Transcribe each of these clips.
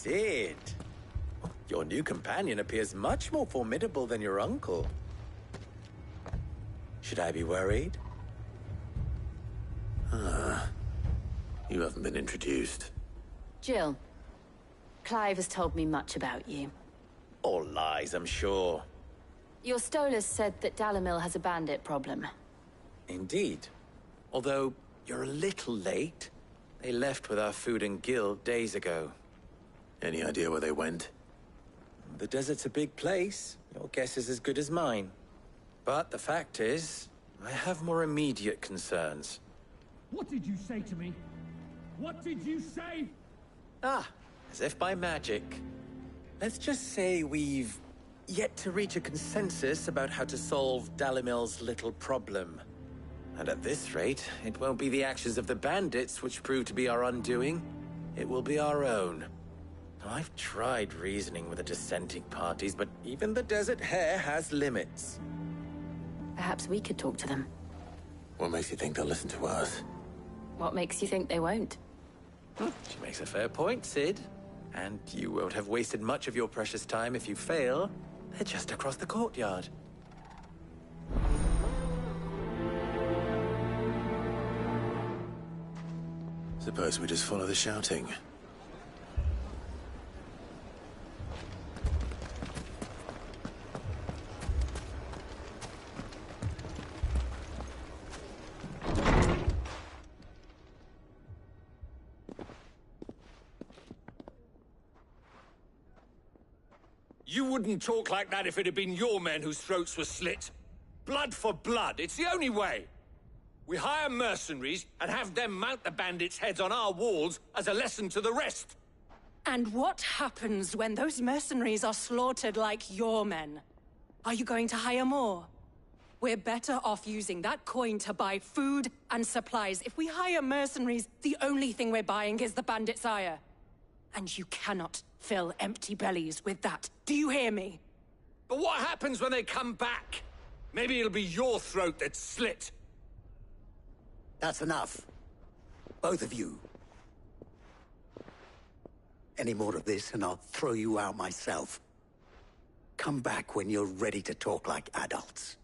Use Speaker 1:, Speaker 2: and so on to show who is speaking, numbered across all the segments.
Speaker 1: Sid! Your new companion appears much more formidable than your uncle. Should I be worried?
Speaker 2: You haven't been introduced.
Speaker 3: Jill, Clive has told me much about you.
Speaker 1: All lies, I'm sure.
Speaker 3: Your Stolas said that Dalamil has a bandit problem.
Speaker 1: Indeed. Although, you're a little late. They left with our food and guild days ago.
Speaker 2: Any idea where they went?
Speaker 1: The desert's a big place. Your guess is as good as mine. But the fact is, I have more immediate concerns.
Speaker 4: What did you say to me? What did you say?
Speaker 1: As if by magic. Let's just say we've yet to reach a consensus about how to solve Dalimil's little problem. And at this rate, it won't be the actions of the bandits which prove to be our undoing. It will be our own. I've tried reasoning with the dissenting parties, but even the Desert Hare has limits.
Speaker 3: Perhaps we could talk to them.
Speaker 2: What makes you think they'll listen to us?
Speaker 3: What makes you think they won't?
Speaker 1: She makes a fair point, Sid. And you won't have wasted much of your precious time if you fail. They're just across the courtyard.
Speaker 2: Suppose we just follow the shouting.
Speaker 5: You wouldn't talk like that if it had been your men whose throats were slit. Blood for blood, it's the only way. We hire mercenaries and have them mount the bandits' heads on our walls as a lesson to the rest.
Speaker 6: And what happens when those mercenaries are slaughtered like your men? Are you going to hire more? We're better off using that coin to buy food and supplies. If we hire mercenaries, the only thing we're buying is the bandits' ire. And you cannot fill empty bellies with that. Do you hear me?
Speaker 5: But what happens when they come back? Maybe it'll be your throat that's slit.
Speaker 7: That's enough. Both of you. Any more of this and I'll throw you out myself. Come back when you're ready to talk like adults.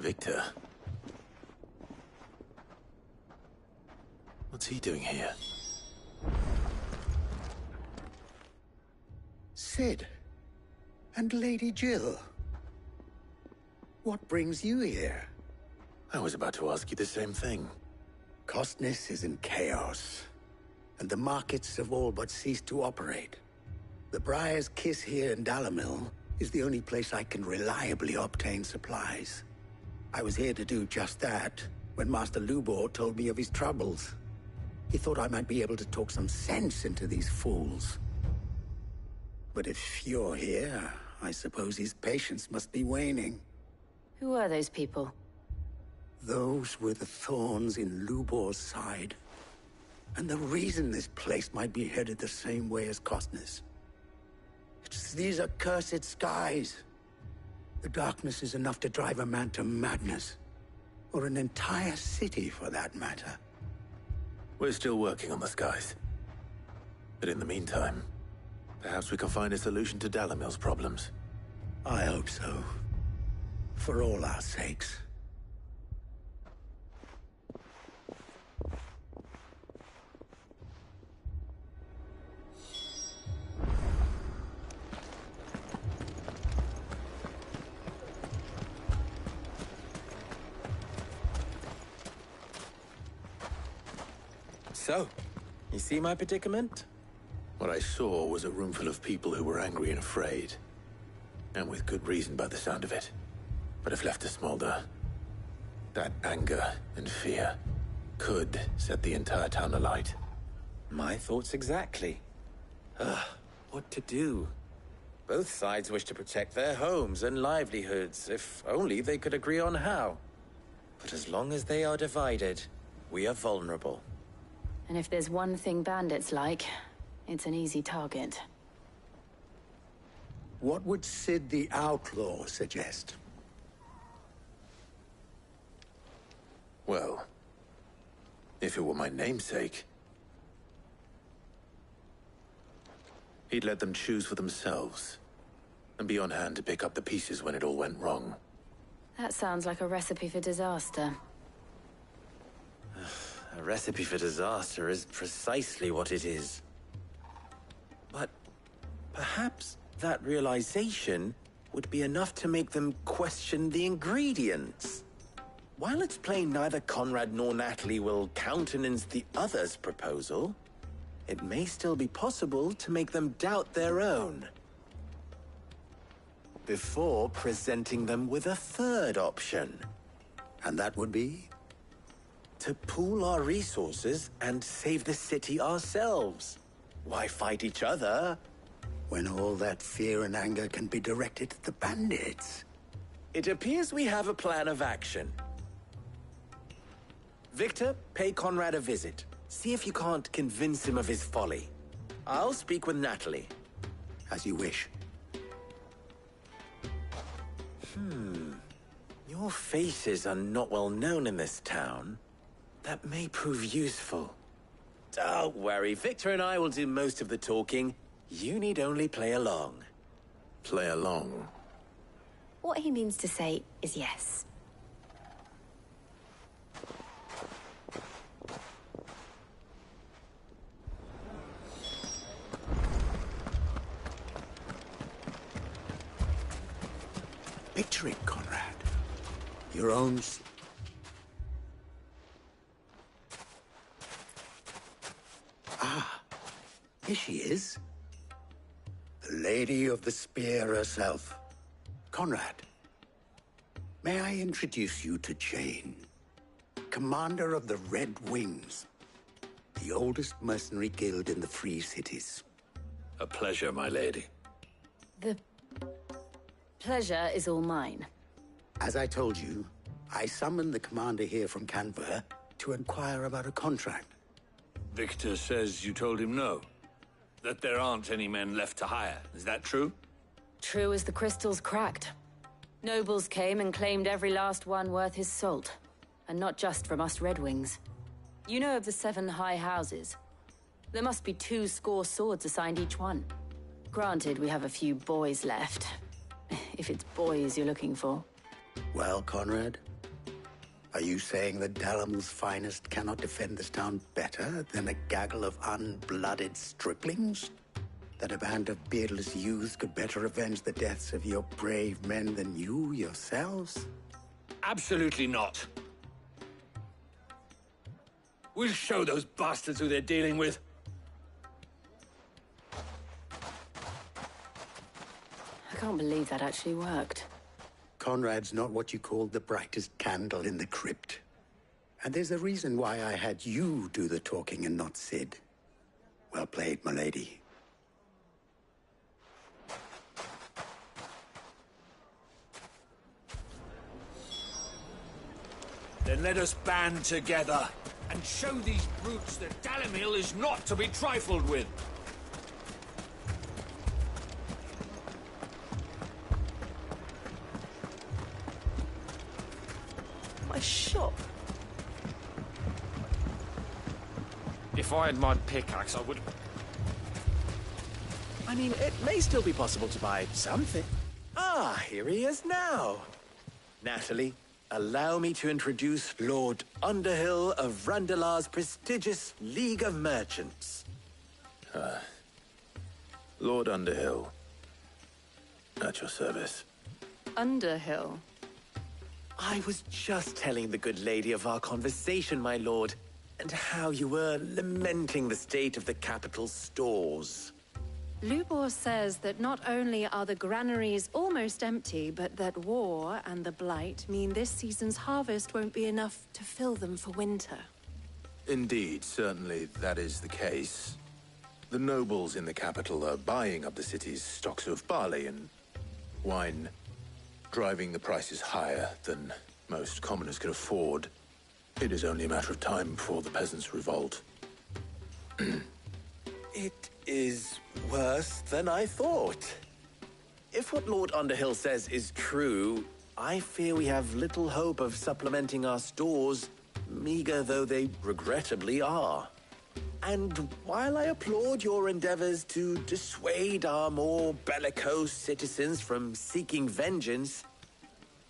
Speaker 2: Victor. What's he doing here?
Speaker 7: Sid. And Lady Jill. What brings you here?
Speaker 2: I was about to ask you the same thing.
Speaker 7: Costness is in chaos, and the markets have all but ceased to operate. The Briar's Kiss here in Dalamil is the only place I can reliably obtain supplies. I was here to do just that when Master Lubor told me of his troubles. He thought I might be able to talk some sense into these fools. But if you're here, I suppose his patience must be waning.
Speaker 3: Who are those people?
Speaker 7: Those were the thorns in Lubor's side. And the reason this place might be headed the same way as Costness. It's these accursed skies. The darkness is enough to drive a man to madness. Or an entire city, for that matter.
Speaker 2: We're still working on the skies. But in the meantime, perhaps we can find a solution to Dalamil's problems.
Speaker 7: I hope so. For all our sakes.
Speaker 1: So, you see my predicament?
Speaker 2: What I saw was a room full of people who were angry and afraid. And with good reason by the sound of it. But if left to smolder, that anger and fear could set the entire town alight.
Speaker 1: My thoughts exactly. What to do? Both sides wish to protect their homes and livelihoods, if only they could agree on how. But as long as they are divided, we are vulnerable.
Speaker 3: And if there's one thing bandits like, it's an easy target.
Speaker 7: What would Sid the Outlaw suggest?
Speaker 2: Well, if it were my namesake, he'd let them choose for themselves, and be on hand to pick up the pieces when it all went wrong.
Speaker 3: That sounds like a recipe for disaster.
Speaker 1: A recipe for disaster is precisely what it is. But perhaps that realization would be enough to make them question the ingredients. While it's plain neither Conrad nor Natalie will countenance the other's proposal, it may still be possible to make them doubt their own. Before presenting them with a third option.
Speaker 7: And that would be?
Speaker 1: To pool our resources and save the city ourselves. Why fight each other?
Speaker 7: When all that fear and anger can be directed at the bandits.
Speaker 1: It appears we have a plan of action. Victor, pay Conrad a visit. See if you can't convince him of his folly. I'll speak with Natalie.
Speaker 7: As you wish.
Speaker 1: Your faces are not well known in this town. That may prove useful. Don't worry, Victor and I will do most of the talking. You need only play along.
Speaker 2: Play along.
Speaker 3: What he means to say is yes.
Speaker 7: Picture it, Conrad. Your own... Here she is. The Lady of the Spear herself. Conrad, may I introduce you to Jane, commander of the Red Wings, the oldest mercenary guild in the Free Cities.
Speaker 5: A pleasure, my lady.
Speaker 3: The pleasure is all mine.
Speaker 7: As I told you, I summoned the commander here from Canberra to inquire about a contract.
Speaker 5: Victor says you told him no. That there aren't any men left to hire. Is that true?
Speaker 3: True as the crystals cracked. Nobles came and claimed every last one worth his salt. And not just from us Red Wings. You know of the 7 high houses. There must be 2 swords assigned each one. Granted, we have a few boys left. If it's boys you're looking for.
Speaker 7: Well, Conrad, are you saying that Dalamil's finest cannot defend this town better than a gaggle of unblooded striplings? That a band of beardless youths could better avenge the deaths of your brave men than you yourselves?
Speaker 5: Absolutely not. We'll show those bastards who they're dealing with.
Speaker 3: I can't believe that actually worked.
Speaker 7: Conrad's not what you call the brightest candle in the crypt. And there's a reason why I had you do the talking and not Sid. Well played, my lady.
Speaker 5: Then let us band together and show these brutes that Dalimil is not to be trifled with.
Speaker 8: My shop.
Speaker 9: If I had my pickaxe, I would...
Speaker 1: I mean, it may still be possible to buy something. Ah, here he is now. Natalie, allow me to introduce Lord Underhill of Randalar's prestigious League of Merchants.
Speaker 2: Lord Underhill. At your service.
Speaker 6: Underhill.
Speaker 1: I was just telling the good lady of our conversation, my lord, and how you were lamenting the state of the capital's stores.
Speaker 6: Lubor says that not only are the granaries almost empty, but that war and the Blight mean this season's harvest won't be enough to fill them for winter.
Speaker 2: Indeed, certainly that is the case. The nobles in the capital are buying up the city's stocks of barley and wine, driving the prices higher than most commoners can afford. It is only a matter of time before the peasants revolt.
Speaker 1: It is worse than I thought. If what Lord Underhill says is true, I fear we have little hope of supplementing our stores, meager though they regrettably are. And while I applaud your endeavors to dissuade our more bellicose citizens from seeking vengeance,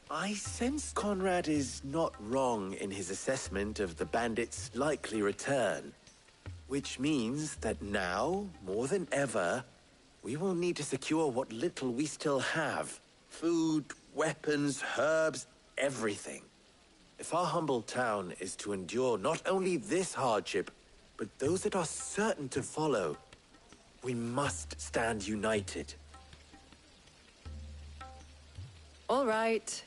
Speaker 1: I sense Conrad is not wrong in his assessment of the bandits' likely return. Which means that now, more than ever, we will need to secure what little we still have. Food, weapons, herbs, everything. If our humble town is to endure not only this hardship, but those that are certain to follow, we must stand united.
Speaker 6: All right.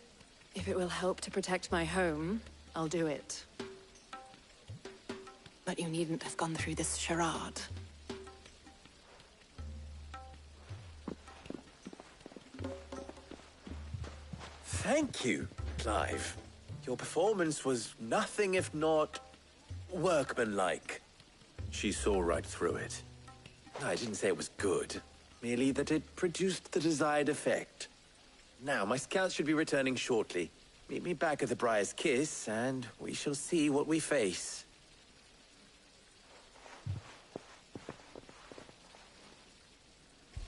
Speaker 6: If it will help to protect my home, I'll do it. But you needn't have gone through this charade.
Speaker 1: Thank you, Clive. Your performance was nothing if not workmanlike.
Speaker 2: She saw right through it.
Speaker 1: I didn't say it was good, merely that it produced the desired effect. Now, my scouts should be returning shortly. Meet me back at the Briar's Kiss, and we shall see what we face.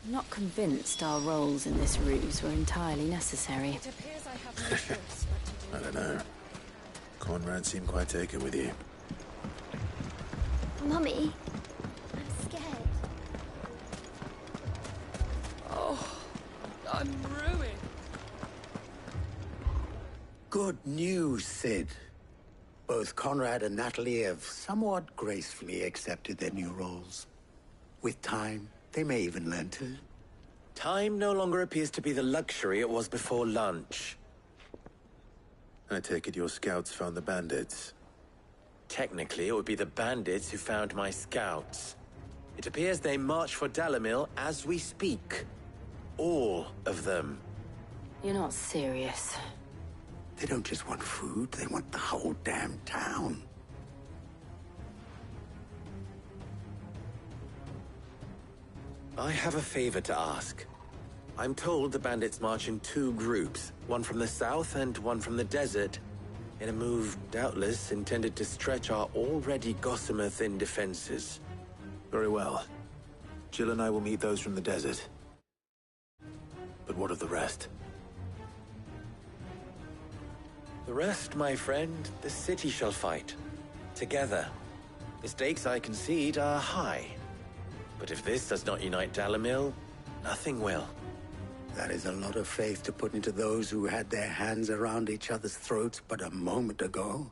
Speaker 3: I'm not convinced our roles in this ruse were entirely necessary.
Speaker 6: It appears I have no choice but to
Speaker 2: I don't know. Conrad seemed quite taken with you.
Speaker 10: Mummy, I'm scared.
Speaker 6: Oh, I'm ruined.
Speaker 7: Good news, Sid. Both Conrad and Natalie have somewhat gracefully accepted their new roles. With time, they may even learn to.
Speaker 1: Time no longer appears to be the luxury it was before lunch.
Speaker 2: I take it your scouts found the bandits.
Speaker 1: Technically, it would be the bandits who found my scouts. It appears they march for Dalimil as we speak. All of them.
Speaker 3: You're not serious.
Speaker 7: They don't just want food, they want the whole damn town.
Speaker 1: I have a favor to ask. I'm told the bandits march in two groups, one from the south and one from the desert, in a move doubtless intended to stretch our already gossamer-thin defenses.
Speaker 2: Very well. Jill and I will meet those from the desert. But what of the rest?
Speaker 1: The rest, my friend, the city shall fight. Together. The stakes, I concede, are high. But if this does not unite Dalimil, nothing will.
Speaker 7: That is a lot of faith to put into those who had their hands around each other's throats but a moment ago.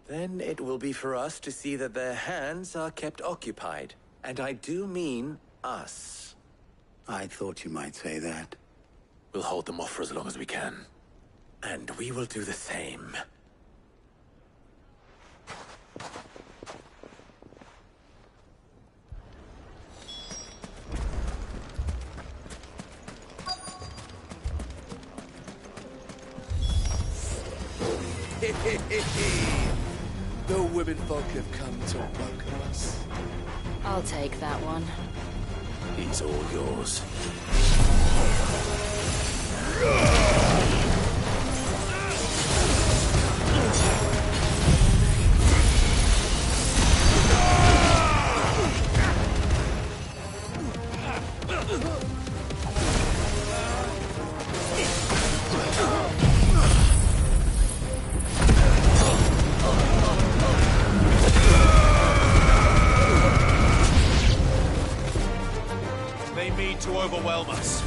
Speaker 1: Then it will be for us to see that their hands are kept occupied. And I do mean us.
Speaker 7: I thought you might say that.
Speaker 2: We'll hold them off for as long as we can.
Speaker 1: And we will do the same.
Speaker 11: The women folk have come to welcome us.
Speaker 3: I'll take that one.
Speaker 2: He's all yours.
Speaker 11: They mean to overwhelm us.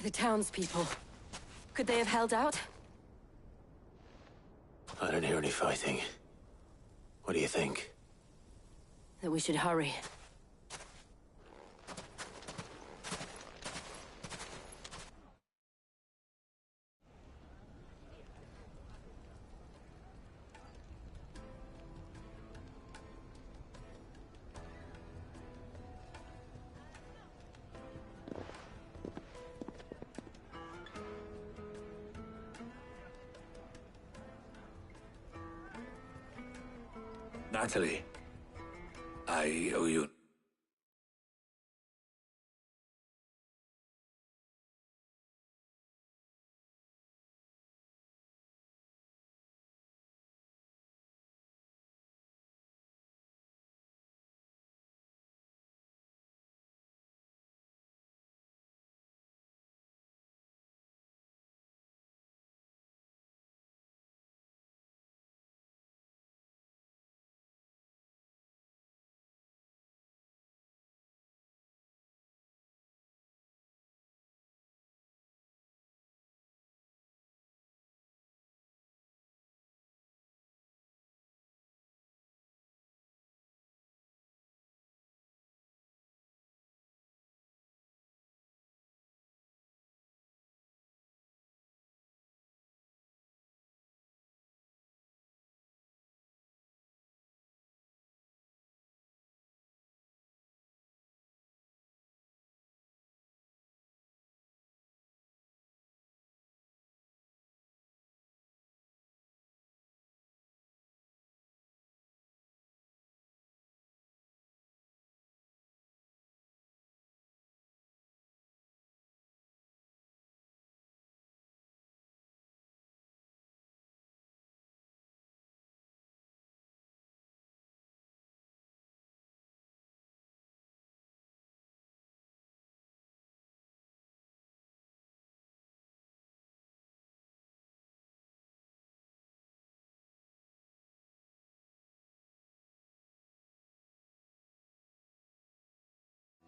Speaker 3: The townspeople. Could they have held out?
Speaker 2: I don't hear any fighting. What do you think?
Speaker 3: That we should hurry.
Speaker 5: Natalie, I owe you.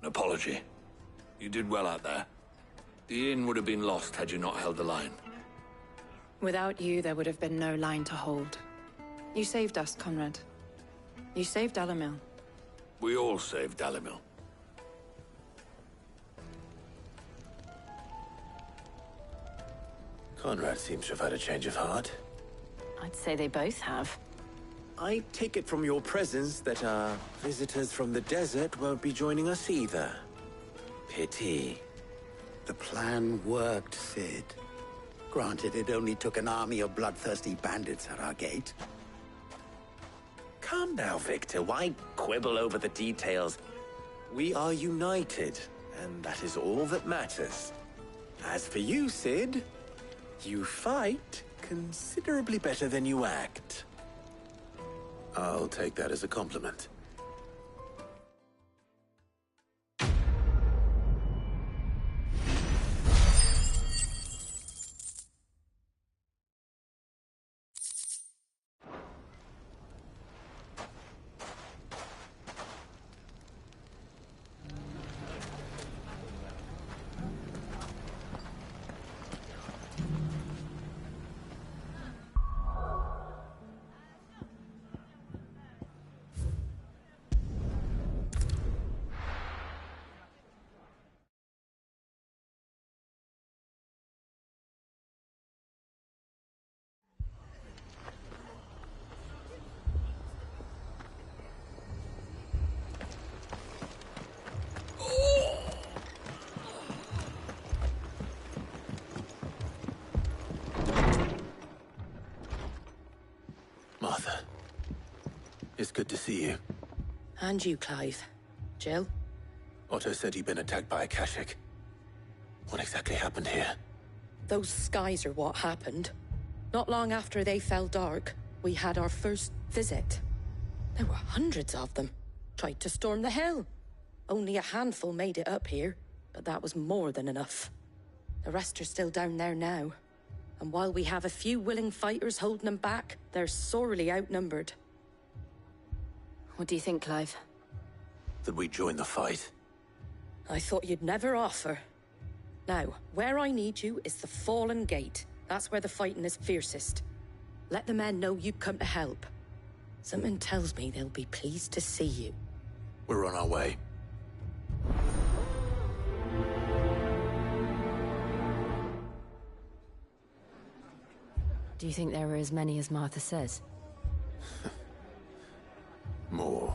Speaker 5: An apology. You did well out there. The inn would have been lost had you not held the line.
Speaker 12: Without you, there would have been no line to hold. You saved us, Conrad. You saved Dalimil.
Speaker 5: We all saved Dalimil.
Speaker 2: Conrad seems to have had a change of heart.
Speaker 3: I'd say they both have.
Speaker 1: I take it from your presence that our visitors from the desert won't be joining us either. Pity.
Speaker 7: The plan worked, Sid. Granted, it only took an army of bloodthirsty bandits at our gate.
Speaker 1: Calm now, Victor. Why quibble over the details? We are united, and that is all that matters. As for you, Sid, you fight considerably better than you act.
Speaker 2: I'll take that as a compliment. Martha. It's good to see you.
Speaker 12: And you, Clive. Jill?
Speaker 2: Otto said you'd been attacked by a Kashik. What exactly happened here?
Speaker 13: Those skies are what happened. Not long after they fell dark, we had our first visit. There were hundreds of them. Tried to storm the hill. Only a handful made it up here, but that was more than enough. The rest are still down there now. And while we have a few willing fighters holding them back, they're sorely outnumbered.
Speaker 3: What do you think, Clive?
Speaker 2: That we join the fight?
Speaker 13: I thought you'd never offer. Now, where I need you is the Fallen Gate. That's where the fighting is fiercest. Let the men know you've come to help. Something tells me they'll be pleased to see you.
Speaker 2: We're on our way.
Speaker 3: Do you think there were as many as Martha says?
Speaker 2: More.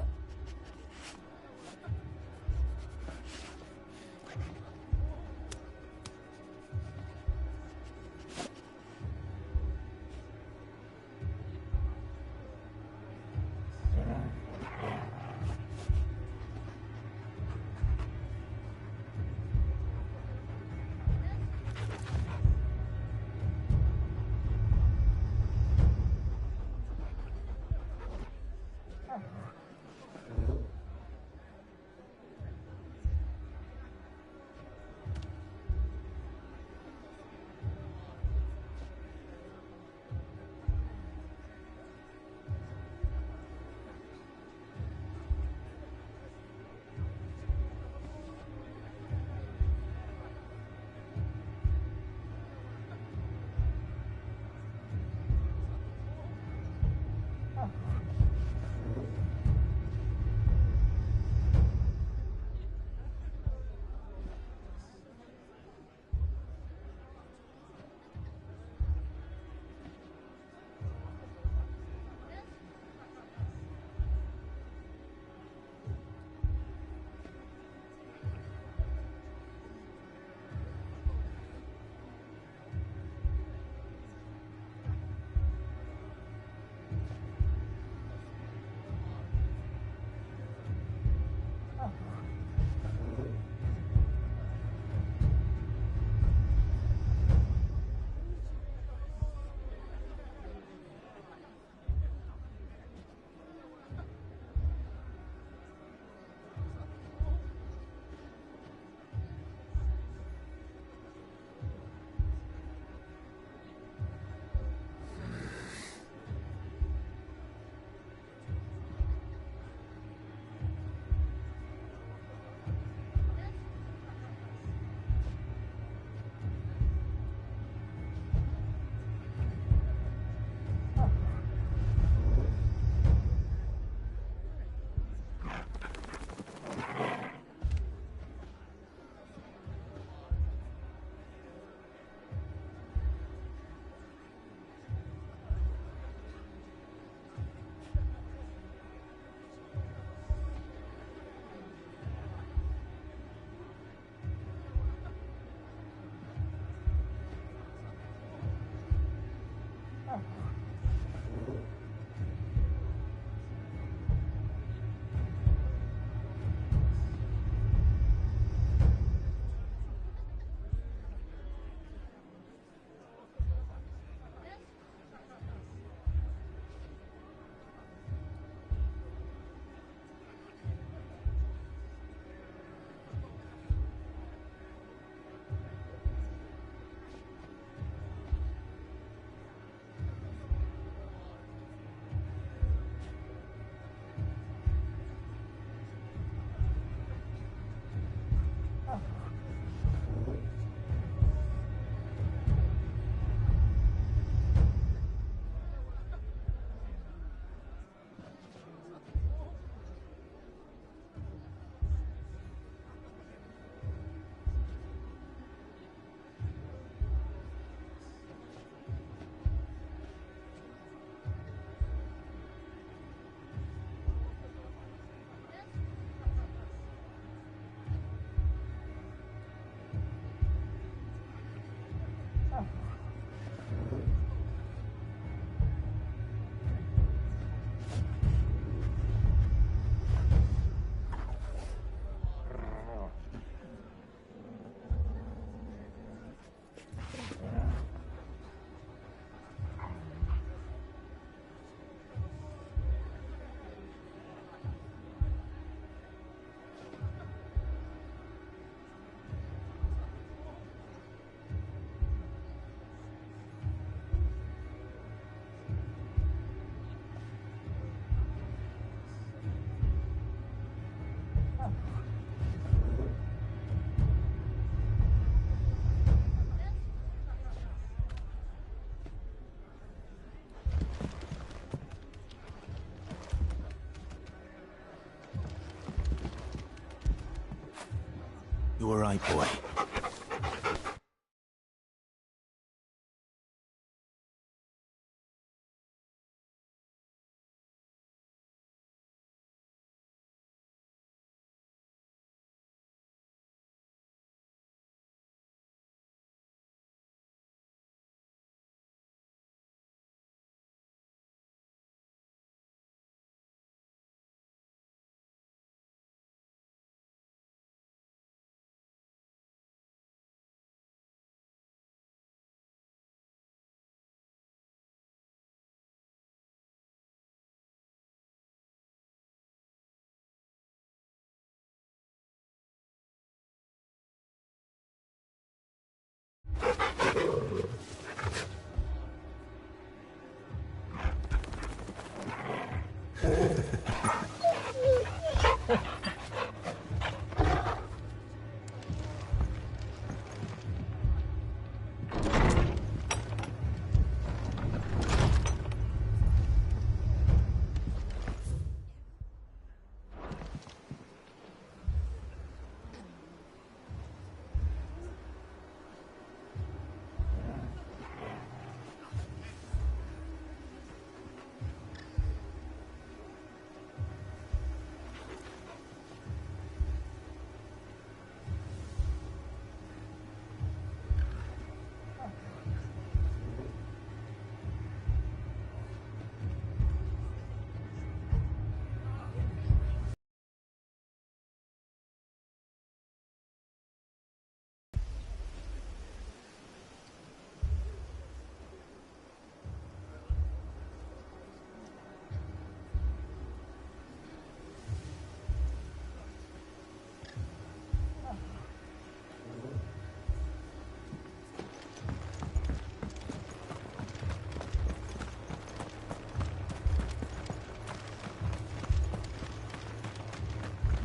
Speaker 2: all right, boy?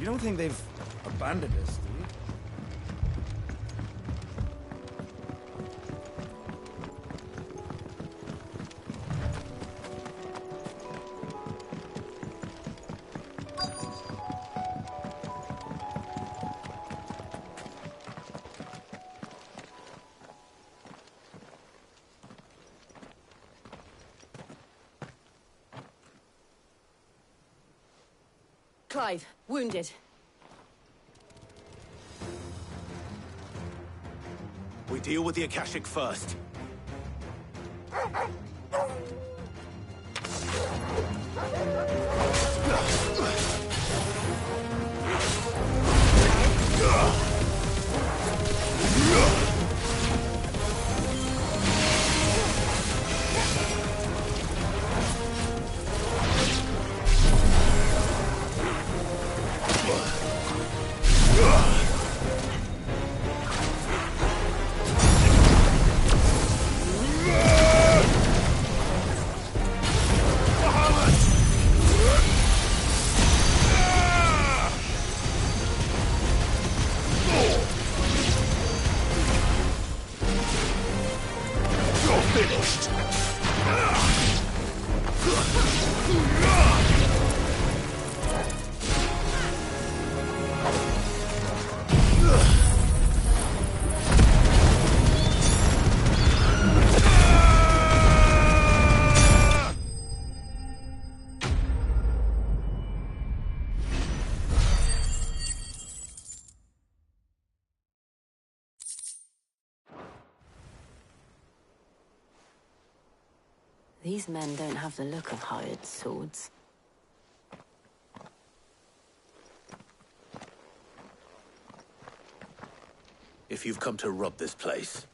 Speaker 9: You don't think they've abandoned us, do you?
Speaker 3: Clive, wounded.
Speaker 2: We deal with the Akashic first.
Speaker 3: These men don't have the look of hired swords.
Speaker 2: If you've come to rob this place,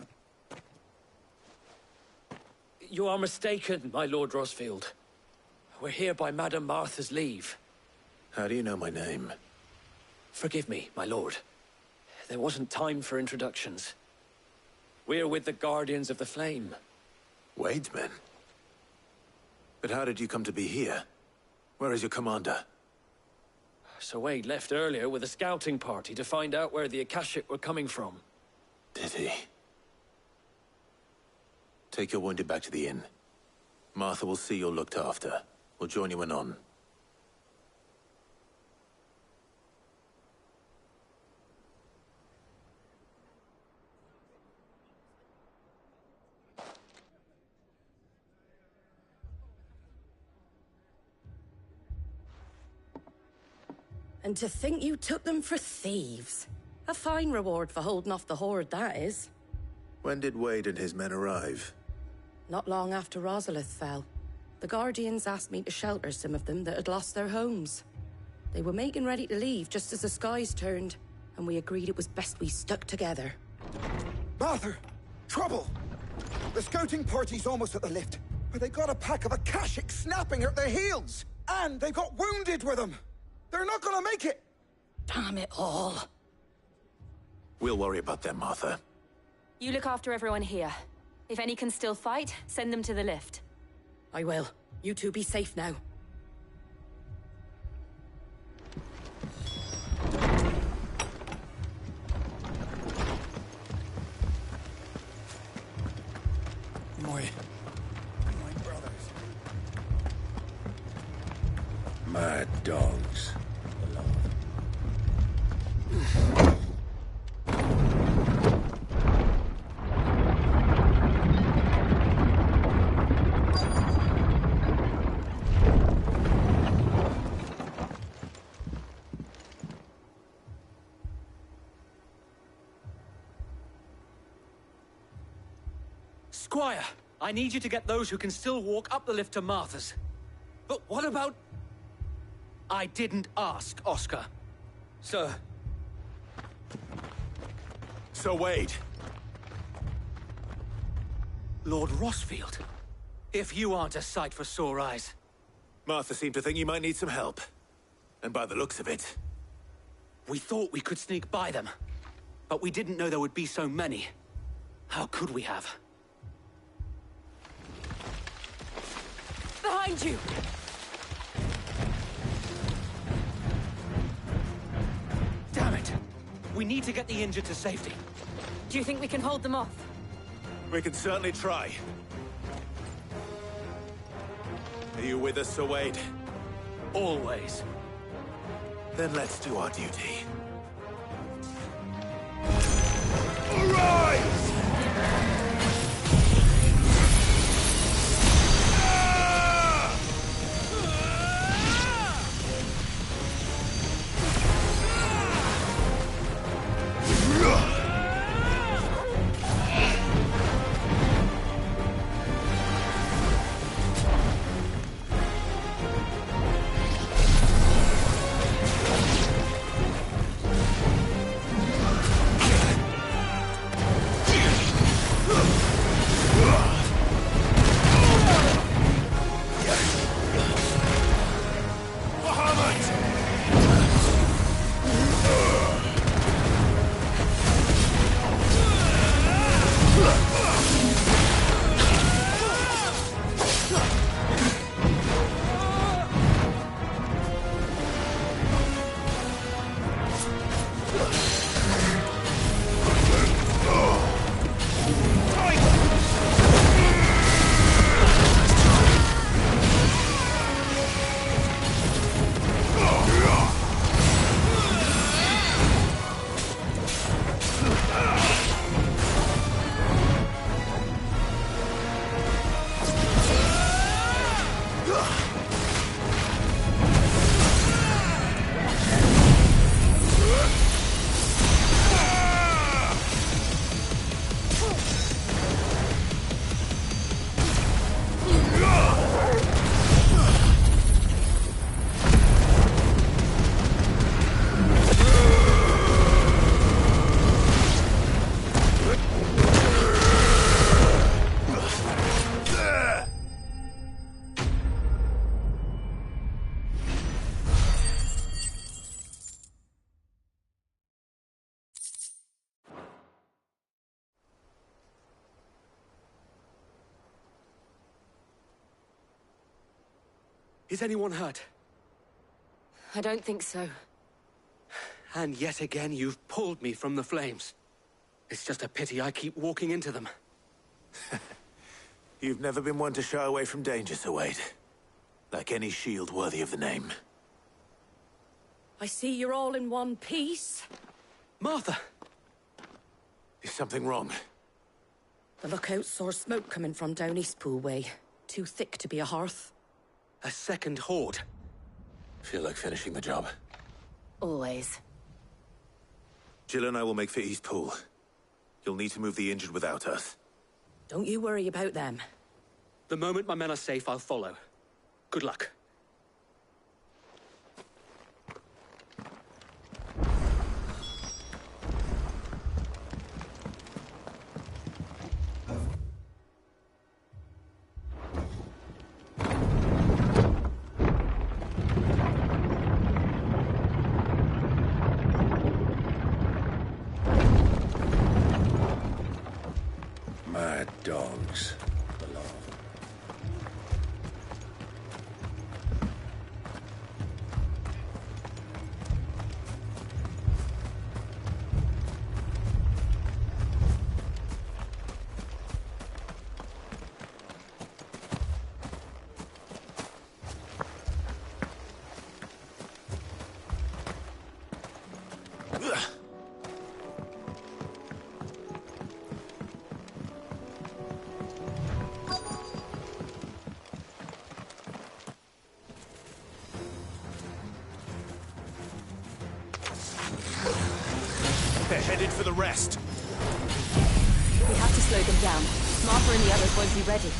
Speaker 14: You are mistaken, my Lord Rosfield. We're here by Madame Martha's leave.
Speaker 2: how do you know my name?
Speaker 14: Forgive me, my lord. There wasn't time for introductions. We're with the Guardians of the Flame.
Speaker 2: Wade's men? But how did you come to be here? Where is your commander?
Speaker 14: Sir Wade left earlier with a scouting party to find out where the Akashic were coming from.
Speaker 2: Did he? Take your wounded back to the inn. Martha will see you're looked after. We'll join you anon.
Speaker 13: And to think you took them for thieves. A fine reward for holding off the horde, that is.
Speaker 2: When did Wade and his men arrive?
Speaker 13: Not long after Rosalith fell. The Guardians asked me to shelter some of them that had lost their homes. They were making ready to leave just as the skies turned, and we agreed it was best we stuck together.
Speaker 15: Martha! Trouble! The scouting party's almost at the lift, but they got a pack of Akashic snapping at their heels! And they've got wounded with them! They're not gonna make it!
Speaker 13: Damn it all.
Speaker 2: We'll worry about them, Martha.
Speaker 3: You look after everyone here. If any can still fight, send them to the lift.
Speaker 13: I will. You two be safe now.
Speaker 15: My brothers.
Speaker 7: Mad dogs.
Speaker 14: Squire, I need you to get those who can still walk up the lift to Martha's. But what about... I didn't ask, Oscar. Sir.
Speaker 2: So Wade.
Speaker 14: Lord Rossfield. If you aren't a sight for sore eyes.
Speaker 2: Martha seemed to think you might need some help. And by the looks of it...
Speaker 14: We thought we could sneak by them. But we didn't know there would be so many. How could we have?
Speaker 3: Behind you!
Speaker 14: Damn it! We need to get the injured to safety.
Speaker 3: Do you think we can hold them off?
Speaker 2: We can certainly try. Are you with us, Sir Wade?
Speaker 14: Always.
Speaker 2: Then let's do our duty.
Speaker 15: Arise!
Speaker 14: Is anyone hurt?
Speaker 3: I don't think so.
Speaker 14: And yet again, you've pulled me from the flames. It's just a pity I keep walking into them.
Speaker 2: You've never been one to shy away from danger, Sir Wade. Like any shield worthy of the name.
Speaker 13: I see you're all in one piece.
Speaker 14: Martha!
Speaker 2: Is something wrong?
Speaker 13: The lookout saw smoke coming from down Eastpool way. Too thick to be a hearth.
Speaker 14: A second horde.
Speaker 2: Feel like finishing the job.
Speaker 3: Always.
Speaker 2: Jill and I will make for East Pool. You'll need to move the injured without us.
Speaker 13: Don't you worry about them.
Speaker 14: The moment my men are safe, I'll follow. Good luck.
Speaker 11: Mad dogs.
Speaker 2: They're headed for the rest.
Speaker 3: We have to slow them down. Martha and the others won't be ready.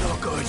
Speaker 2: Not good.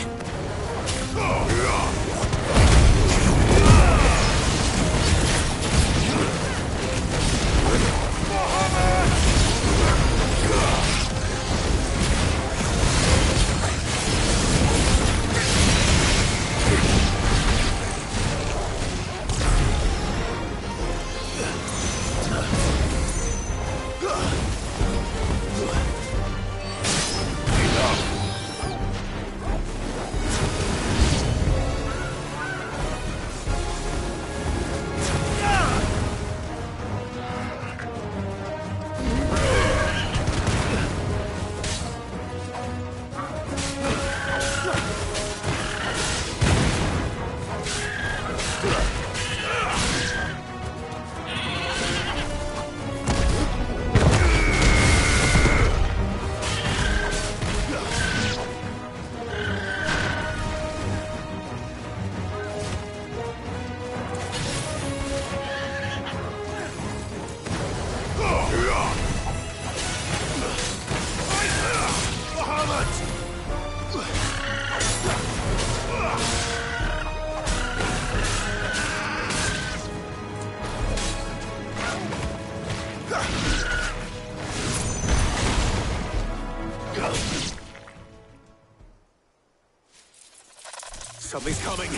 Speaker 2: Something's coming.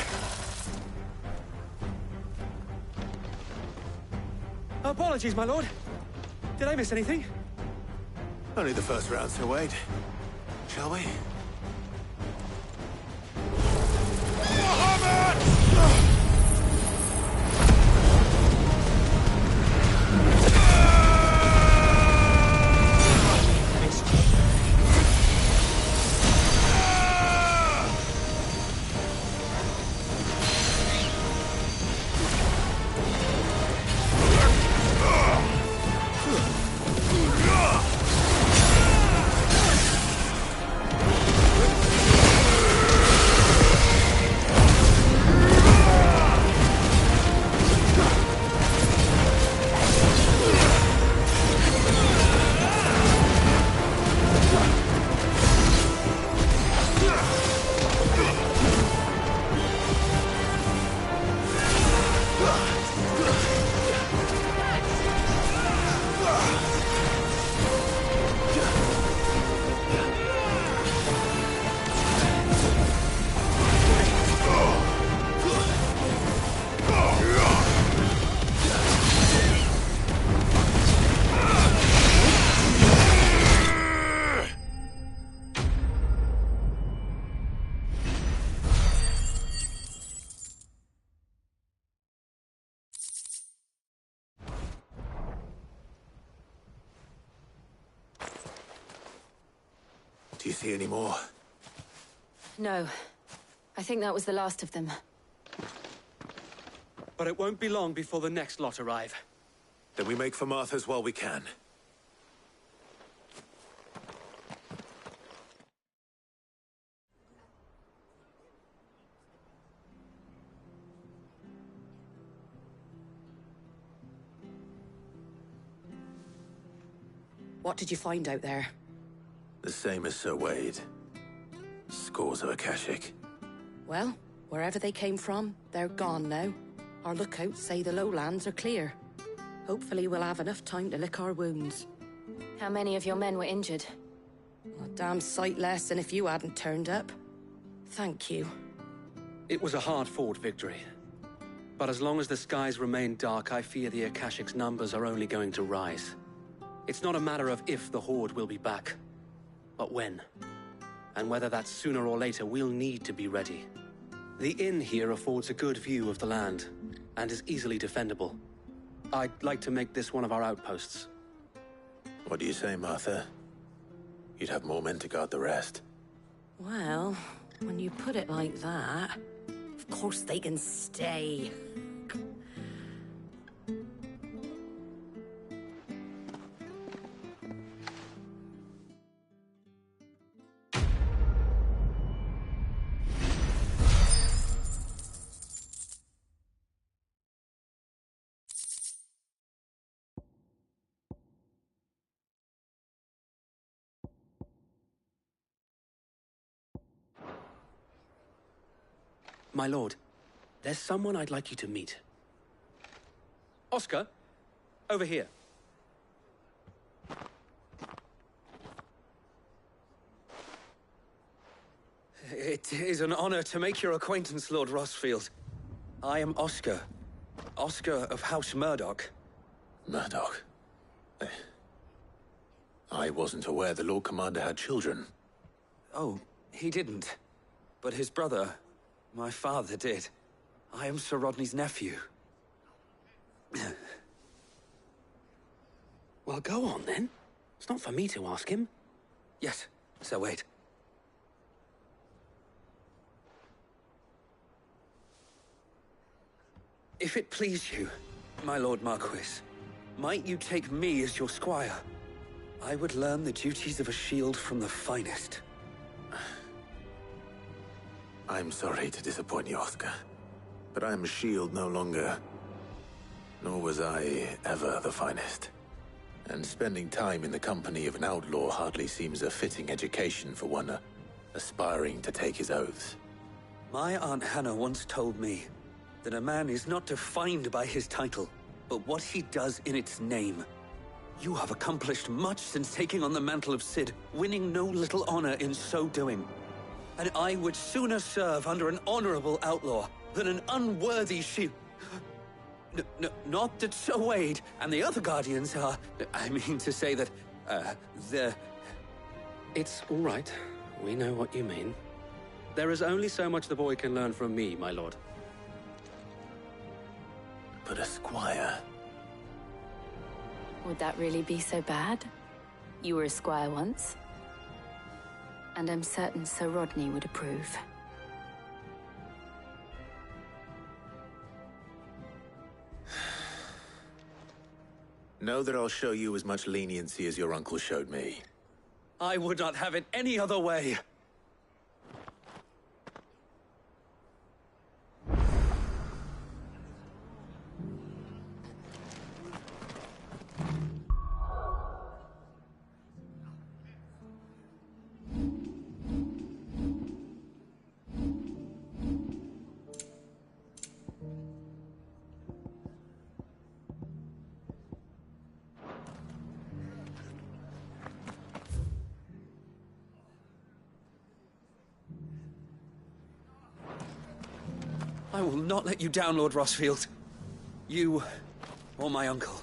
Speaker 14: Apologies, my lord. Did I miss anything?
Speaker 2: Only the first round, so wait. Shall we? Do you see any more?
Speaker 3: No. I think that was the last of them.
Speaker 14: But it won't be long before the next lot arrive.
Speaker 2: Then we make for Martha's while we can.
Speaker 13: What did you find out there?
Speaker 2: The same as Sir Wade. Scores of Akashic.
Speaker 13: Well, wherever they came from, they're gone now. Our lookouts say the lowlands are clear. Hopefully we'll have enough time to lick our wounds.
Speaker 3: How many of your men were injured?
Speaker 13: A damn sight less than if you hadn't turned up. Thank you.
Speaker 14: It was a hard-fought victory. But as long as the skies remain dark, I fear the Akashic's numbers are only going to rise. It's not a matter of if the Horde will be back, but when. And whether that's sooner or later, we'll need to be ready. The inn here affords a good view of the land, and is easily defendable. I'd like to make this one of our outposts.
Speaker 2: What do you say, Martha? You'd have more men to guard the rest.
Speaker 13: Well, when you put it like that, of course they can stay.
Speaker 14: My lord, there's someone I'd like you to meet. Oscar, over here. It is an honor to make your acquaintance, Lord Rossfield. I am Oscar. Oscar of House Murdoch.
Speaker 2: Murdoch? I wasn't aware the Lord Commander had children.
Speaker 14: Oh, he didn't. But his brother, my father, did. I am Sir Rodney's nephew. Well, go on, then. It's not for me to ask him. Yes, Sir Wade. If it please you, my Lord Marquis, might you take me as your squire? I would learn the duties of a shield from the finest.
Speaker 2: I'm sorry to disappoint you, Oscar, but I'm a shield no longer. Nor was I ever the finest. And spending time in the company of an outlaw hardly seems a fitting education for one aspiring to take his oaths.
Speaker 14: My Aunt Hannah once told me that a man is not defined by his title, but what he does in its name. You have accomplished much since taking on the mantle of Cid, winning no little honor in so doing. And I would sooner serve under an honorable outlaw than an unworthy shield. Not that Sir Wade and the other Guardians are... I mean to say that, they're... It's all right. We know what you mean. There is only so much the boy can learn from me, my lord.
Speaker 2: But a squire...
Speaker 3: Would that really be so bad? You were a squire once. And I'm certain Sir Rodney would approve.
Speaker 2: Know that I'll show you as much leniency as your uncle showed me.
Speaker 14: I would not have it any other way. I will not let you down, Lord Rossfield. You or my uncle.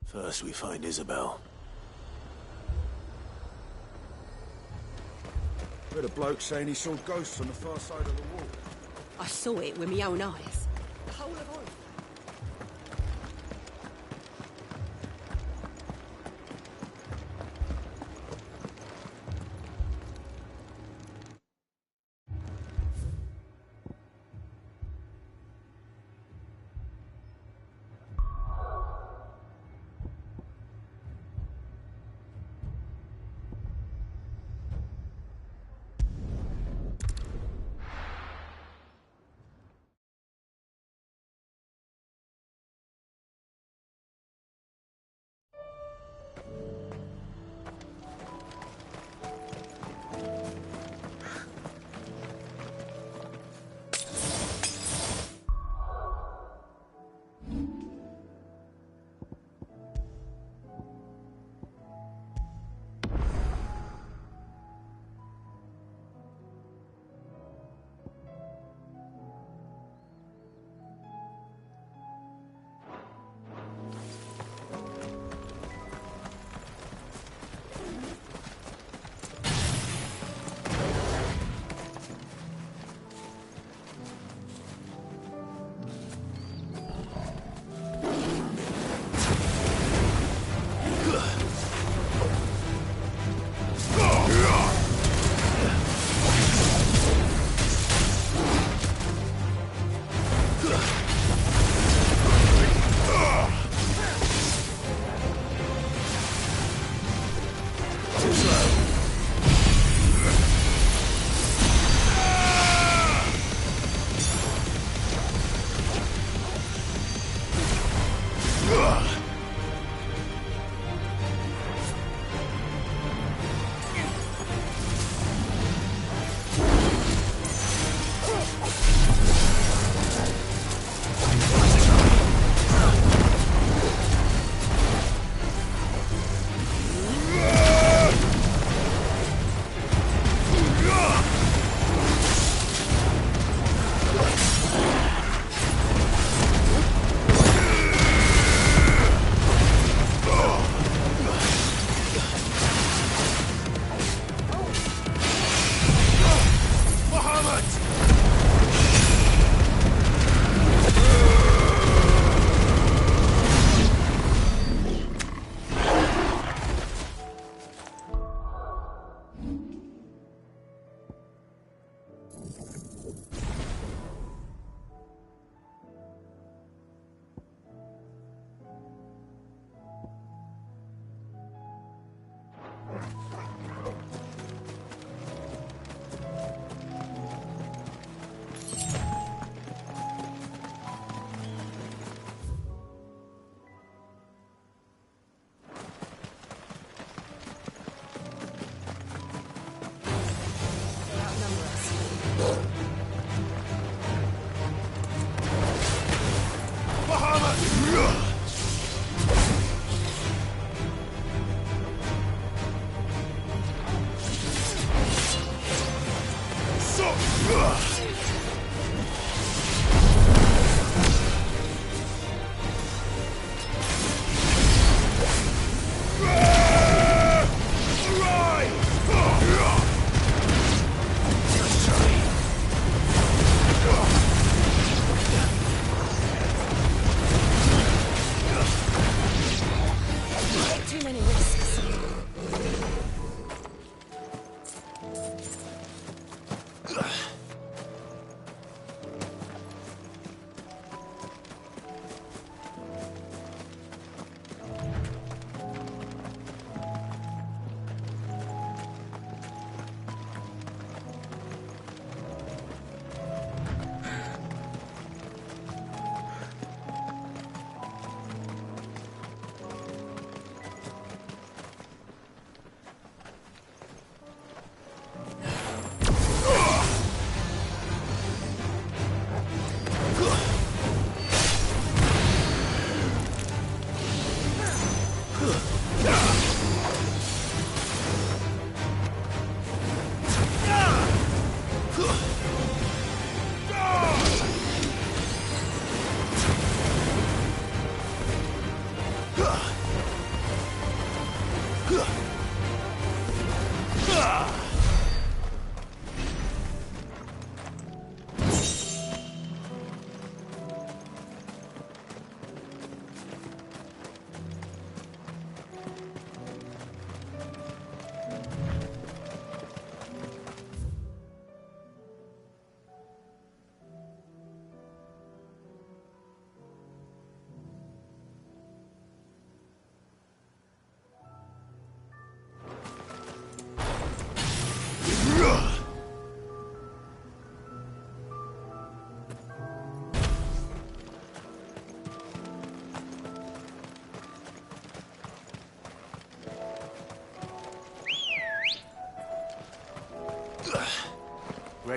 Speaker 2: First we find Isabel.
Speaker 15: Heard a bloke saying he saw ghosts on the far side of the wall.
Speaker 8: I saw it with my own eyes. The whole of all.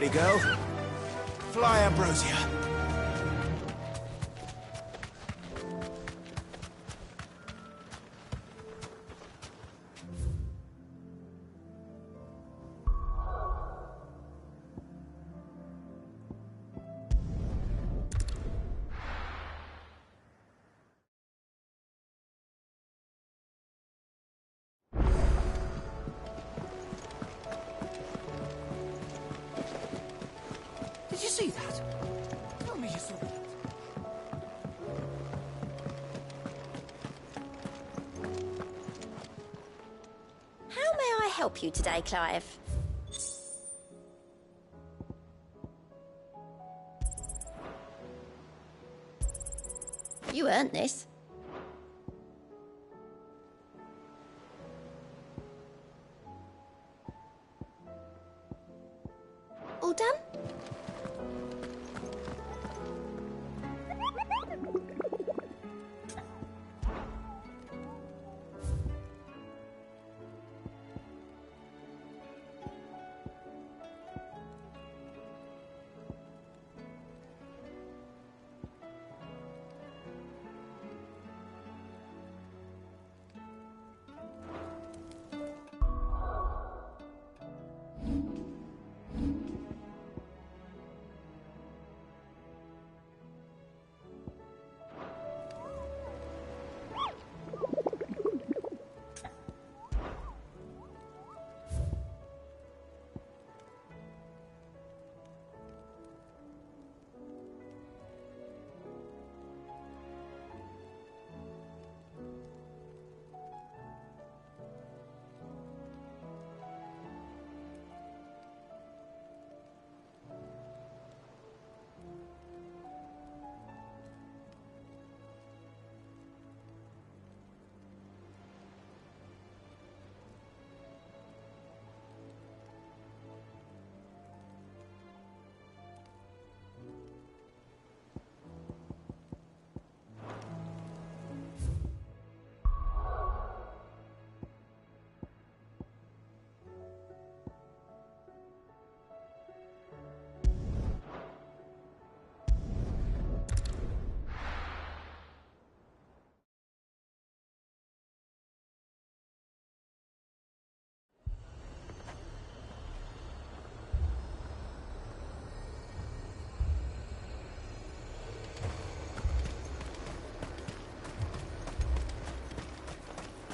Speaker 11: Ready, go? Fly, Ambrosia.
Speaker 4: Did you see that? Tell me you saw that.
Speaker 10: How may I help you today, Clive? You earned this. All done?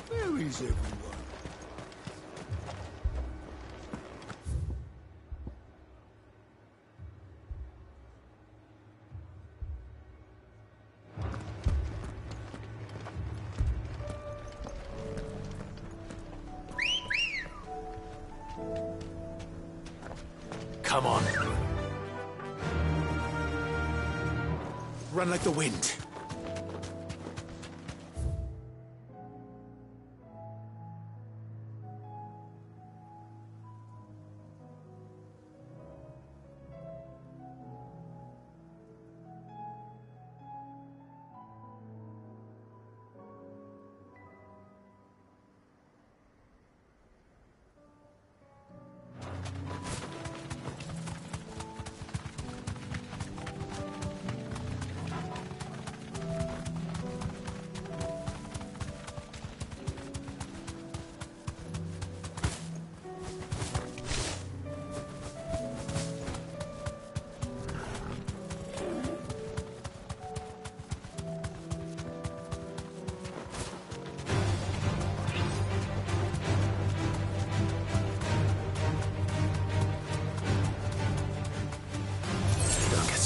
Speaker 11: Where is everyone?
Speaker 2: Come on. Run like the wind.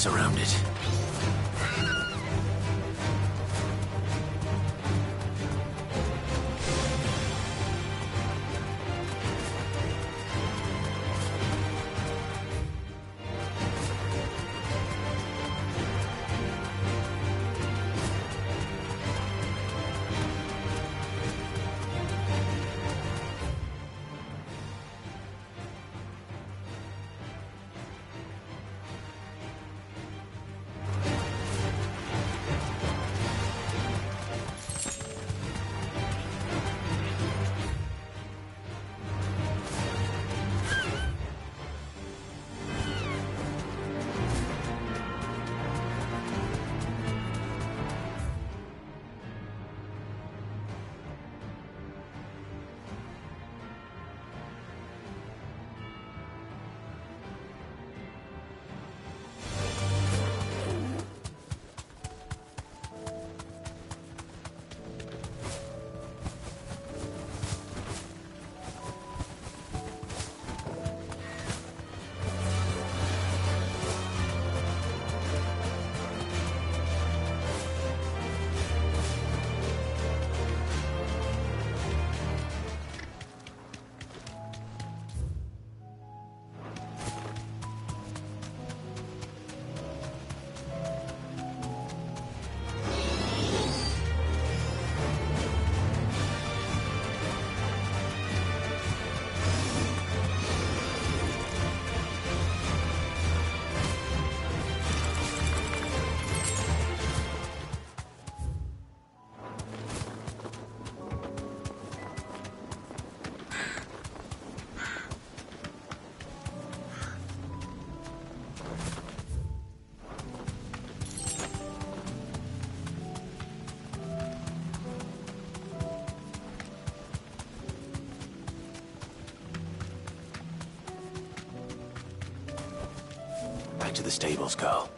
Speaker 2: Surrounded. back to the stables, girl.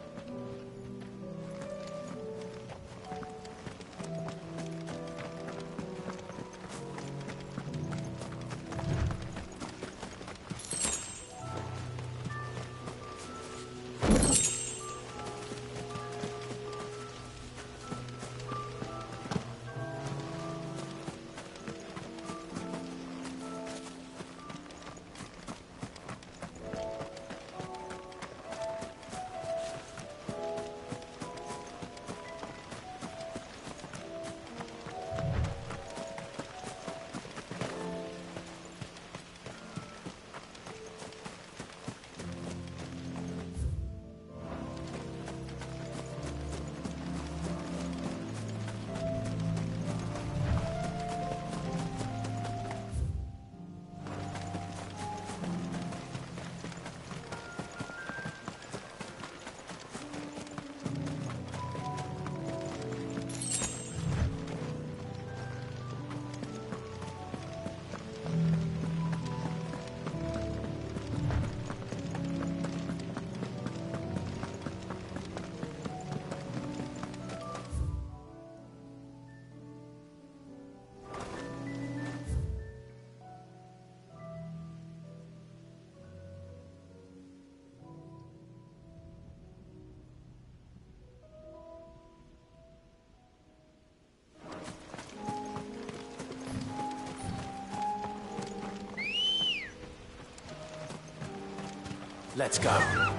Speaker 2: Let's go.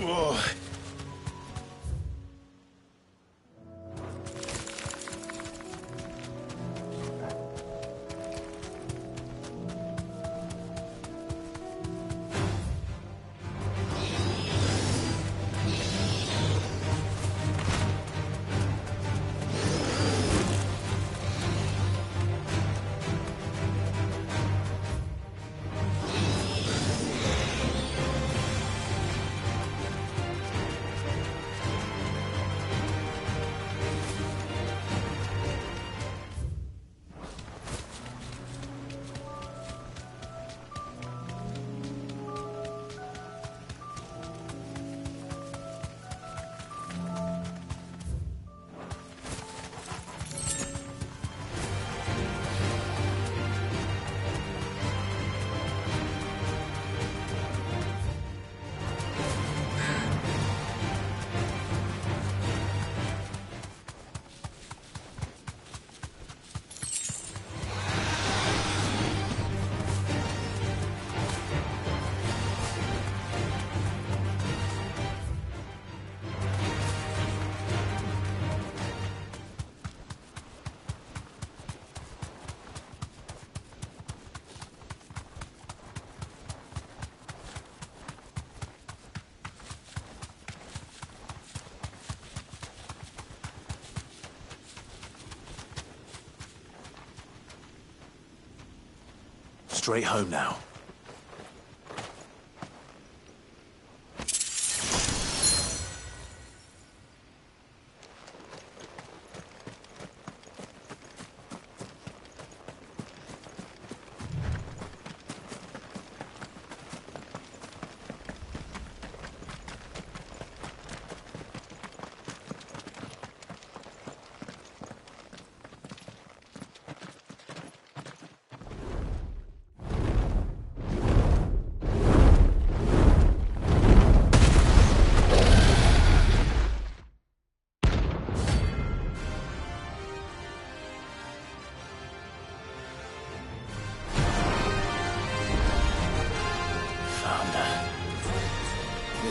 Speaker 2: Whoa. Straight home now.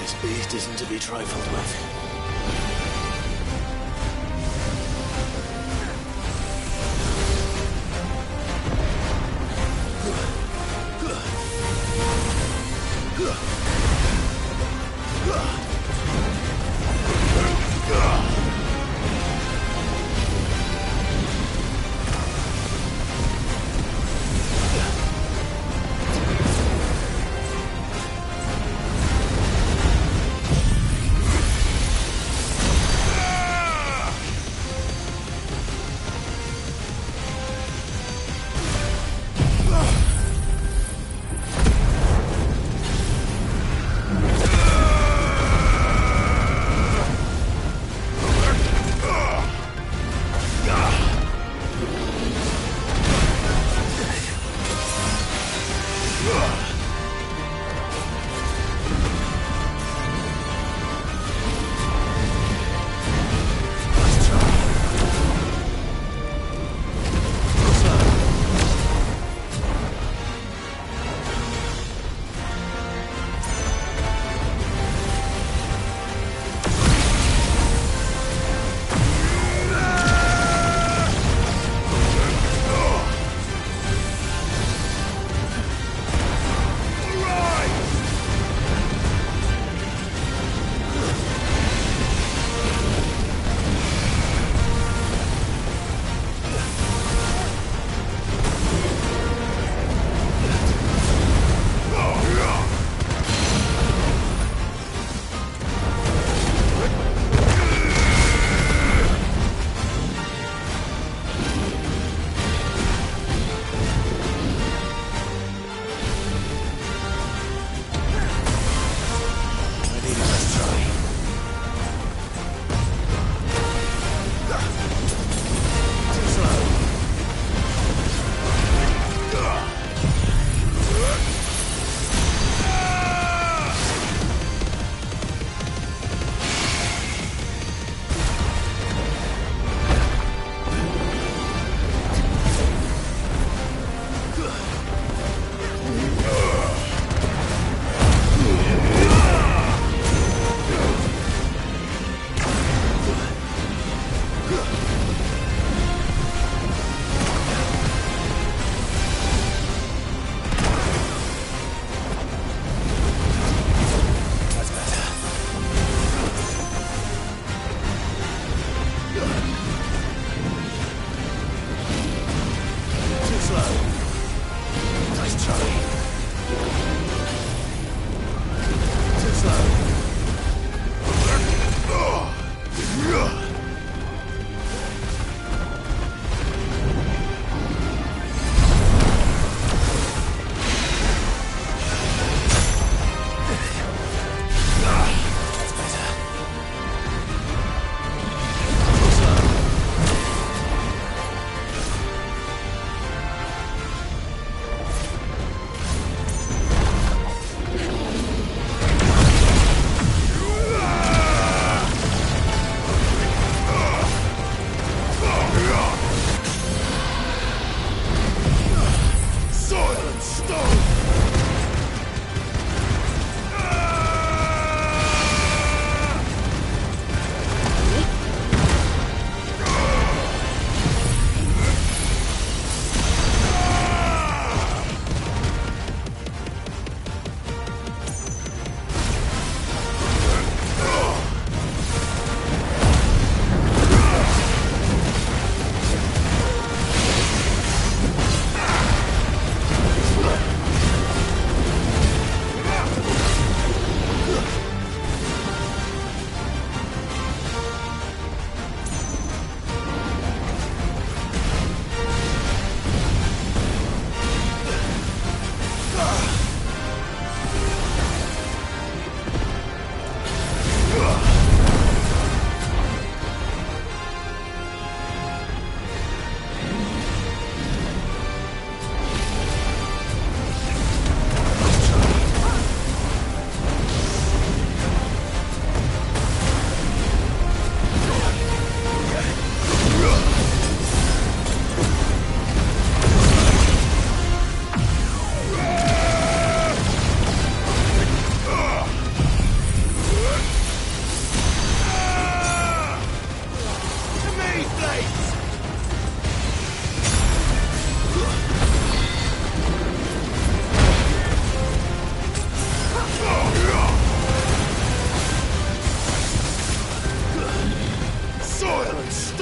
Speaker 2: This beast isn't to be trifled with. Ugh.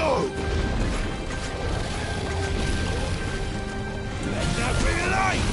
Speaker 11: stone! Let that bring light!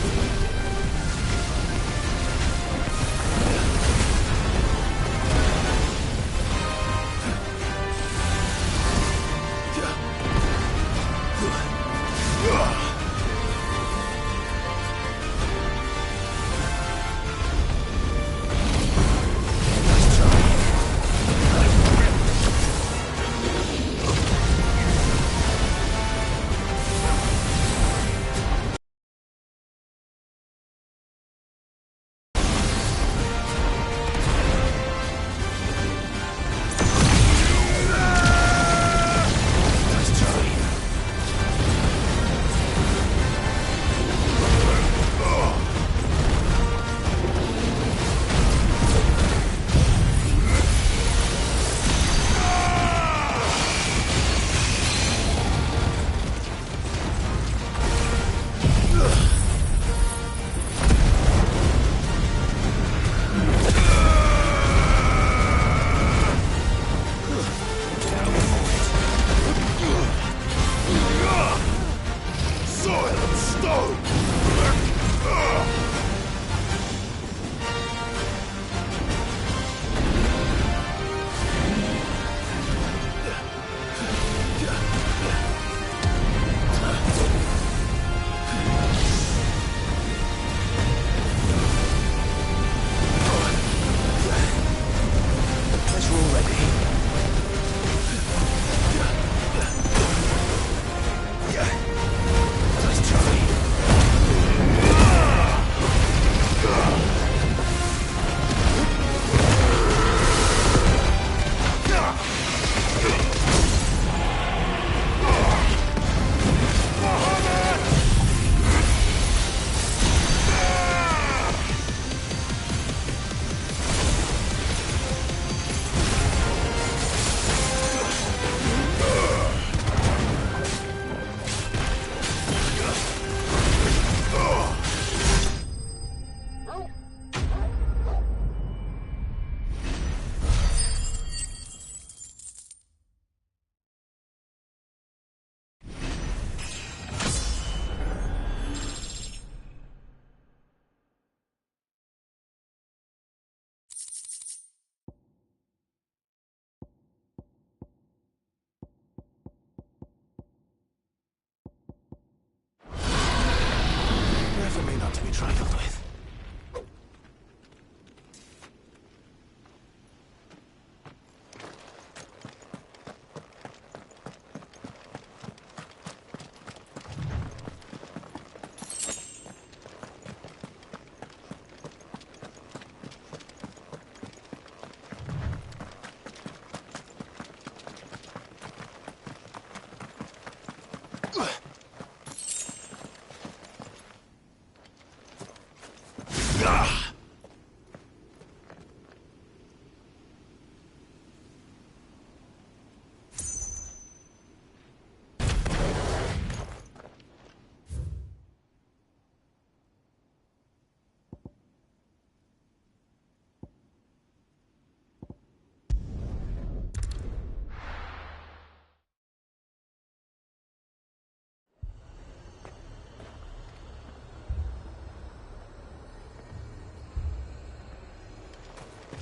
Speaker 2: Trifled with.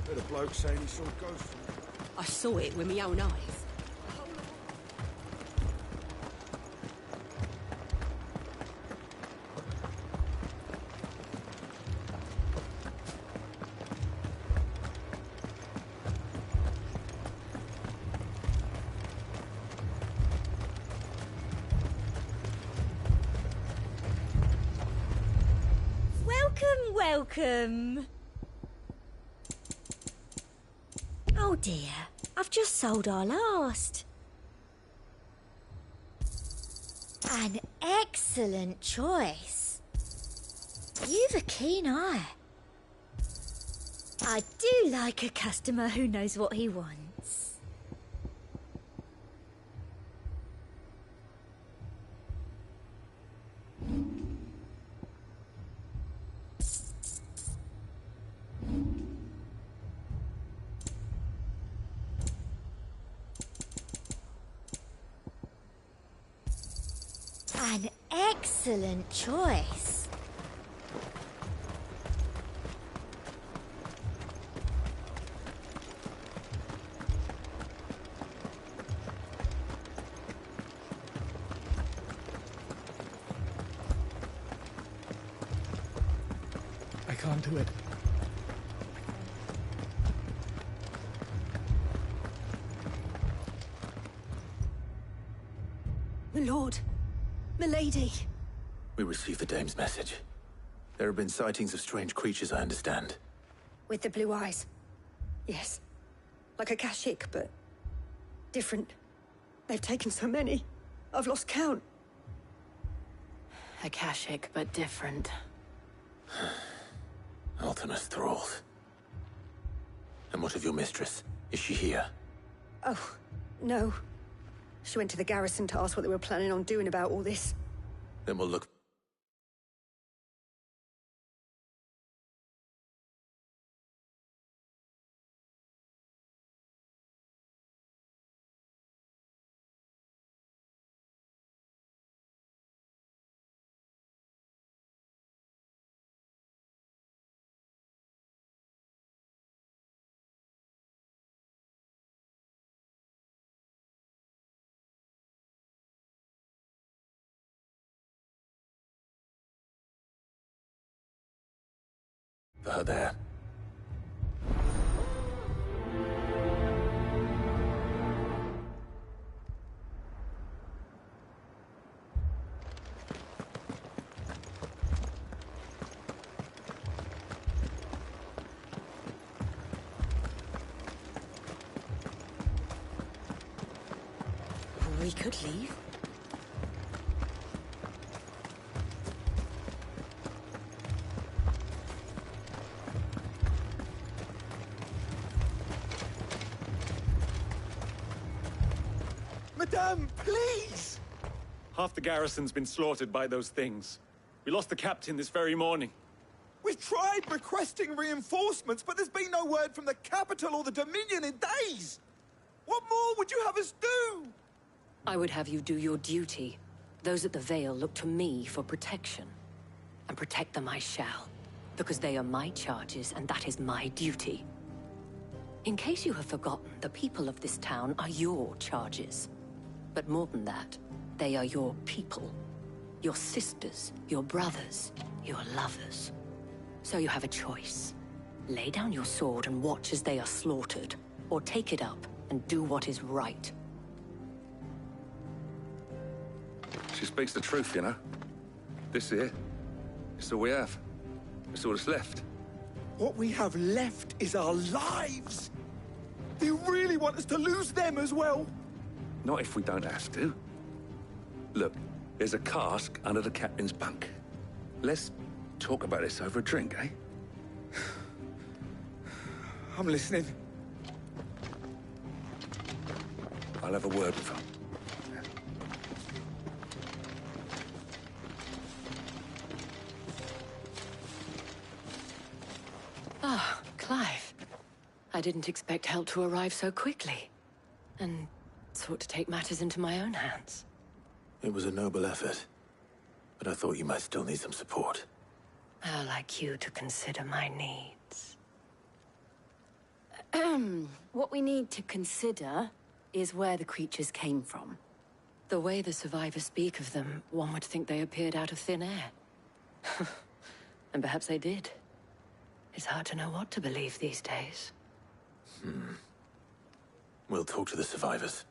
Speaker 11: Heard a bloke saying he saw ghosts.
Speaker 8: I saw it with my own eyes.
Speaker 10: Welcome. Oh dear, I've just sold our last. An excellent choice. You've a keen eye. I do like a customer who knows what he wants. Excellent choice.
Speaker 4: I can't do it.
Speaker 8: My lord. Milady.
Speaker 2: We received the dame's message. There have been sightings of strange creatures, I understand.
Speaker 8: With the blue eyes. Yes. Like a Kashik, but different. They've taken so many. I've lost count.
Speaker 3: Akashic, but different.
Speaker 2: Ultimus thralls. And what of your mistress? Is she here?
Speaker 8: Oh, no. She went to the garrison to ask what they were planning on doing about all this.
Speaker 2: Then we'll look. For her there.
Speaker 8: We could leave.
Speaker 15: Madame, please!
Speaker 5: Half the garrison's been slaughtered by those things. We lost the captain this very morning.
Speaker 15: We've tried requesting reinforcements, but there's been no word from the capital or the Dominion in days! What more would you have us do?
Speaker 13: I would have you do your duty. Those at the Vale look to me for protection. And protect them I shall. Because they are my charges, and that is my duty. In case you have forgotten, the people of this town are your charges. But more than that, they are your people. Your sisters, your brothers, your lovers. So you have a choice. Lay down your sword and watch as they are slaughtered, or take it up and do what is right.
Speaker 16: She speaks the truth, you know. This here, it's all we have. It's all that's left.
Speaker 15: What we have left is our lives! Do you really want us to lose them as well?
Speaker 16: Not if we don't have to. Look, there's a cask under the captain's bunk. Let's talk about this over a drink, eh?
Speaker 15: I'm listening.
Speaker 16: I'll have a word with her.
Speaker 3: Ah, Clive. I didn't expect help to arrive so quickly. And sought to take matters into my own hands.
Speaker 2: It was a noble effort, but I thought you might still need some support.
Speaker 3: How like you to consider my needs. What we need to consider is where the creatures came from. The way the survivors speak of them, one would think they appeared out of thin air. And perhaps they did. It's hard to know what to believe these days.
Speaker 2: We'll talk to the survivors.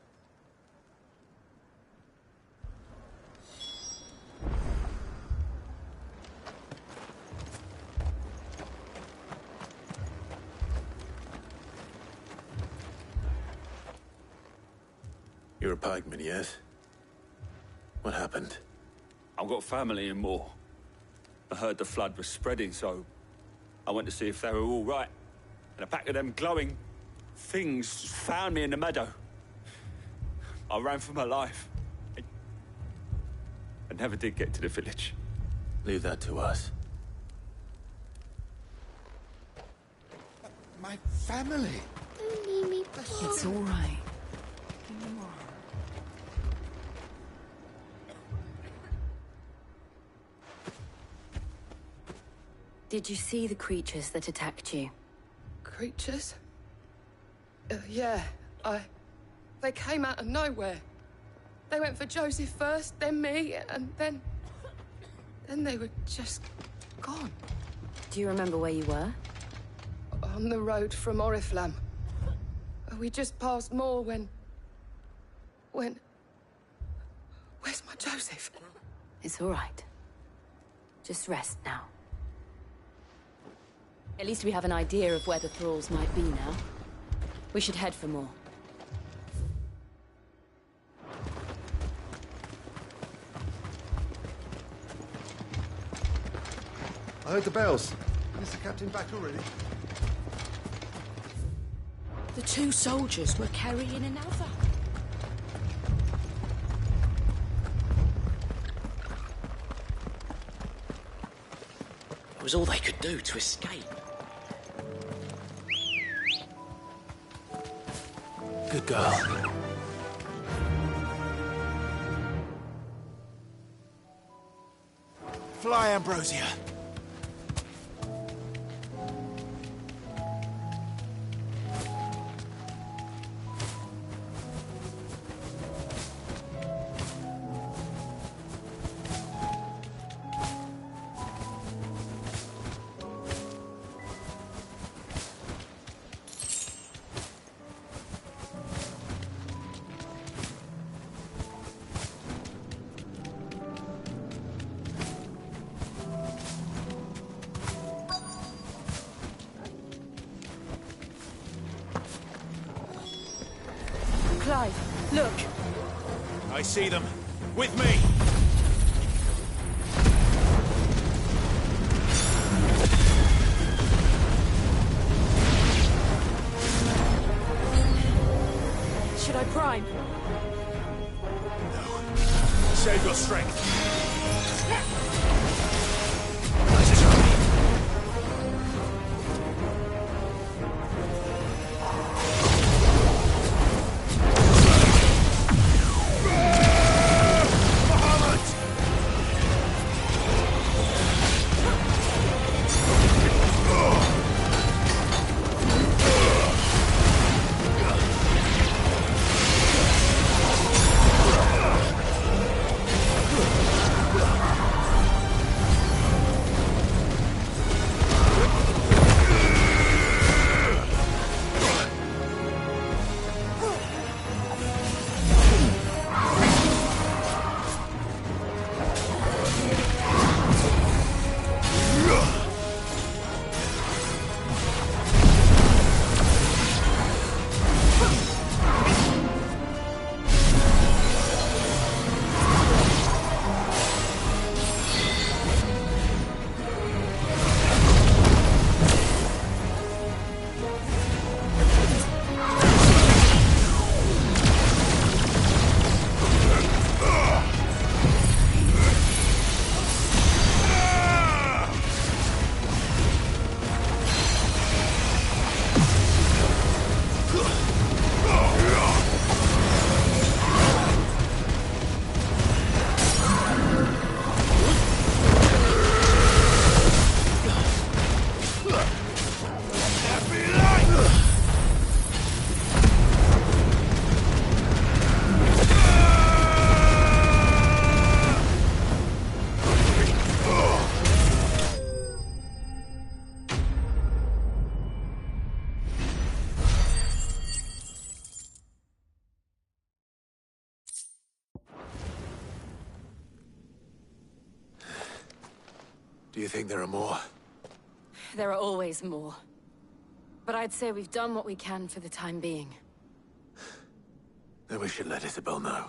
Speaker 2: You're a pikeman, yes? What happened?
Speaker 5: I've got family in Moor. I heard the flood was spreading, so I went to see if they were all right. And a pack of them glowing things found me in the meadow. I ran for my life. I never did get to the village.
Speaker 2: Leave that to us.
Speaker 15: My family.
Speaker 10: Don't leave me
Speaker 3: It's all right. Did you see the creatures that attacked you?
Speaker 13: Creatures? Yeah, They came out of nowhere. They went for Joseph first, then me, and then... Then they were just gone.
Speaker 3: Do you remember where you were?
Speaker 13: On the road from Oriflamme. We just passed more when... Where's my Joseph?
Speaker 3: It's all right. Just rest now. At least we have an idea of where the thralls might be now. We should head for more.
Speaker 17: I heard the bells. Is the captain back already?
Speaker 13: The two soldiers were carrying another.
Speaker 18: It was all they could do to escape.
Speaker 2: Good girl.
Speaker 15: Fly, Ambrosia.
Speaker 6: Clive, look!
Speaker 15: I see them. With me!
Speaker 6: Should I prime?
Speaker 15: No. Save your strength.
Speaker 2: Do you think there are more?
Speaker 3: There are always more. But I'd say we've done what we can for the time being.
Speaker 2: Then we should let Isabel know.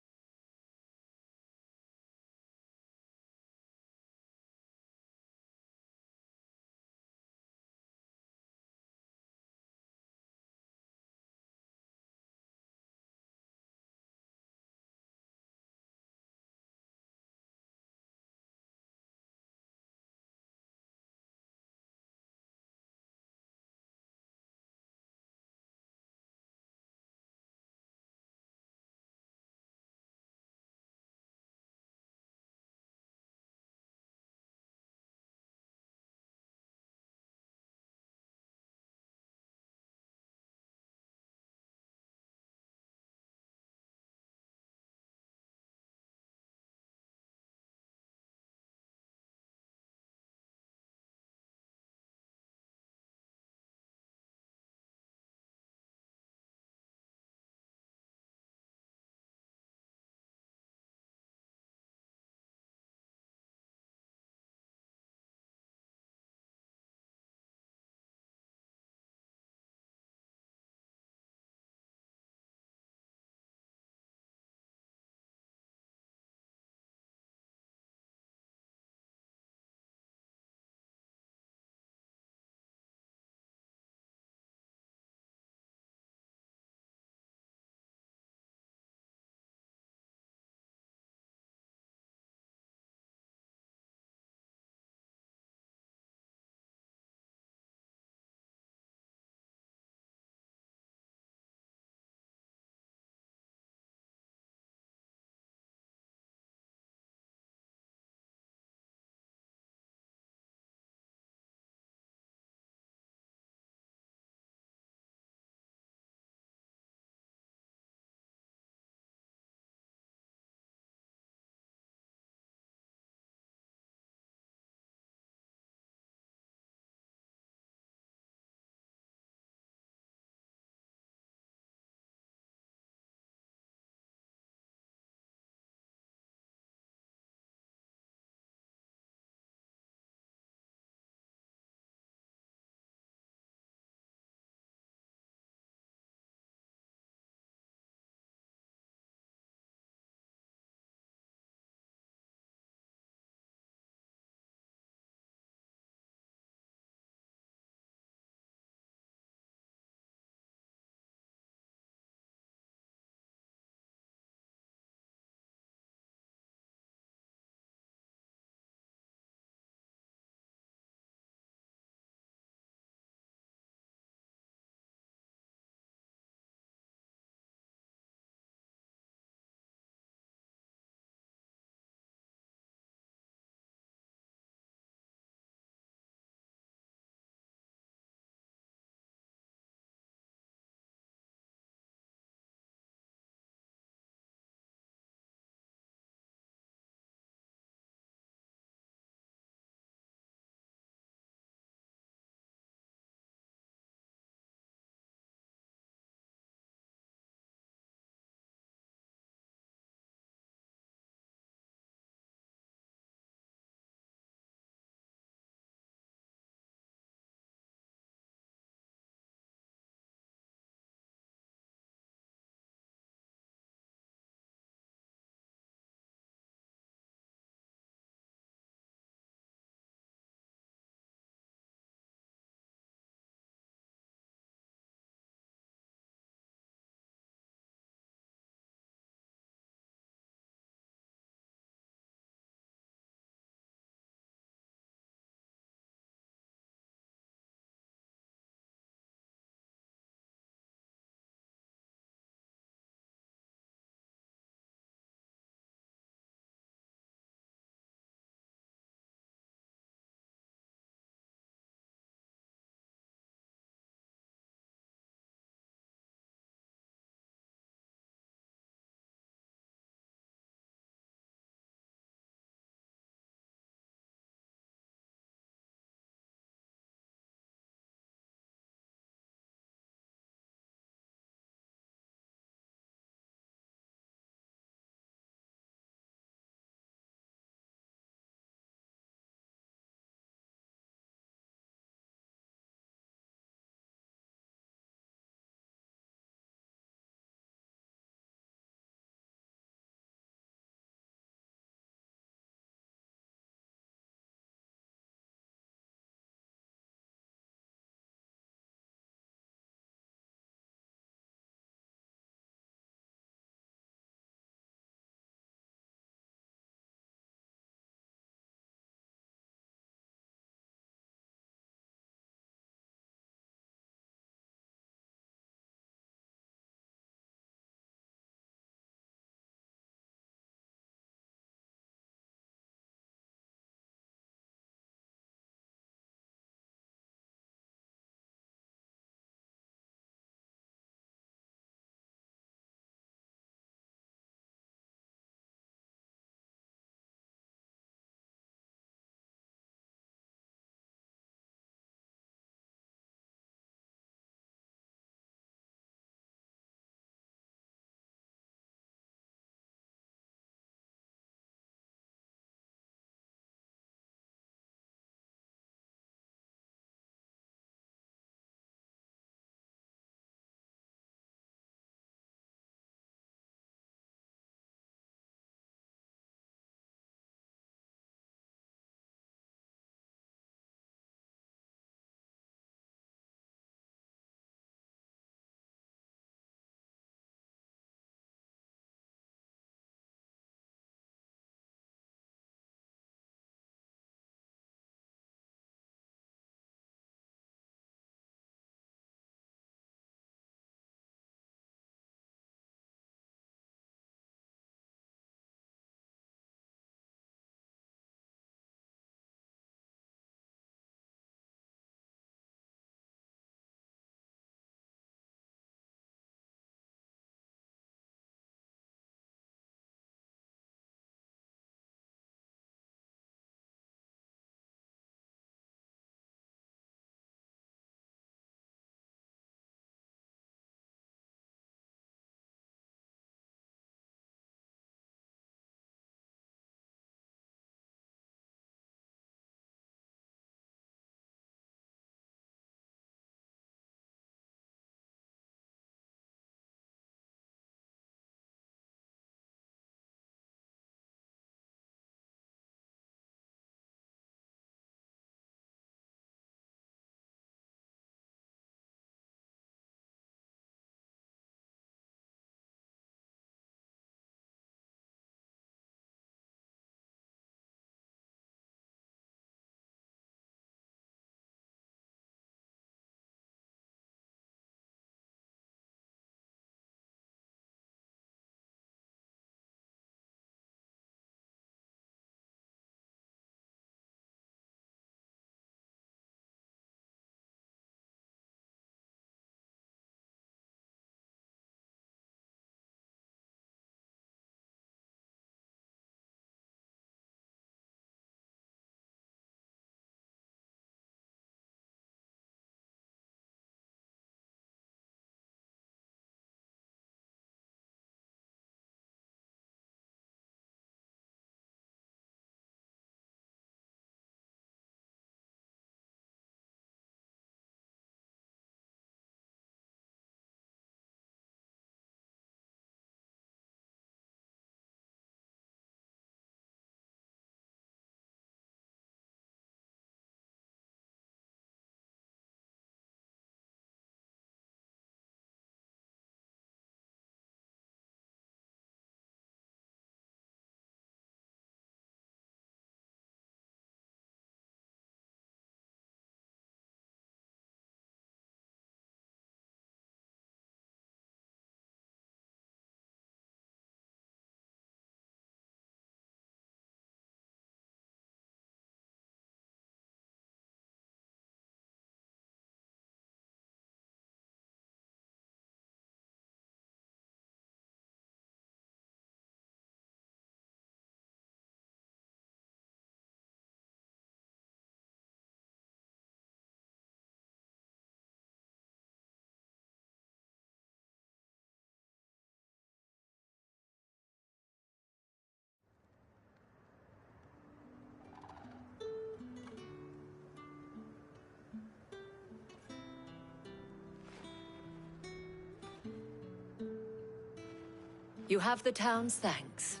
Speaker 3: You have the town's thanks.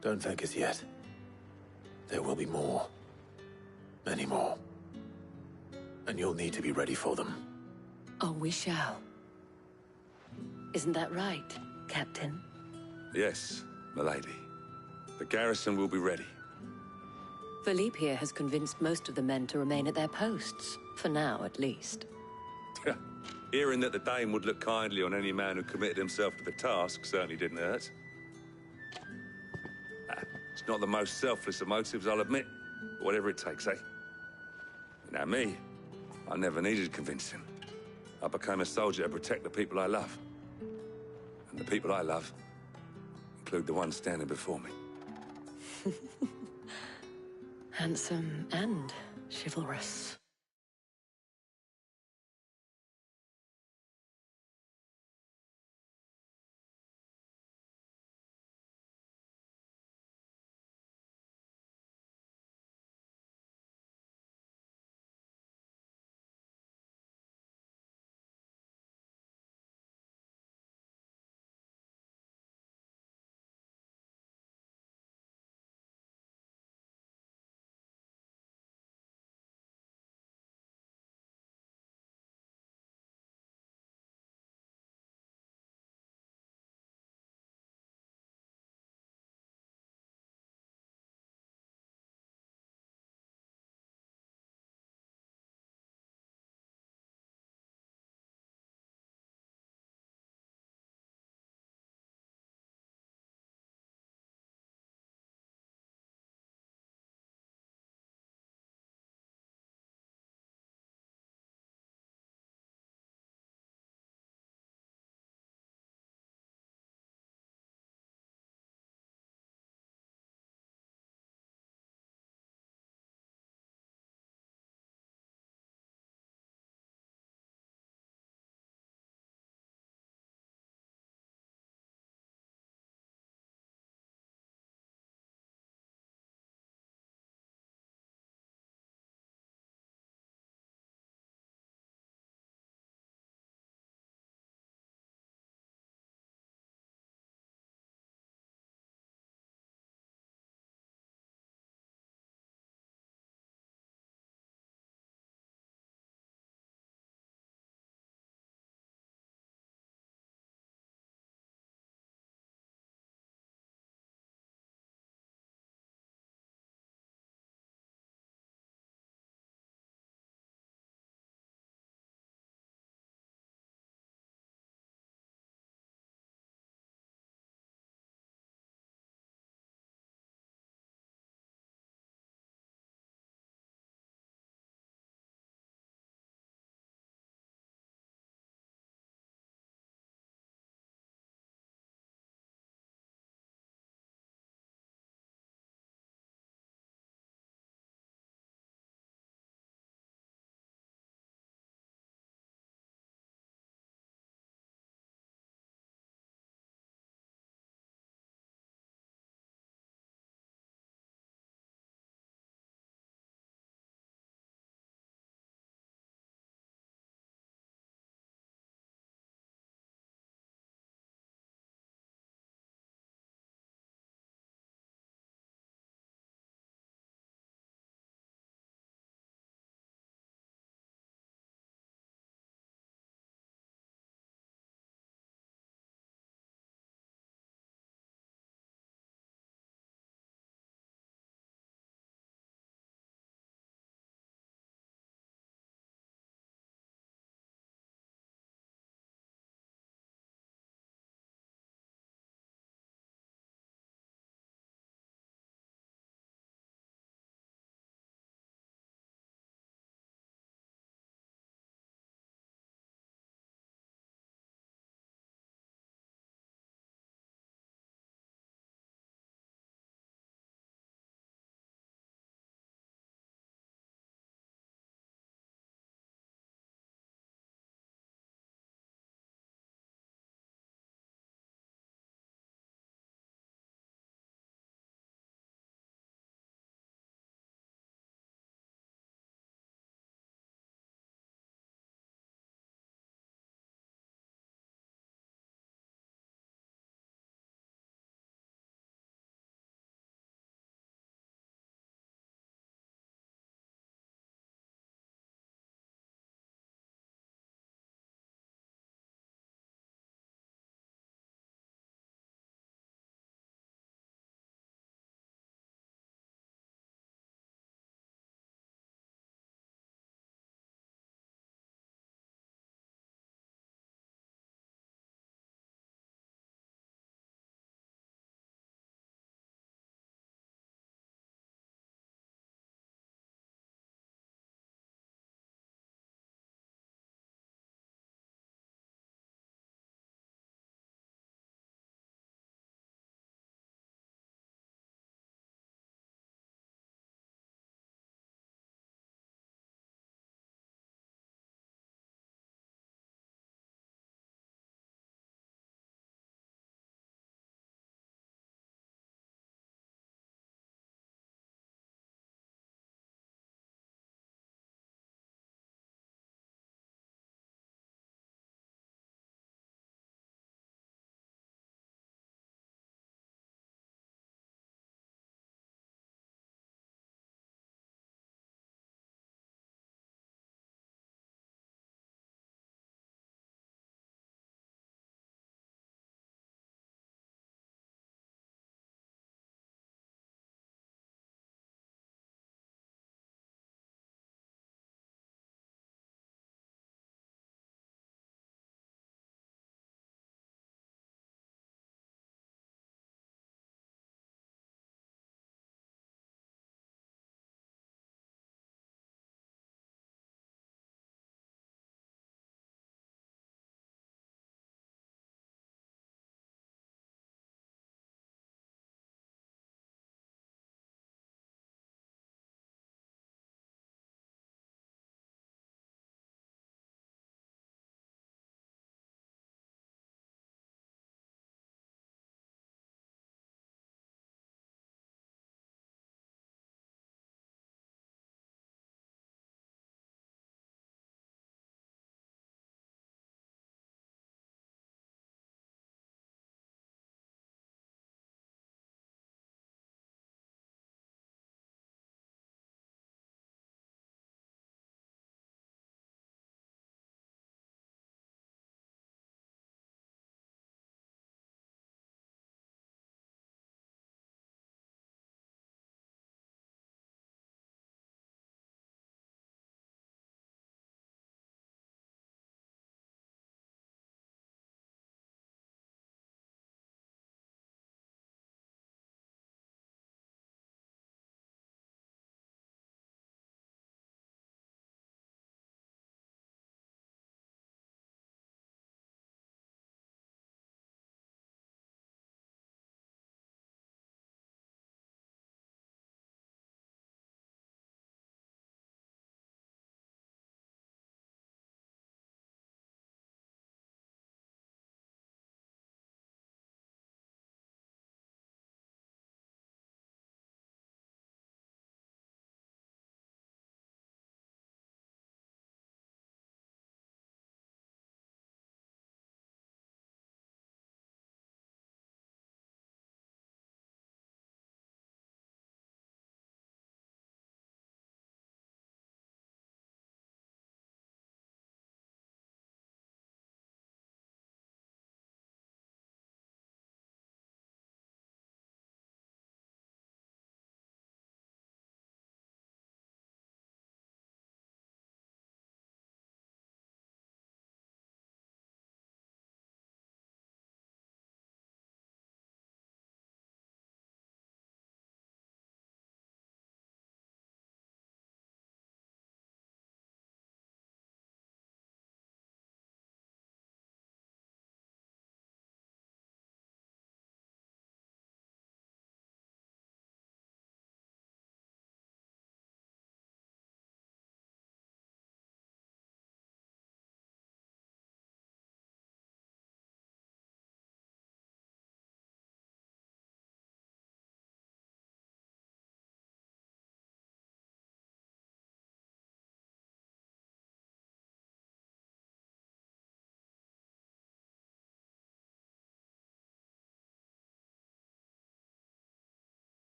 Speaker 2: Don't thank us yet. There will be more. Many more. And you'll need to be ready for them.
Speaker 3: Oh, we shall. Isn't that right, Captain?
Speaker 16: Yes, milady. The garrison will be ready.
Speaker 3: Philippe here has convinced most of the men to remain at their posts. For now, at least.
Speaker 16: Hearing that the Dane would look kindly on any man who committed himself to the task certainly didn't hurt. It's not the most selfless of motives, I'll admit. But whatever it takes, eh? Now me, I never needed convincing. I became a soldier to protect the people I love. And the people I love include the ones standing before me.
Speaker 3: Handsome and chivalrous.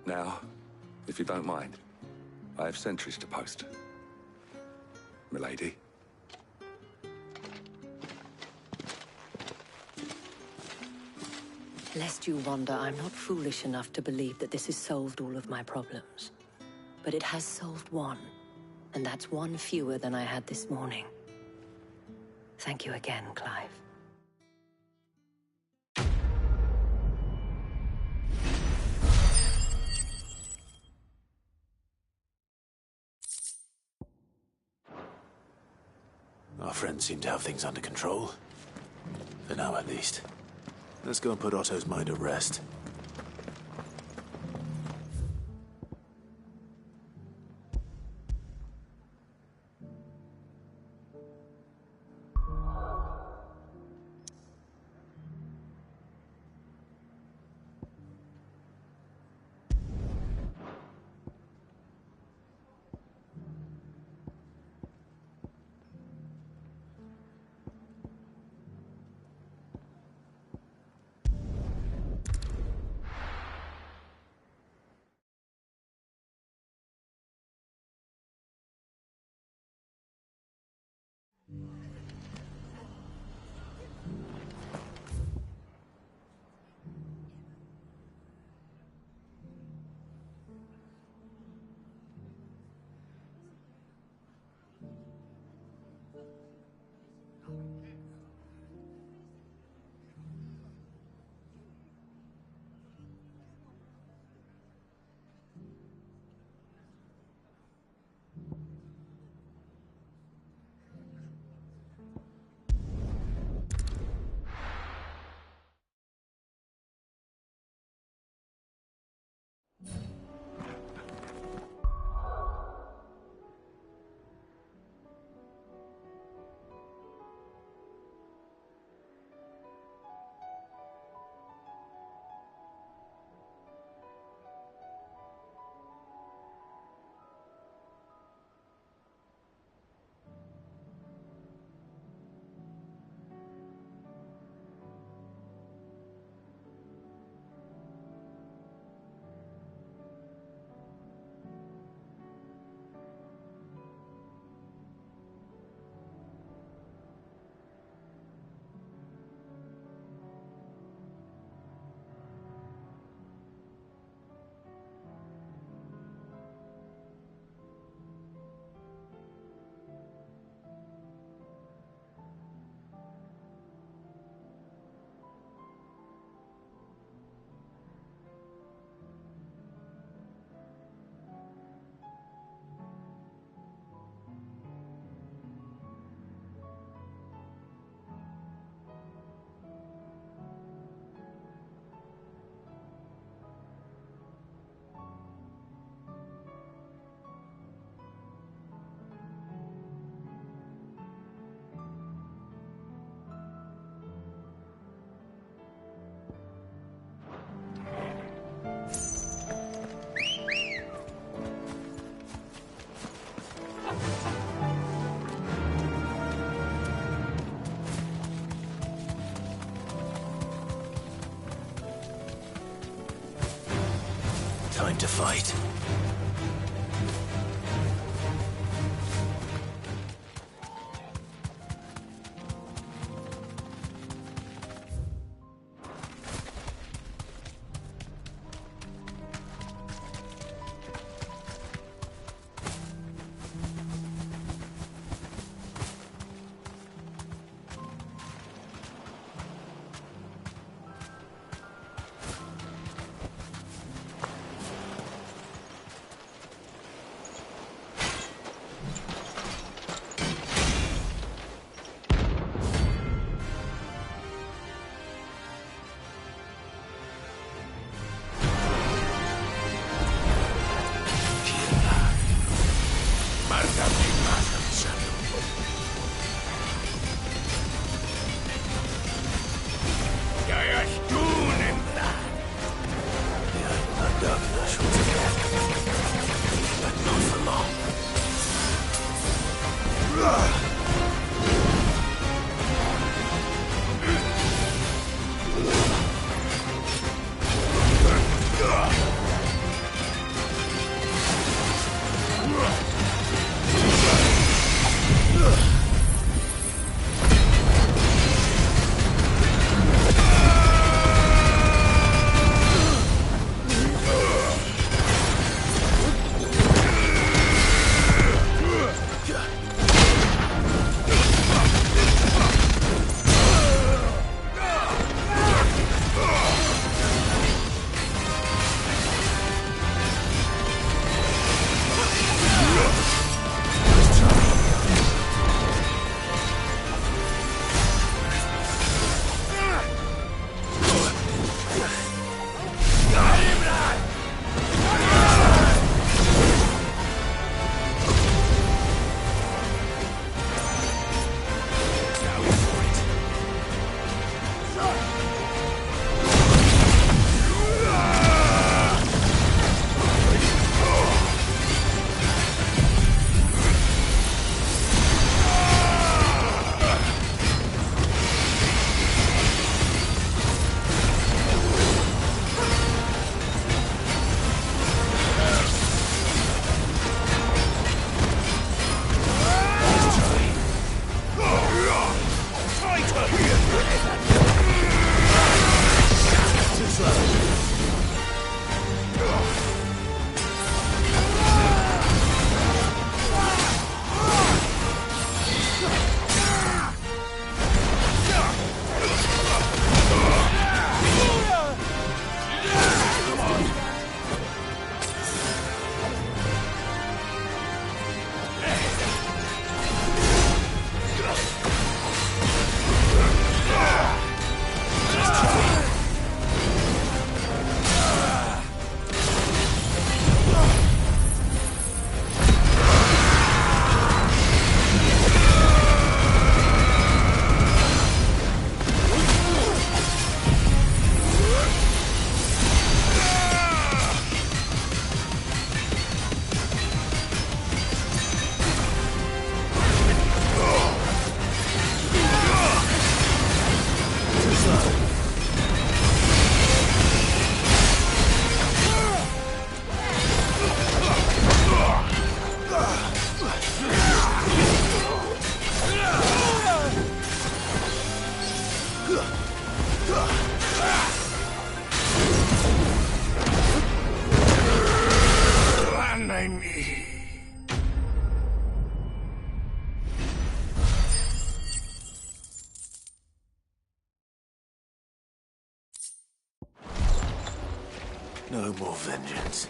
Speaker 16: Now, if you don't mind, I have sentries to post. Milady.
Speaker 19: Lest you wonder, I'm not foolish enough to believe that this has solved all of my problems. But it has solved one, and that's one fewer than I had this morning. Thank you again, Clive.
Speaker 2: Our friends seem to have things under control. For now, at least. Let's go and put Otto's mind at rest. Time to fight. No more vengeance.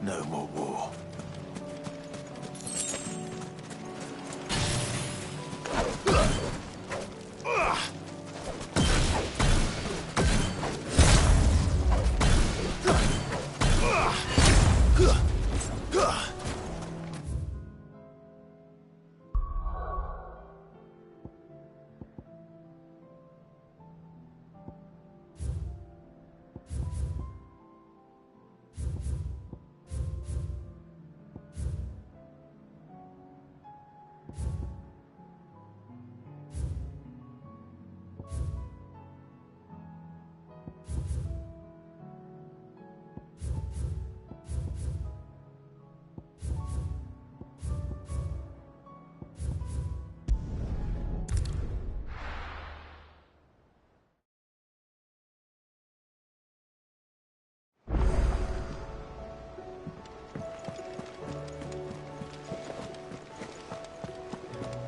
Speaker 2: No more war.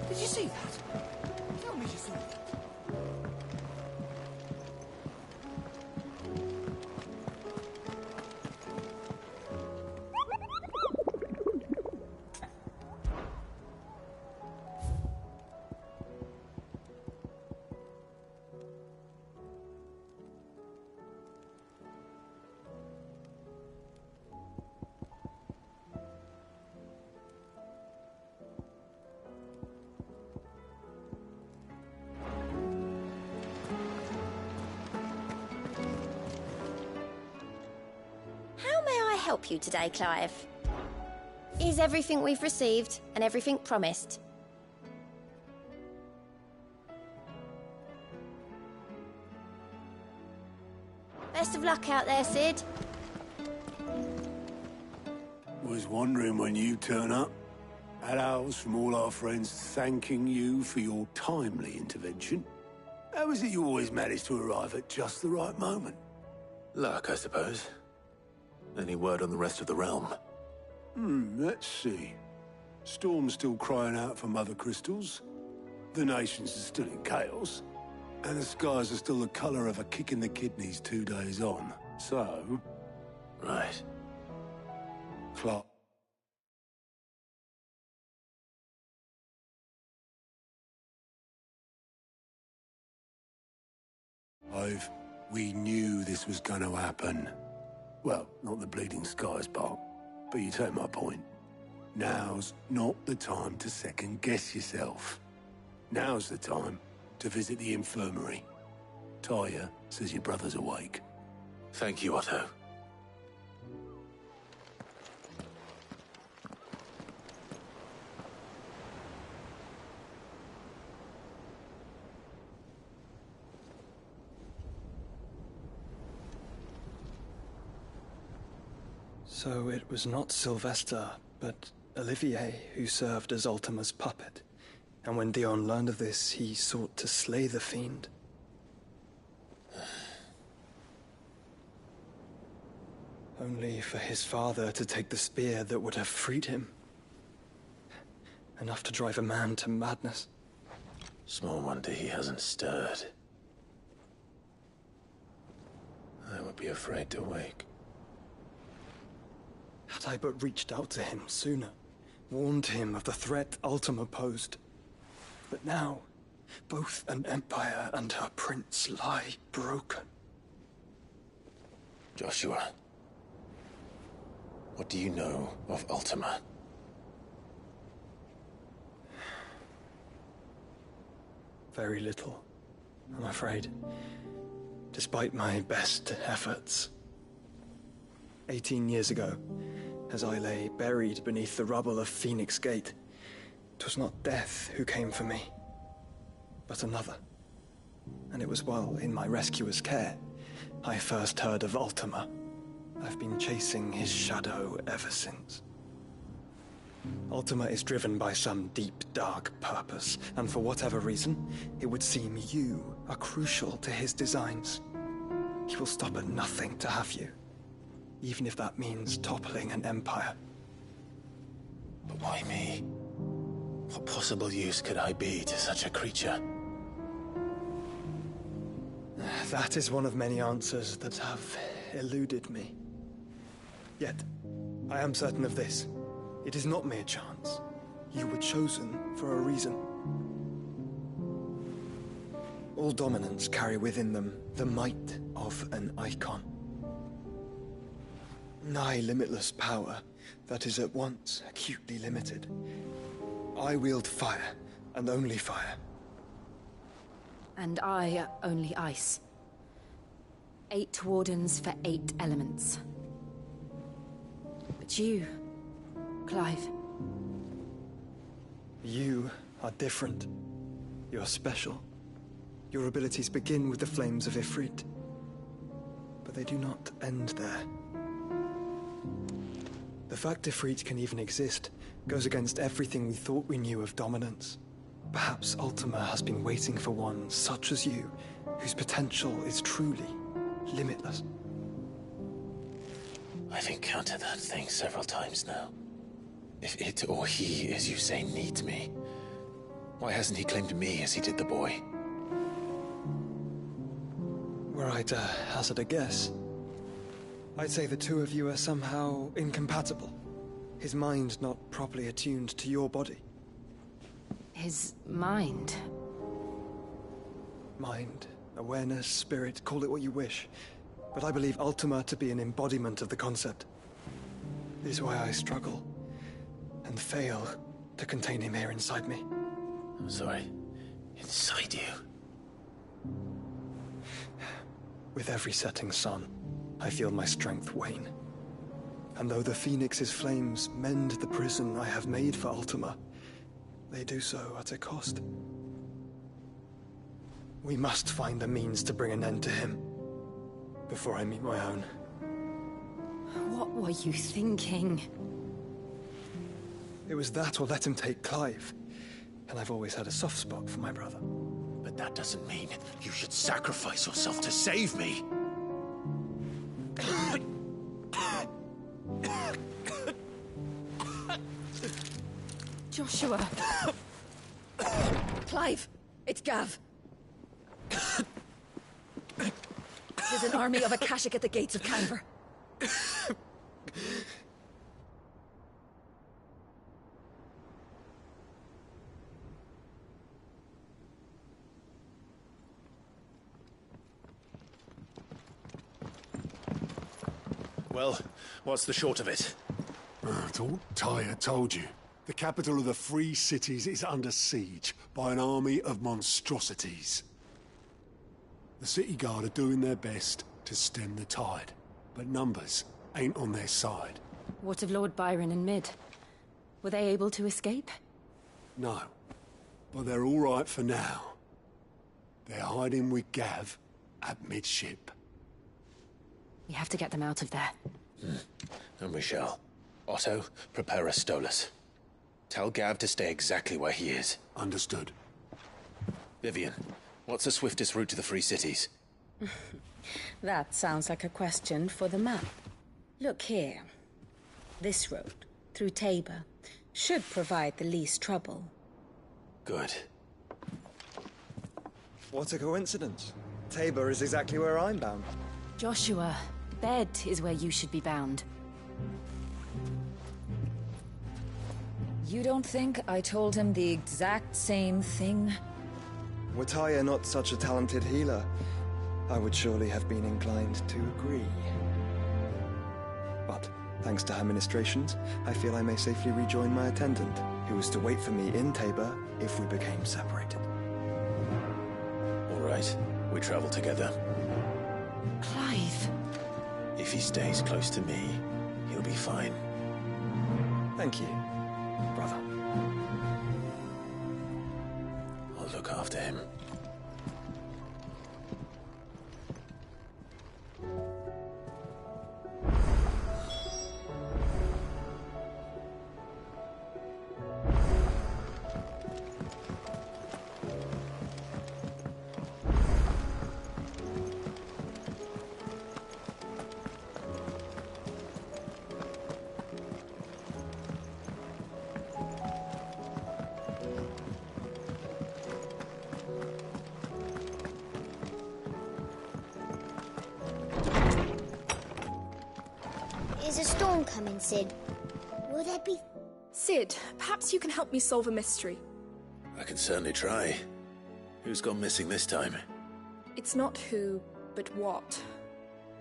Speaker 11: Did you see that? Tell me you saw it.
Speaker 10: How may I help you today, Clive? Is everything we've received and everything promised? Best of luck out there, Sid.
Speaker 20: Was wondering when you turn up. Had owls from all our friends thanking you for your timely intervention. How is it you always manage to arrive at just the right moment?
Speaker 2: Luck, I suppose. Any word on the rest of the realm?
Speaker 20: Let's see. Storm's still crying out for mother crystals. The nations are still in chaos. And the skies are still the colour of a kick in the kidneys 2 days on. So...
Speaker 2: Right.
Speaker 20: Clark. We knew this was going to happen. Well, not the bleeding skies part, but you take my point. Now's not the time to second-guess yourself. Now's the time to visit the infirmary. Talia says your brother's awake.
Speaker 2: Thank you, Otto.
Speaker 21: So it was not Sylvester, but Olivier who served as Ultima's puppet. And when Dion learned of this, he sought to slay the fiend. Only for his father to take the spear that would have freed him. Enough to drive a man to madness.
Speaker 2: Small wonder he hasn't stirred. I would be afraid to wake.
Speaker 21: Had I but reached out to him sooner, warned him of the threat Ultima posed. But now, both an empire and her prince lie broken.
Speaker 2: Joshua. What do you know of Ultima?
Speaker 21: Very little, I'm afraid. Despite my best efforts. 18 years ago, as I lay buried beneath the rubble of Phoenix Gate, 'twas not death who came for me, but another. And it was while in my rescuer's care, I first heard of Ultima. I've been chasing his shadow ever since. Ultima is driven by some deep, dark purpose, and for whatever reason, it would seem you are crucial to his designs. He will stop at nothing to have you, even if that means toppling an empire.
Speaker 2: But why me? What possible use could I be to such a creature?
Speaker 21: That is one of many answers that have eluded me. Yet, I am certain of this. It is not mere chance. You were chosen for a reason. All dominants carry within them the might of an icon. Nigh limitless power that is at once acutely limited. I wield fire, and only fire.
Speaker 3: And I only ice. 8 wardens for 8 elements. But you, Clive.
Speaker 21: You are different. You're special. Your abilities begin with the flames of Ifrit. But they do not end there. The fact Ifrit can even exist goes against everything we thought we knew of dominance. Perhaps Ultima has been waiting for one such as you, whose potential is truly limitless.
Speaker 2: I've encountered that thing several times now. If it or he, as you say, needs me, why hasn't he claimed me as he did the boy?
Speaker 21: Were I to hazard a guess, I'd say the two of you are somehow incompatible. His mind not properly attuned to your body.
Speaker 3: His mind?
Speaker 21: Mind, awareness, spirit, call it what you wish. But I believe Ultima to be an embodiment of the concept. This is why I struggle and fail to contain him here inside me.
Speaker 2: I'm sorry. Inside you?
Speaker 21: With every setting sun, I feel my strength wane. And though the Phoenix's flames mend the prison I have made for Ultima, they do so at a cost. We must find a means to bring an end to him before I meet my own.
Speaker 3: What were you thinking?
Speaker 21: It was that or let him take Clive. And I've always had a soft spot for my brother.
Speaker 2: But that doesn't mean you should sacrifice yourself to save me.
Speaker 6: Joshua. Clive, it's Gav. There's an army of Akashic at the gates of Canver.
Speaker 2: Well, what's the short of it?
Speaker 20: It's all Tyre told you. The capital of the Free Cities is under siege by an army of monstrosities. The City Guard are doing their best to stem the tide, but numbers ain't on their side.
Speaker 3: What of Lord Byron and Mid? Were they able to escape?
Speaker 20: No, but they're all right for now. They're hiding with Gav at midship.
Speaker 3: We have to get them out of there.
Speaker 2: And we shall. Otto, prepare a Stolas. Tell Gav to stay exactly where he is.
Speaker 20: Understood.
Speaker 2: Vivian, what's the swiftest route to the Free Cities?
Speaker 1: That sounds like a question for the map. Look here. This road, through Tabor, should provide the least trouble.
Speaker 2: Good.
Speaker 21: What a coincidence. Tabor is exactly where I'm bound.
Speaker 3: Joshua, bed is where you should be bound.
Speaker 22: You don't think I told him the exact same thing?
Speaker 21: Were Tyre not such a talented healer, I would surely have been inclined to agree. But Thanks to her ministrations, I feel I may safely rejoin my attendant, who was to wait for me in Tabor if we became separated.
Speaker 2: All right, we travel together.
Speaker 22: Clive.
Speaker 2: If he stays close to me, he'll be fine.
Speaker 21: Thank you, brother.
Speaker 2: I'll look after him.
Speaker 10: Is a storm coming, Sid? Will there be...
Speaker 9: Sid, perhaps you can help me solve a mystery.
Speaker 2: I can certainly try. Who's gone missing this time?
Speaker 9: It's not who, but what.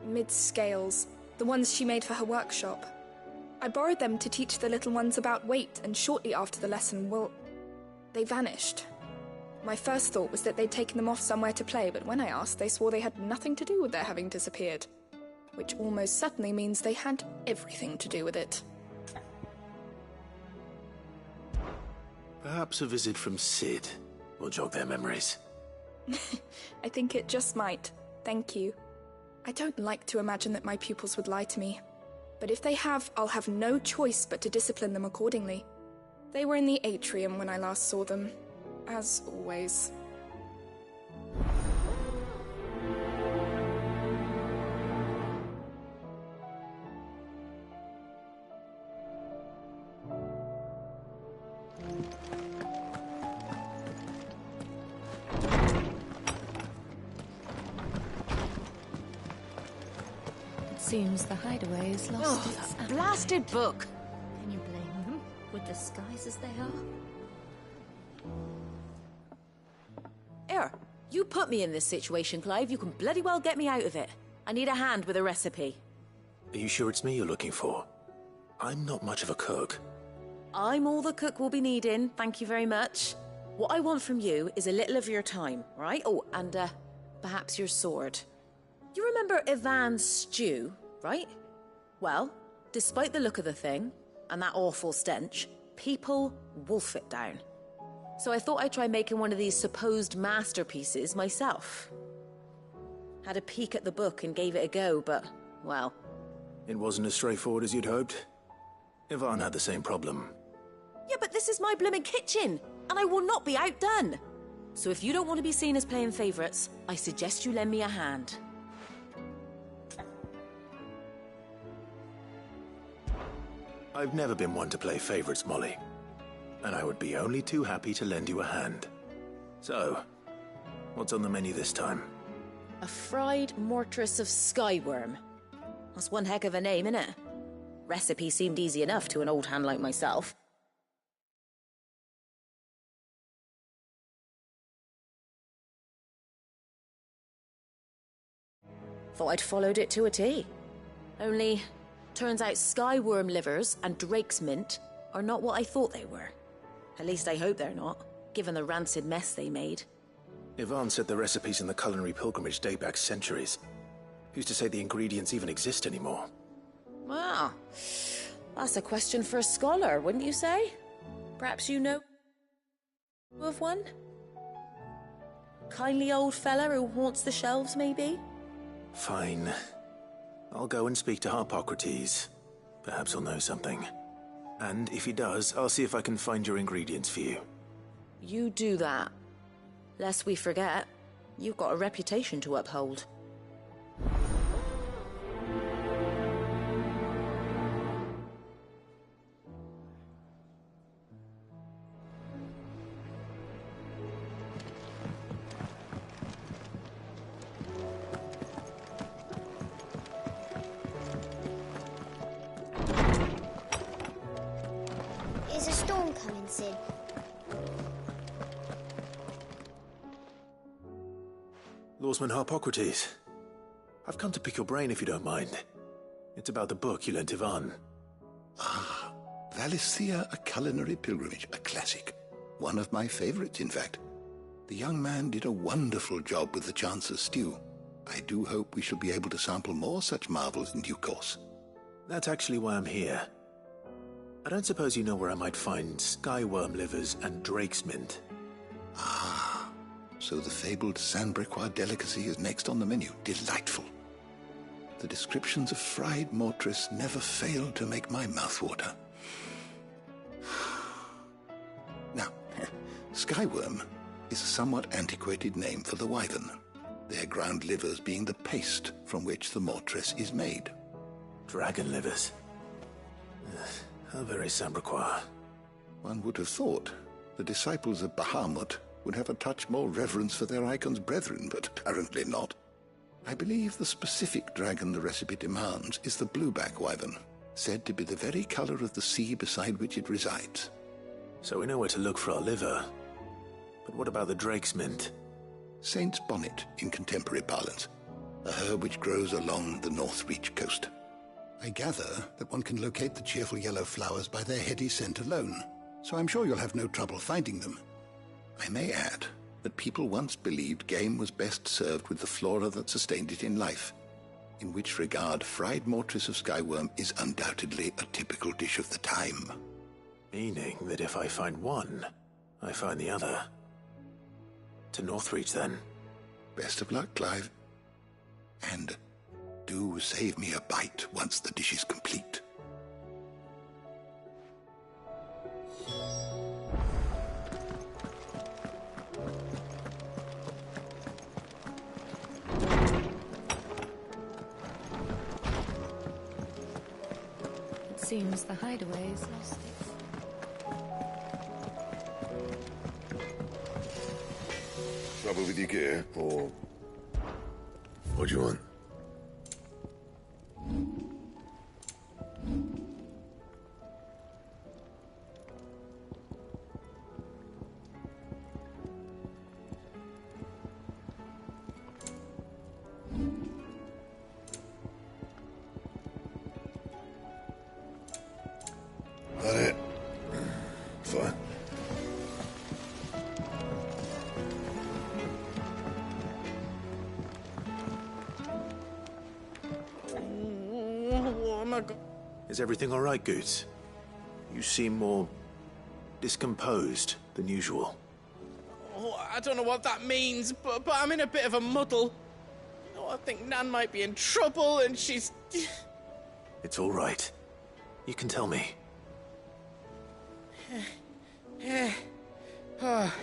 Speaker 9: Mid's scales, the ones she made for her workshop. I borrowed them to teach the little ones about weight, and shortly after the lesson, well, they vanished. My first thought was that they'd taken them off somewhere to play, but when I asked, they swore they had nothing to do with their having disappeared. Which almost certainly means they had everything to do with it.
Speaker 2: Perhaps a visit from Sid will jog their memories.
Speaker 9: I think it just might. Thank you. I don't like to imagine that my pupils would lie to me. But if they have, I'll have no choice but to discipline them accordingly. They were in the atrium when I last saw them. As always.
Speaker 22: Seems the hideaway is lost its
Speaker 3: that blasted book!
Speaker 12: Can you blame them, with the skies as they are?
Speaker 3: Here, you put me in this situation, Clive. You can bloody well get me out of it. I need a hand with a recipe.
Speaker 2: Are you sure it's me you're looking for? I'm not much of a cook.
Speaker 3: I'm all the cook will be needing, thank you very much. What I want from you is a little of your time, right? Oh, and perhaps your sword. You remember Ivan's stew, right? Well, despite the look of the thing, and that awful stench, people wolf it down. So I thought I'd try making one of these supposed masterpieces myself. Had a peek at the book and gave it a go, but, well...
Speaker 2: It wasn't as straightforward as you'd hoped? Ivan had the same problem.
Speaker 3: Yeah, but this is my blooming kitchen, and I will not be outdone. So if you don't want to be seen as playing favourites, I suggest you lend me a hand.
Speaker 2: I've never been one to play favorites, Molly. And I would be only too happy to lend you a hand. So, what's on the menu this time?
Speaker 3: A fried mortress of skyworm. That's one heck of a name, innit? Recipe seemed easy enough to an old hand like myself. Thought I'd followed it to a T. Only... turns out skyworm livers and drake's mint are not what I thought they were. At least I hope they're not, given the rancid mess they made.
Speaker 2: Ivan said the recipes in the culinary pilgrimage date back centuries. Who's to say the ingredients even exist anymore?
Speaker 3: Well, that's a question for a scholar, wouldn't you say? Perhaps you know of one? Kindly old fella who haunts the shelves, maybe?
Speaker 2: Fine. I'll go and speak to Hippocrates. Perhaps he'll know something. And if he does, I'll see if I can find your ingredients for you.
Speaker 3: You do that. Lest we forget, you've got a reputation to uphold.
Speaker 10: Is a storm coming, Sid?
Speaker 2: Lawsman Hippocrates. I've come to pick your brain if you don't mind. It's about the book you lent Ivan.
Speaker 7: Ah, Valisthea, a culinary pilgrimage, a classic. One of my favorites, in fact. The young man did a wonderful job with the Chance's stew. I do hope we shall be able to sample more such marvels in due course.
Speaker 2: That's actually why I'm here. I don't suppose you know where I might find skyworm livers and drake's mint.
Speaker 7: Ah, so the fabled Sandbrequois delicacy is next on the menu. Delightful. The descriptions of fried mortress never fail to make my mouth water. Now, skyworm is a somewhat antiquated name for the wyvern, their ground livers being the paste from which the mortress is made.
Speaker 2: Dragon livers. How very Sandbrequois.
Speaker 7: One would have thought the disciples of Bahamut would have a touch more reverence for their icon's brethren, but apparently not. I believe the specific dragon the recipe demands is the blueback wyvern, said to be the very color of the sea beside which it resides.
Speaker 2: So we know where to look for our liver. But what about the drake's mint?
Speaker 7: Saint's bonnet in contemporary parlance, a herb which grows along the North Reach coast. I gather that one can locate the cheerful yellow flowers by their heady scent alone, so I'm sure you'll have no trouble finding them. I may add that people once believed game was best served with the flora that sustained it in life, in which regard fried mortress of skyworm is undoubtedly a typical dish of the time.
Speaker 2: Meaning that if I find one, I find the other. To Northreach, then.
Speaker 7: Best of luck, Clive. And do save me a bite once the dish is complete.
Speaker 12: It seems the hideaway is lost.
Speaker 17: Trouble with your gear, or what do you want? That it? Fine.
Speaker 5: Oh my God.
Speaker 2: Is everything all right, Goots? You seem more discomposed than usual.
Speaker 5: Oh, I don't know what that means, but I'm in a bit of a muddle. Oh, I think Nan might be in trouble, and she's...
Speaker 2: It's all right. You can tell me.
Speaker 5: Oh.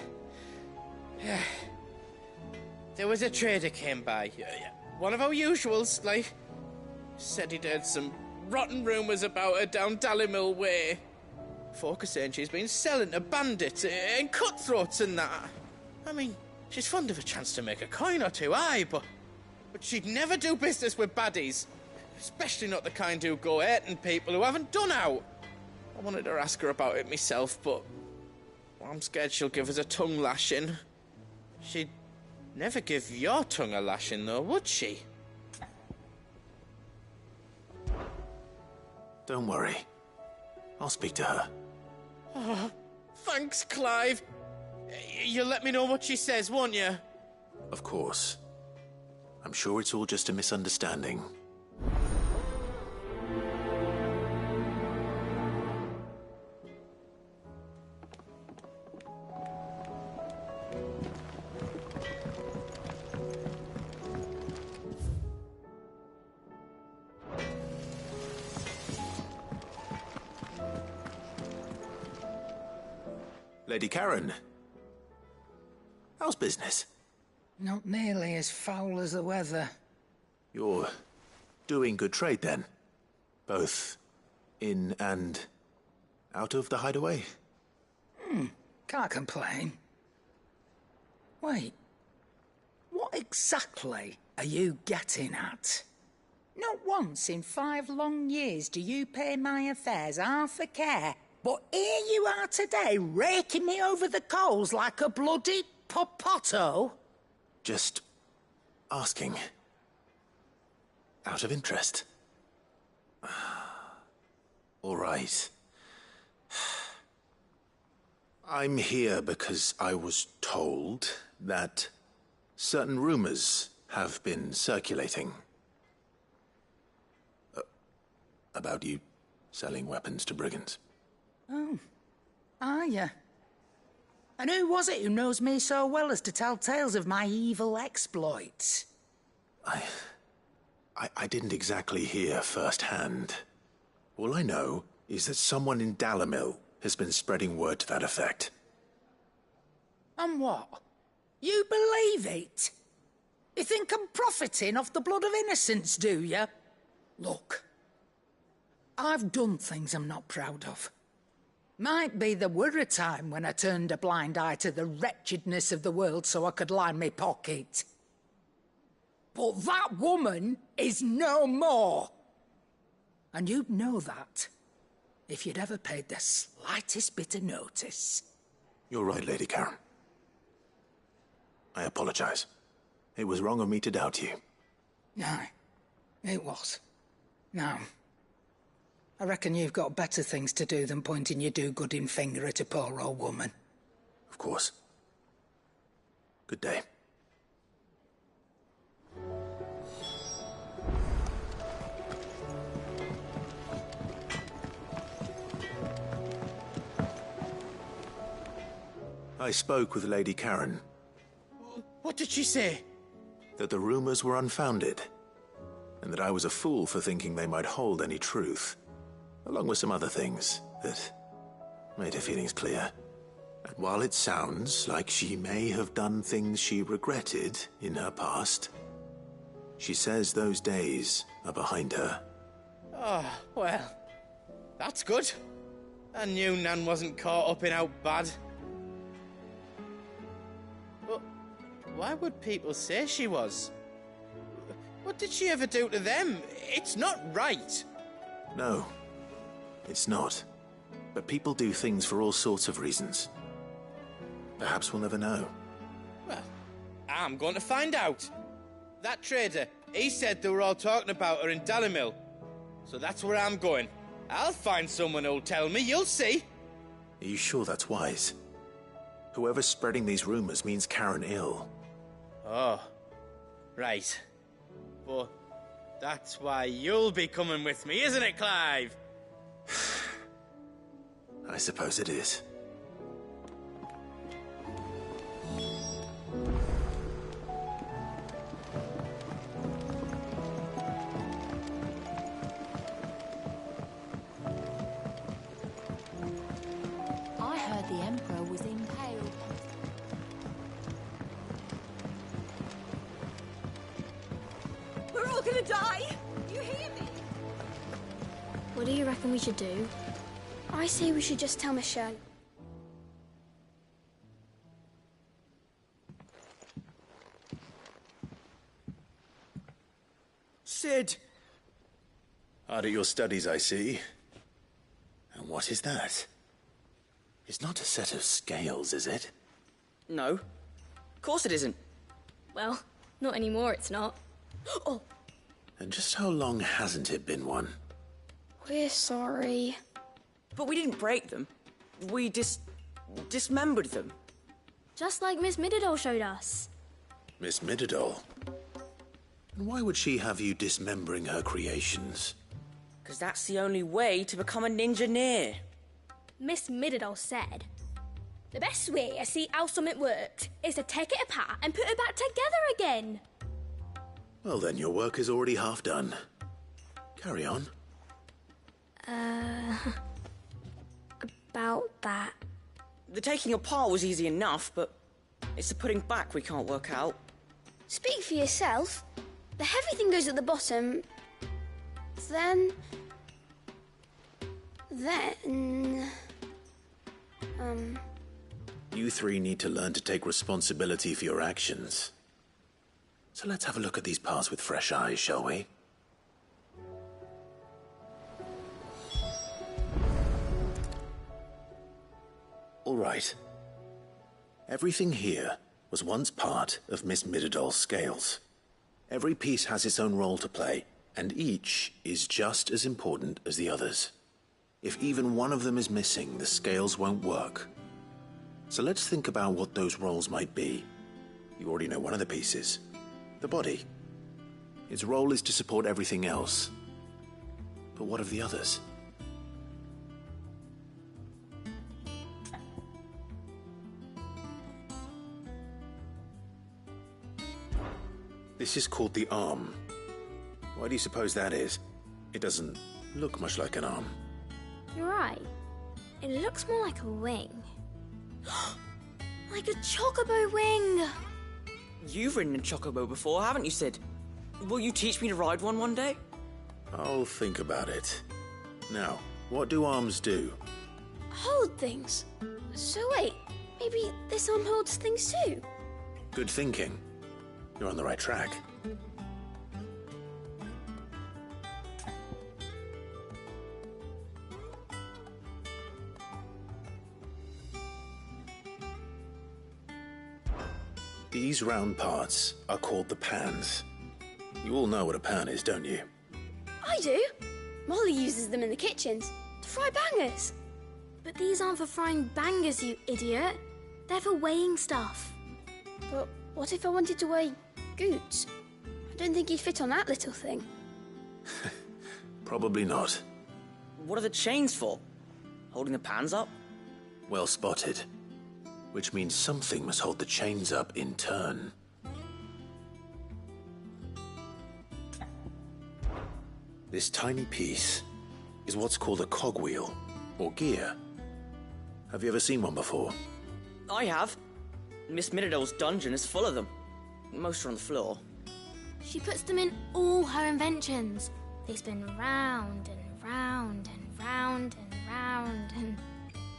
Speaker 5: There was a trader came by. One of our usuals, like... Said he'd heard some rotten rumours about her down Dallimil Way. Folk are saying she's been selling to bandits and cutthroats and that. I mean, she's fond of a chance to make a coin or two, aye, but she'd never do business with baddies. Especially not the kind who go hurting people who haven't done out. I wanted to ask her about it myself, but I'm scared she'll give us a tongue lashing. She'd never give your tongue a lashing, though, would she?
Speaker 2: Don't worry. I'll speak to her.
Speaker 5: Oh, thanks, Clive. You'll let me know what she says, won't you?
Speaker 2: Of course. I'm sure it's all just a misunderstanding. Lady Karen, how's business?
Speaker 14: Not nearly as foul as the weather.
Speaker 2: You're doing good trade, then? Both in and out of the hideaway?
Speaker 14: Can't complain. Wait, what exactly are you getting at? Not once in 5 long years do you pay my affairs half a care, but here you are today, raking me over the coals like a bloody popoto?
Speaker 2: Just asking. Out of interest. All right. I'm here because I was told that certain rumors have been circulating. About you selling weapons to brigands.
Speaker 14: Oh. Are you? And who was it who knows me so well as to tell tales of my evil exploits?
Speaker 2: I didn't exactly hear firsthand. All I know is that someone in Dalamil has been spreading word to that effect.
Speaker 14: And what? You believe it? You think I'm profiting off the blood of innocents, do you? Look, I've done things I'm not proud of. Might be there were a time when I turned a blind eye to the wretchedness of the world so I could line my pocket. But that woman is no more. And you'd know that if you'd ever paid the slightest bit of notice.
Speaker 2: You're right, Lady Karen. I apologize. It was wrong of me to doubt you.
Speaker 14: No, it was. Now, I reckon you've got better things to do than pointing your do-gooding finger at a poor old woman.
Speaker 2: Of course. Good day. I spoke with Lady Karen.
Speaker 18: What did she say?
Speaker 2: That the rumors were unfounded, and that I was a fool for thinking they might hold any truth, along with some other things that made her feelings clear. And while it sounds like she may have done things she regretted in her past, she says those days are behind her.
Speaker 18: Oh, well, that's good. I knew Nan wasn't caught up in how bad. But why would people say she was? What did she ever do to them? It's not right.
Speaker 2: No, it's not. But people do things for all sorts of reasons. Perhaps we'll never know.
Speaker 18: Well, I'm going to find out. That trader, he said they were all talking about her in Dalamil. So that's where I'm going. I'll find someone who'll tell me, you'll see.
Speaker 2: Are you sure that's wise? Whoever's spreading these rumors means Karen ill.
Speaker 18: Oh, right. But that's why you'll be coming with me, isn't it, Clive?
Speaker 2: I suppose it is.
Speaker 12: I heard the Emperor was impaled.
Speaker 4: We're all gonna die! You hear me?
Speaker 9: What do you reckon we should do? I say we should just tell Miss Shirley.
Speaker 18: Sid!
Speaker 2: Hard at your studies, I see. And what is that? It's not a set of scales, is it?
Speaker 8: No. Of course it isn't.
Speaker 9: Well, not anymore, it's not. Oh!
Speaker 2: And just how long hasn't it been one?
Speaker 9: We're sorry.
Speaker 8: But we didn't break them. We dismembered them.
Speaker 9: Just like Miss Mididol showed us.
Speaker 2: Miss Mididol? And why would she have you dismembering her creations?
Speaker 8: Because that's the only way to become a ninja-near.
Speaker 4: Miss Mididol said, the best way to see how something worked is to take it apart and put it back together again.
Speaker 2: Well then, your work is already half done. Carry on.
Speaker 9: About that.
Speaker 8: The taking apart was easy enough, but it's the putting back we can't work out.
Speaker 9: Speak for yourself. The heavy thing goes at the bottom. Then...
Speaker 2: You three need to learn to take responsibility for your actions. So let's have a look at these parts with fresh eyes, shall we? All right. Everything here was once part of Miss Mididol's scales. Every piece has its own role to play, and each is just as important as the others. If even one of them is missing, the scales won't work. So let's think about what those roles might be. You already know one of the pieces. The body. Its role is to support everything else. But what of the others? This is called the arm. Why do you suppose that is? It doesn't look much like an arm.
Speaker 4: You're right. It looks more like a wing. Like a chocobo wing!
Speaker 8: You've ridden a chocobo before, haven't you, Sid? Will you teach me to ride one day?
Speaker 2: I'll think about it. Now, what do arms do?
Speaker 4: Hold things. So wait, maybe this arm holds things too?
Speaker 2: Good thinking. You're on the right track. These round parts are called the pans. You all know what a pan is, don't you?
Speaker 4: I do. Molly uses them in the kitchens to fry bangers. But these aren't for frying bangers, you idiot. They're for weighing stuff. But what if I wanted to weigh Goots? I don't think he'd fit on that little thing.
Speaker 2: Probably not.
Speaker 8: What are the chains for? Holding the pans up?
Speaker 2: Well spotted. Which means something must hold the chains up in turn. This tiny piece is what's called a cogwheel, or gear. Have you ever seen one before?
Speaker 8: I have. Miss Middledale's dungeon is full of them. Most are on the floor.
Speaker 4: She puts them in all her inventions. They spin round and round and round and round and...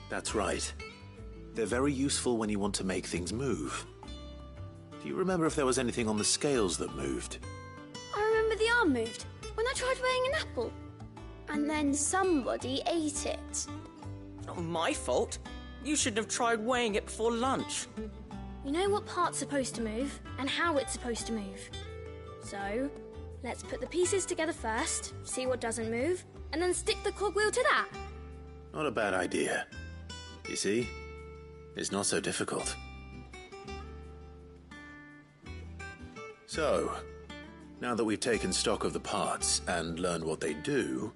Speaker 2: That's right. They're very useful when you want to make things move. Do you remember if there was anything on the scales that moved?
Speaker 4: I remember the arm moved when I tried weighing an apple. And then somebody ate it.
Speaker 8: Not my fault. You shouldn't have tried weighing it before lunch.
Speaker 4: You know what part's supposed to move and how it's supposed to move. So, let's put the pieces together first, see what doesn't move, and then stick the cogwheel to that.
Speaker 2: Not a bad idea. You see? It's not so difficult. So, now that we've taken stock of the parts and learned what they do,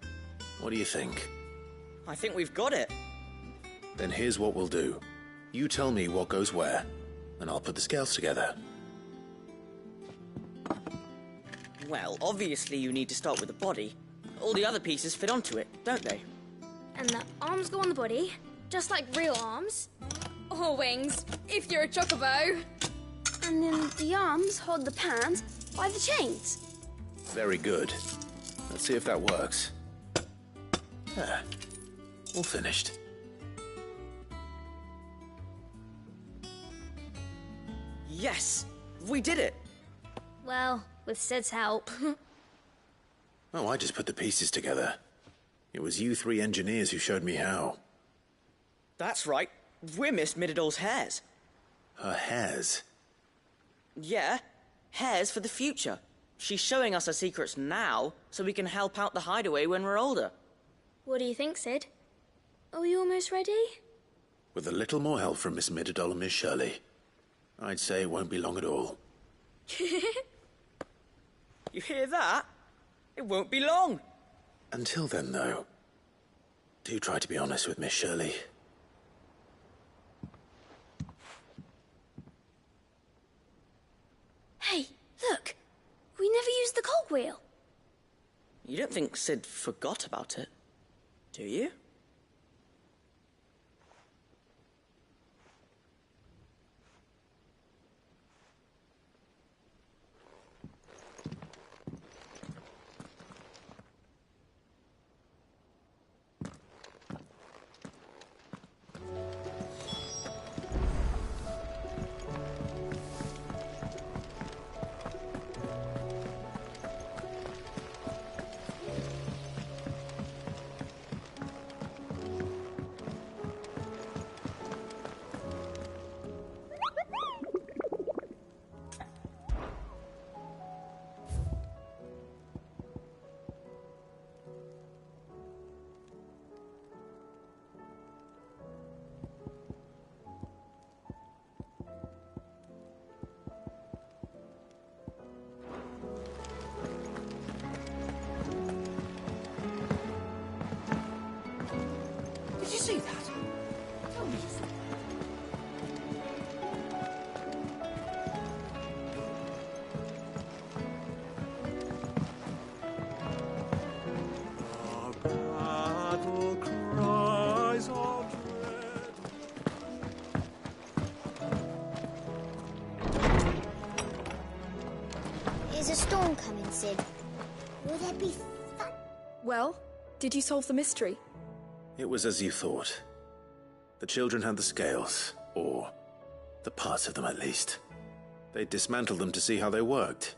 Speaker 2: what do you think?
Speaker 8: I think we've got it.
Speaker 2: Then here's what we'll do. You tell me what goes where, and I'll put the scales together.
Speaker 8: Well, obviously you need to start with the body. All the other pieces fit onto it, don't they?
Speaker 4: And the arms go on the body, just like real arms. Or wings, if you're a chocobo. And then the arms hold the pans by the chains.
Speaker 2: Very good. Let's see if that works. Ah, all finished.
Speaker 8: Yes! We did it!
Speaker 4: Well, with Sid's help.
Speaker 2: Oh, I just put the pieces together. It was you three engineers who showed me how.
Speaker 8: That's right. We're Miss Middledale's hares.
Speaker 2: Her hares?
Speaker 8: Yeah, hares for the future. She's showing us her secrets now, so we can help out the hideaway when we're older.
Speaker 4: What do you think, Sid? Are we almost ready?
Speaker 2: With a little more help from Miss Middledale and Miss Shirley, I'd say it won't be long at all.
Speaker 8: You hear that? It won't be long.
Speaker 2: Until then, though, do try to be honest with Miss Shirley.
Speaker 4: Hey, look! We never used the cogwheel.
Speaker 8: You don't think Sid forgot about it, do you?
Speaker 18: Did you see that? Tell me.
Speaker 20: Battle cries of dread.
Speaker 10: Is a storm coming, Sid? Will there be
Speaker 9: Well, did you solve the mystery?
Speaker 2: It was as you thought. The children had the scales, or the parts of them at least. They dismantled them to see how they worked.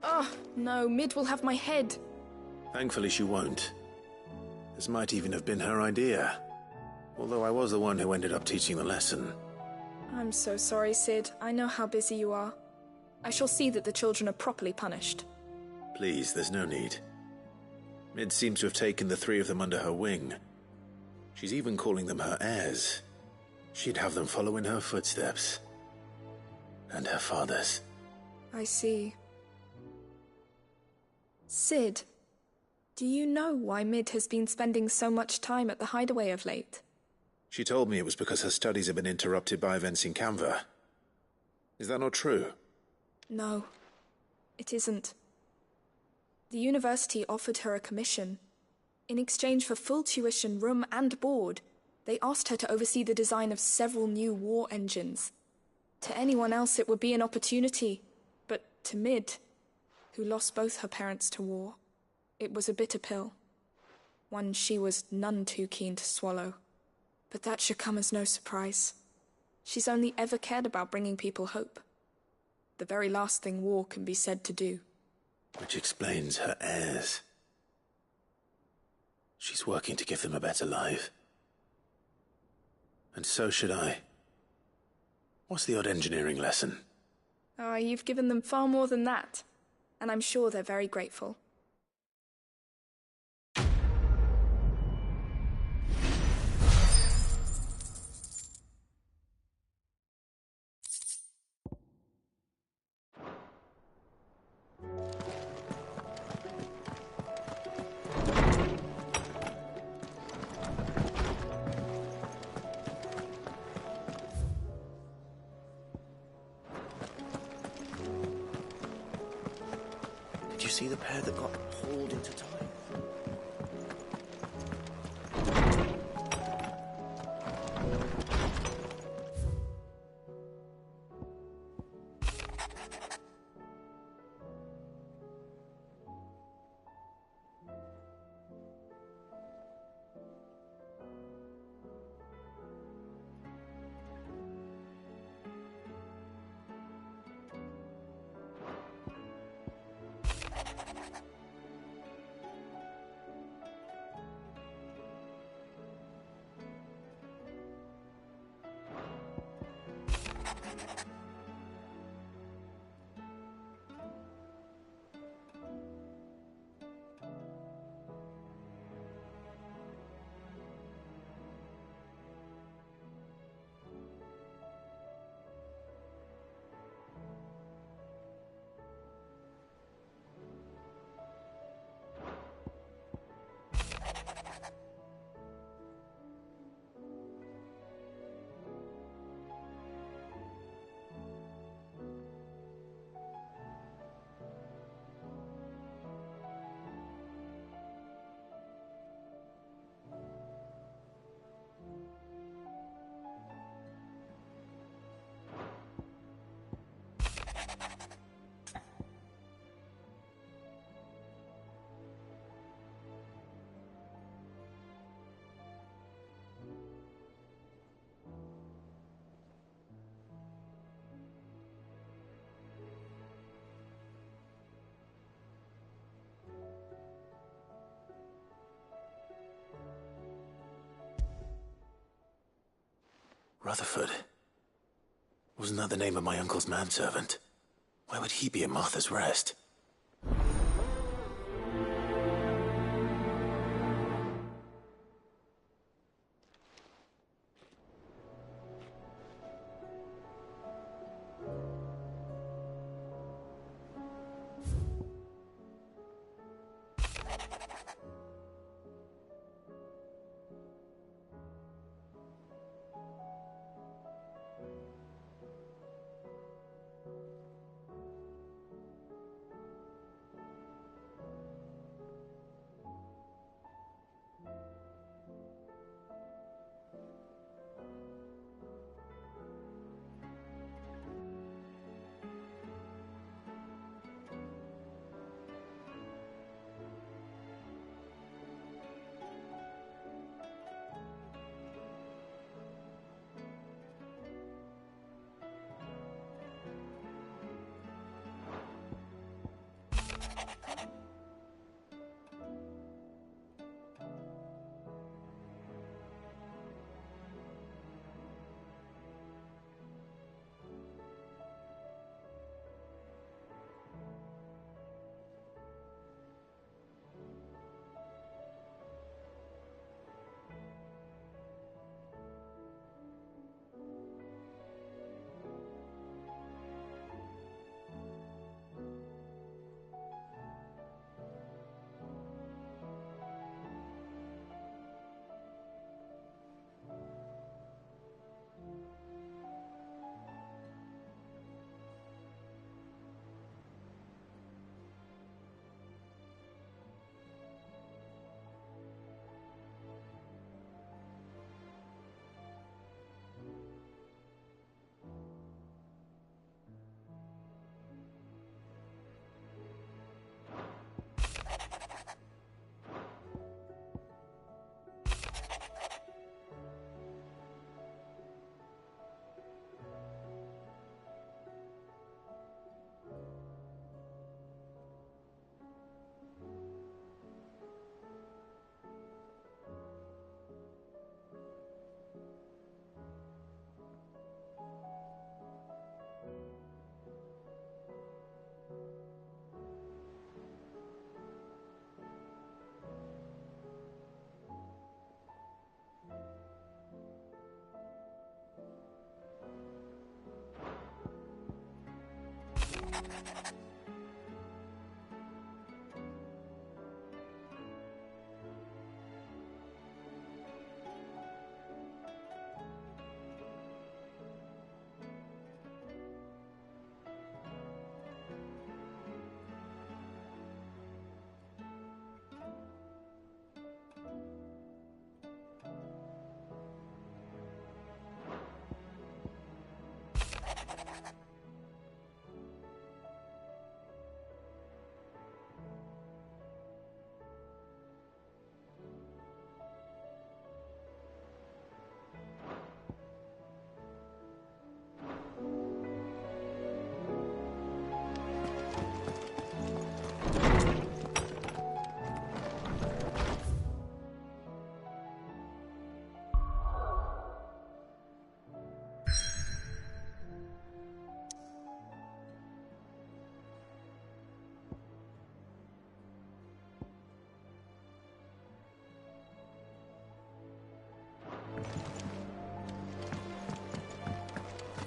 Speaker 9: Oh, no, Mid will have my head.
Speaker 2: Thankfully she won't. This might even have been her idea. Although I was the one who ended up teaching the lesson.
Speaker 9: I'm so sorry, Sid. I know how busy you are. I shall see that the children are properly punished.
Speaker 2: Please, there's no need. Mid seems to have taken the three of them under her wing. She's even calling them her heirs. She'd have them follow in her footsteps. And her father's.
Speaker 9: I see. Sid, do you know why Mid has been spending so much time at the hideaway of late?
Speaker 2: She told me it was because her studies have been interrupted by events in Canva. Is that not true?
Speaker 9: No, it isn't. The university offered her a commission. In exchange for full tuition, room and board, they asked her to oversee the design of several new war engines. To anyone else it would be an opportunity, but to Mid, who lost both her parents to war, it was a bitter pill. One she was none too keen to swallow. But that should come as no surprise. She's only ever cared about bringing people hope. The very last thing war can be said to do.
Speaker 2: Which explains her heirs. She's working to give them a better life. And so should I. What's the odd engineering lesson?
Speaker 9: Ah, you've given them far more than that. And I'm sure they're very grateful.
Speaker 2: Did you see the pair that got hauled into time? Rutherford. Wasn't that the name of my uncle's manservant? Why would he be at Martha's Rest?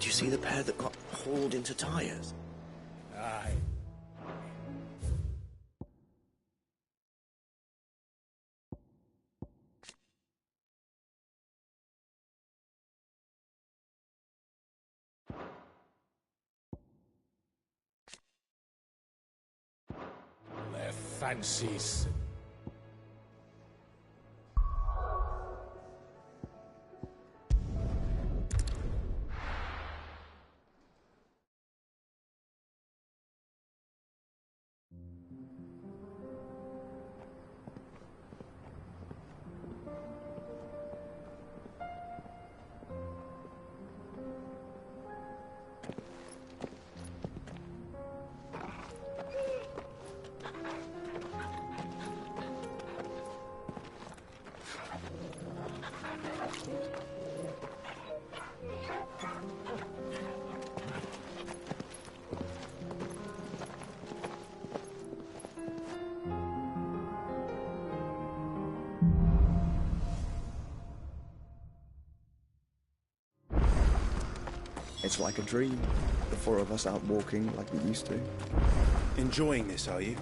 Speaker 13: Do you see the pair that got hauled into tyres?
Speaker 11: Aye. Their fancies.
Speaker 15: It's like a dream. The four of us out walking like we used to.
Speaker 11: Enjoying this, are you?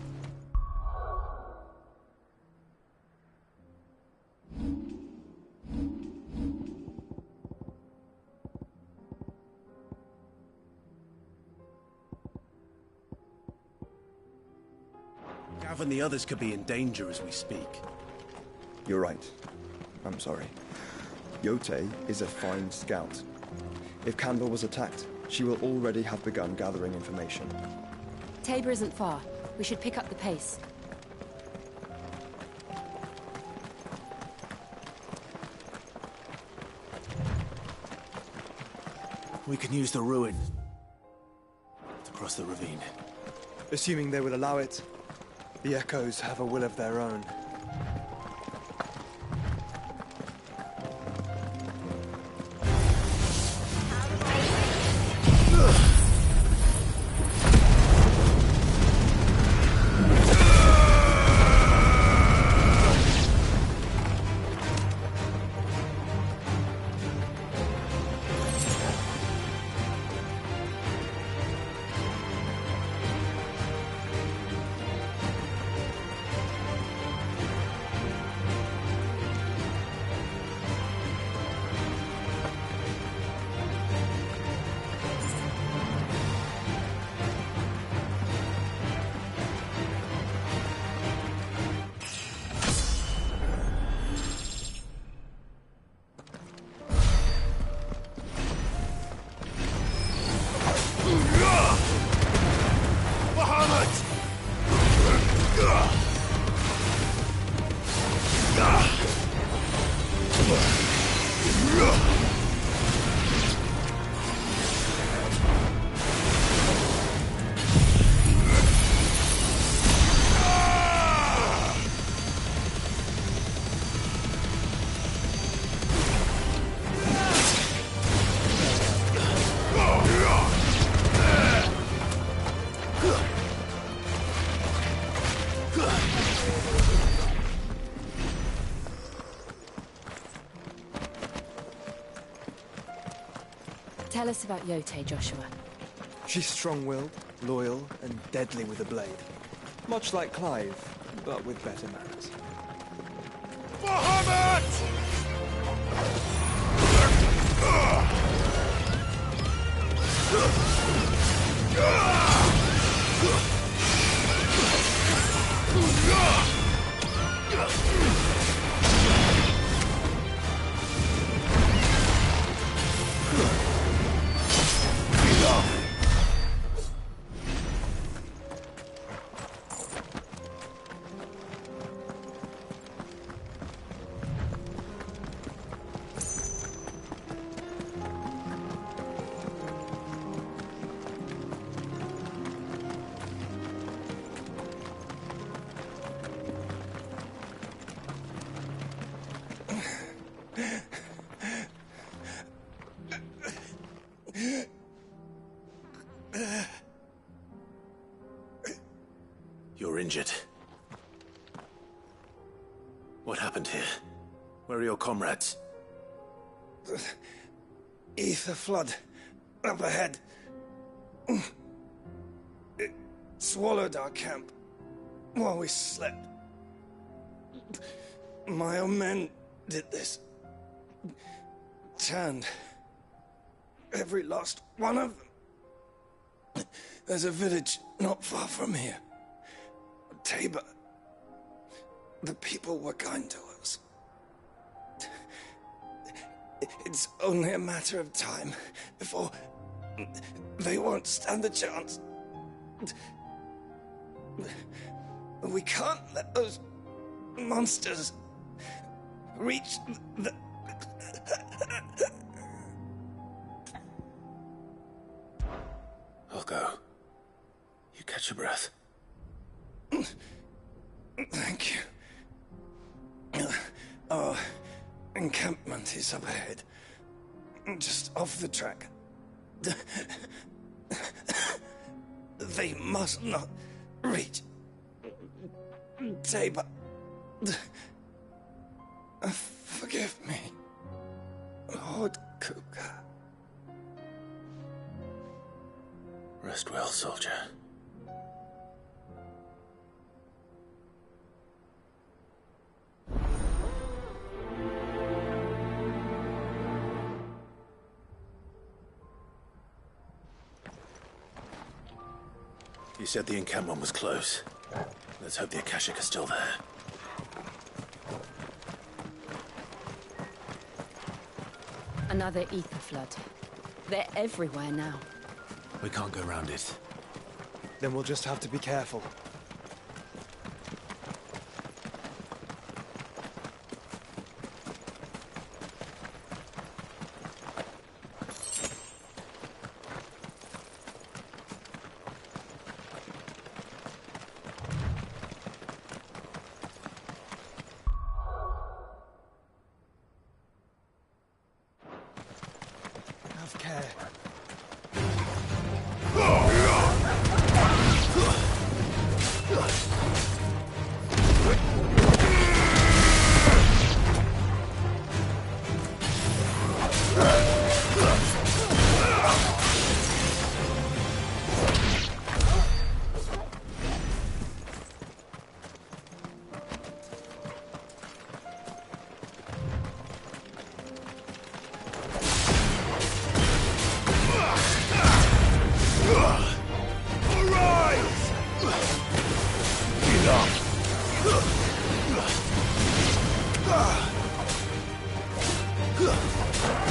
Speaker 11: Gav and the others could be in danger as we speak.
Speaker 15: You're right. I'm sorry. Yote is a fine scout. If Canva was attacked, she will already have begun gathering information.
Speaker 3: Tabor isn't far. We should pick up the pace.
Speaker 11: We can use the ruin to cross the ravine.
Speaker 21: Assuming they will allow it, the Echoes have a will of their own.
Speaker 3: Tell us about Yote, Joshua.
Speaker 21: She's strong-willed, loyal, and deadly with a blade. Much like Clive, but with better manners.
Speaker 2: You're injured. What happened here? Where are your comrades?
Speaker 21: Ether flood. Up ahead. It swallowed our camp while we slept. My own men did this. Turned every last one of them. There's a village not far from here. Tabor. The people were kind to us. It's only a matter of time before they won't stand a chance. We can't let those monsters reach the...
Speaker 2: I'll go. You catch your breath.
Speaker 21: Thank you. Our encampment is up ahead. Just off the track. They must not reach Tabor. Forgive me, Lord Kuka.
Speaker 2: Rest well, soldier. You said the encampment was close. Let's hope the Akashic are still there.
Speaker 3: Another ether flood. They're everywhere now.
Speaker 11: We can't go around it.
Speaker 21: Then we'll just have to be careful. Have care.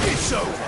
Speaker 20: It's over.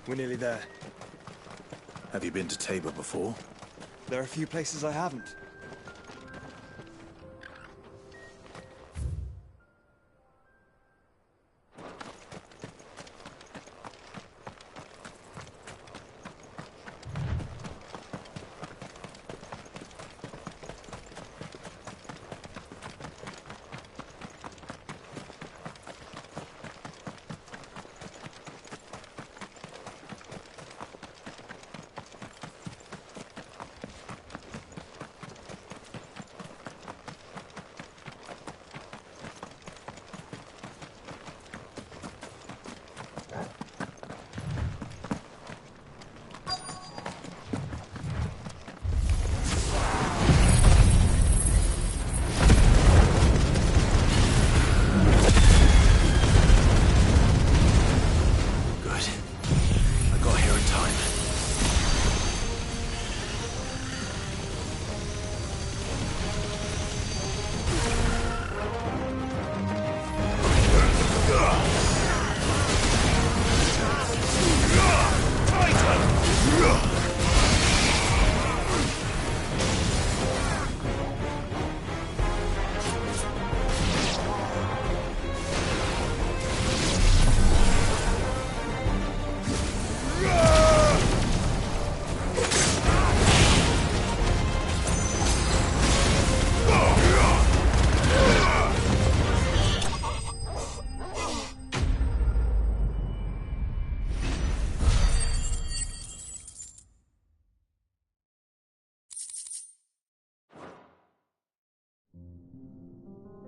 Speaker 21: We're nearly there.
Speaker 11: Have you been to Tabor before?
Speaker 15: There are a few places I haven't.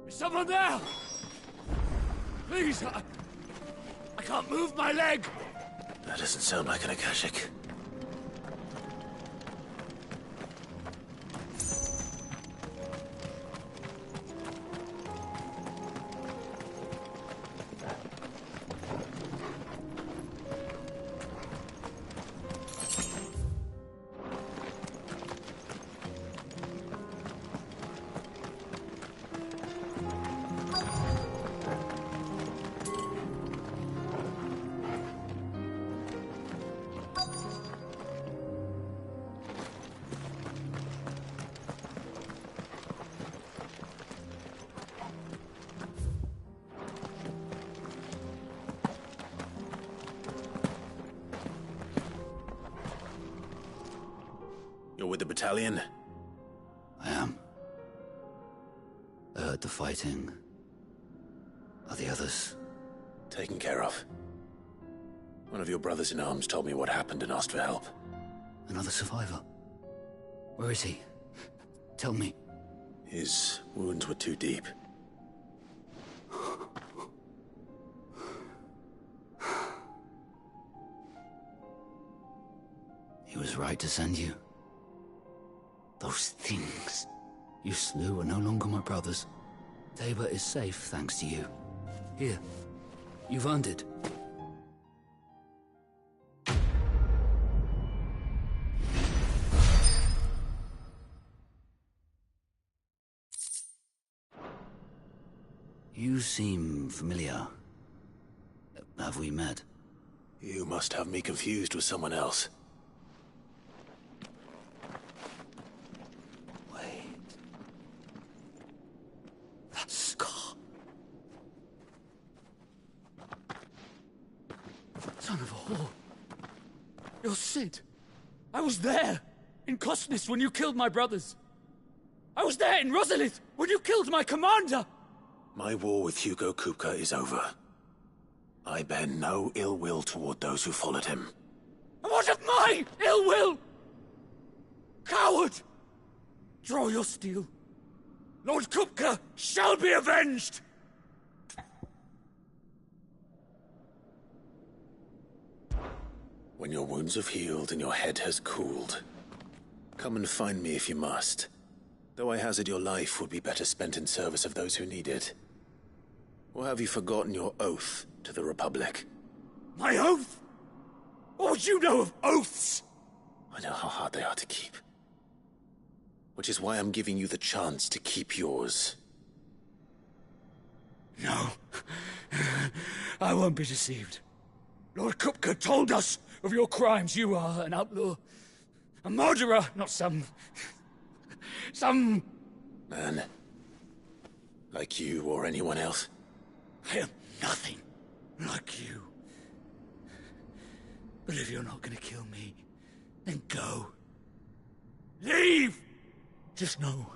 Speaker 5: Is someone there? Please, I can't move my leg.
Speaker 2: That doesn't sound like an Akashic. You're with the battalion?
Speaker 16: I am. I heard the fighting. Are the others?
Speaker 2: Taken care of. One of your brothers in arms told me what happened and asked for help.
Speaker 16: Another survivor? Where is he? Tell me.
Speaker 2: His wounds were too deep.
Speaker 16: He was right to send you. Those things you slew are no longer my brothers. Tabor is safe thanks to you. Here, you've earned it. You seem familiar. Have we met?
Speaker 2: You must have me confused with someone else.
Speaker 16: That scar.
Speaker 5: Son of a whore. You're Sid. I was there, in Costness, when you killed my brothers. I was there in Rosalith, when you killed my commander.
Speaker 2: My war with Hugo Kupka is over. I bear no ill will toward those who followed him.
Speaker 5: And what of my ill will? Coward! Draw your steel. Lord Kupka shall be avenged!
Speaker 2: When your wounds have healed and your head has cooled, come and find me if you must. Though I hazard your life would be better spent in service of those who need it. Or have you forgotten your oath to the Republic?
Speaker 5: My oath? What would you know of oaths?
Speaker 2: I know how hard they are to keep. Which is why I'm giving you the chance to keep yours.
Speaker 5: No. I won't be deceived. Lord Kupka told us
Speaker 16: of your crimes. You are an outlaw. A murderer, not some
Speaker 2: man. Like you or anyone else.
Speaker 16: I am nothing like you. But if you're not gonna kill me, then go. Leave! Just know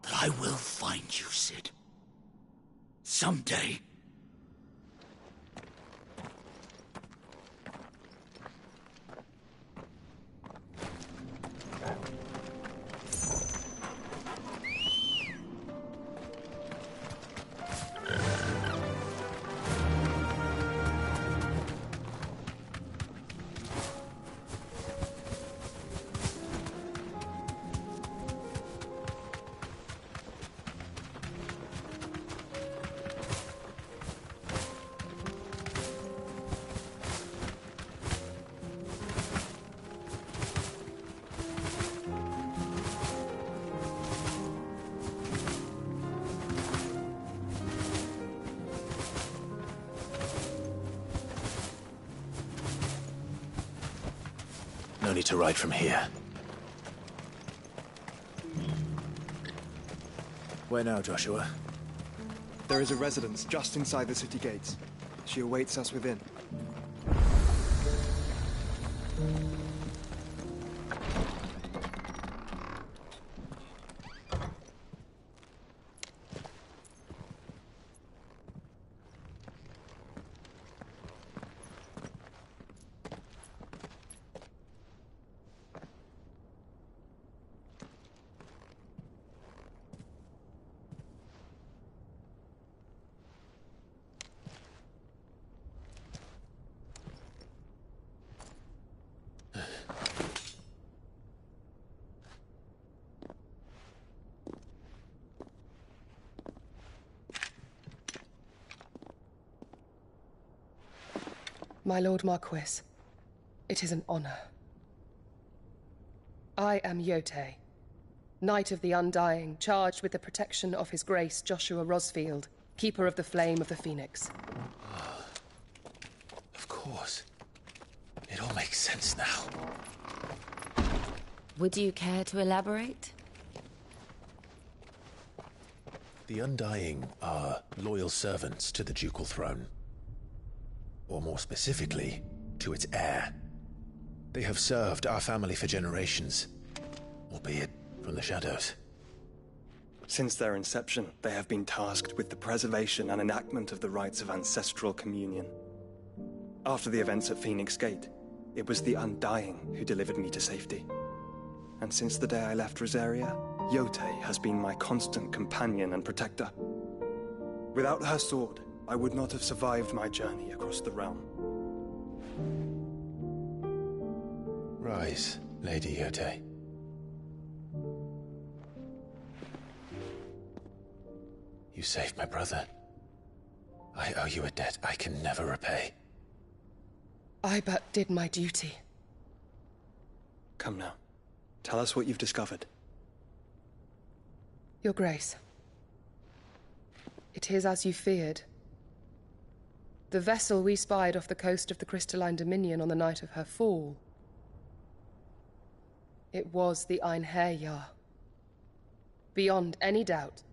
Speaker 16: that I will find you, Sid. Someday.
Speaker 2: No need to ride from here. Where now, Joshua?
Speaker 15: There is a residence just inside the city gates. She awaits us within.
Speaker 6: My Lord Marquis, it is an honor. I am Yotei, Knight of the Undying, charged with the protection of His Grace Joshua Rosfield, Keeper of the Flame of the Phoenix.
Speaker 2: Of course. It all makes sense now.
Speaker 3: Would you care to elaborate?
Speaker 2: The Undying are loyal servants to the ducal throne. Or more specifically, to its heir. They have served our family for generations, albeit from the shadows.
Speaker 21: Since their inception, they have been tasked with the preservation and enactment of the rites of ancestral communion. After the events at Phoenix Gate, it was the Undying who delivered me to safety. And since the day I left Rosaria, Yotei has been my constant companion and protector. Without her sword, I would not have survived my journey across the realm.
Speaker 2: Rise, Lady Yotei. You saved my brother. I owe you a debt I can never repay.
Speaker 6: I but did my duty.
Speaker 21: Come now. Tell us what you've discovered.
Speaker 6: Your Grace. It is as you feared. The vessel we spied off the coast of the Crystalline Dominion on the night of her fall. It was the Einherjar. Beyond any doubt.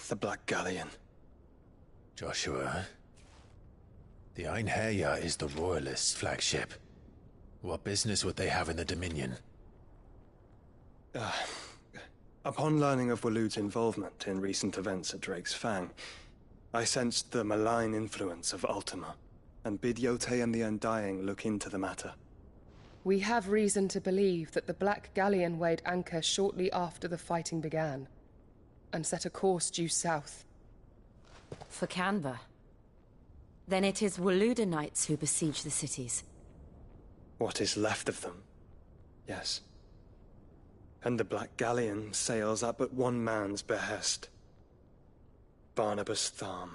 Speaker 21: The Black Galleon.
Speaker 2: Joshua, the Einherjar is the Royalists' flagship. What business would they have in the Dominion?
Speaker 21: Upon learning of Waloed's involvement in recent events at Drake's Fang, I sensed the malign influence of Ultima, and bid Yotei and the Undying look into the matter.
Speaker 6: We have reason to believe that the Black Galleon weighed anchor shortly after the fighting began, and set a course due south.
Speaker 3: For Canva. Then it is Waloed Knights who besiege the cities.
Speaker 21: What is left of them, yes. And the Black Galleon sails at but one man's behest. Barnabas Tharm.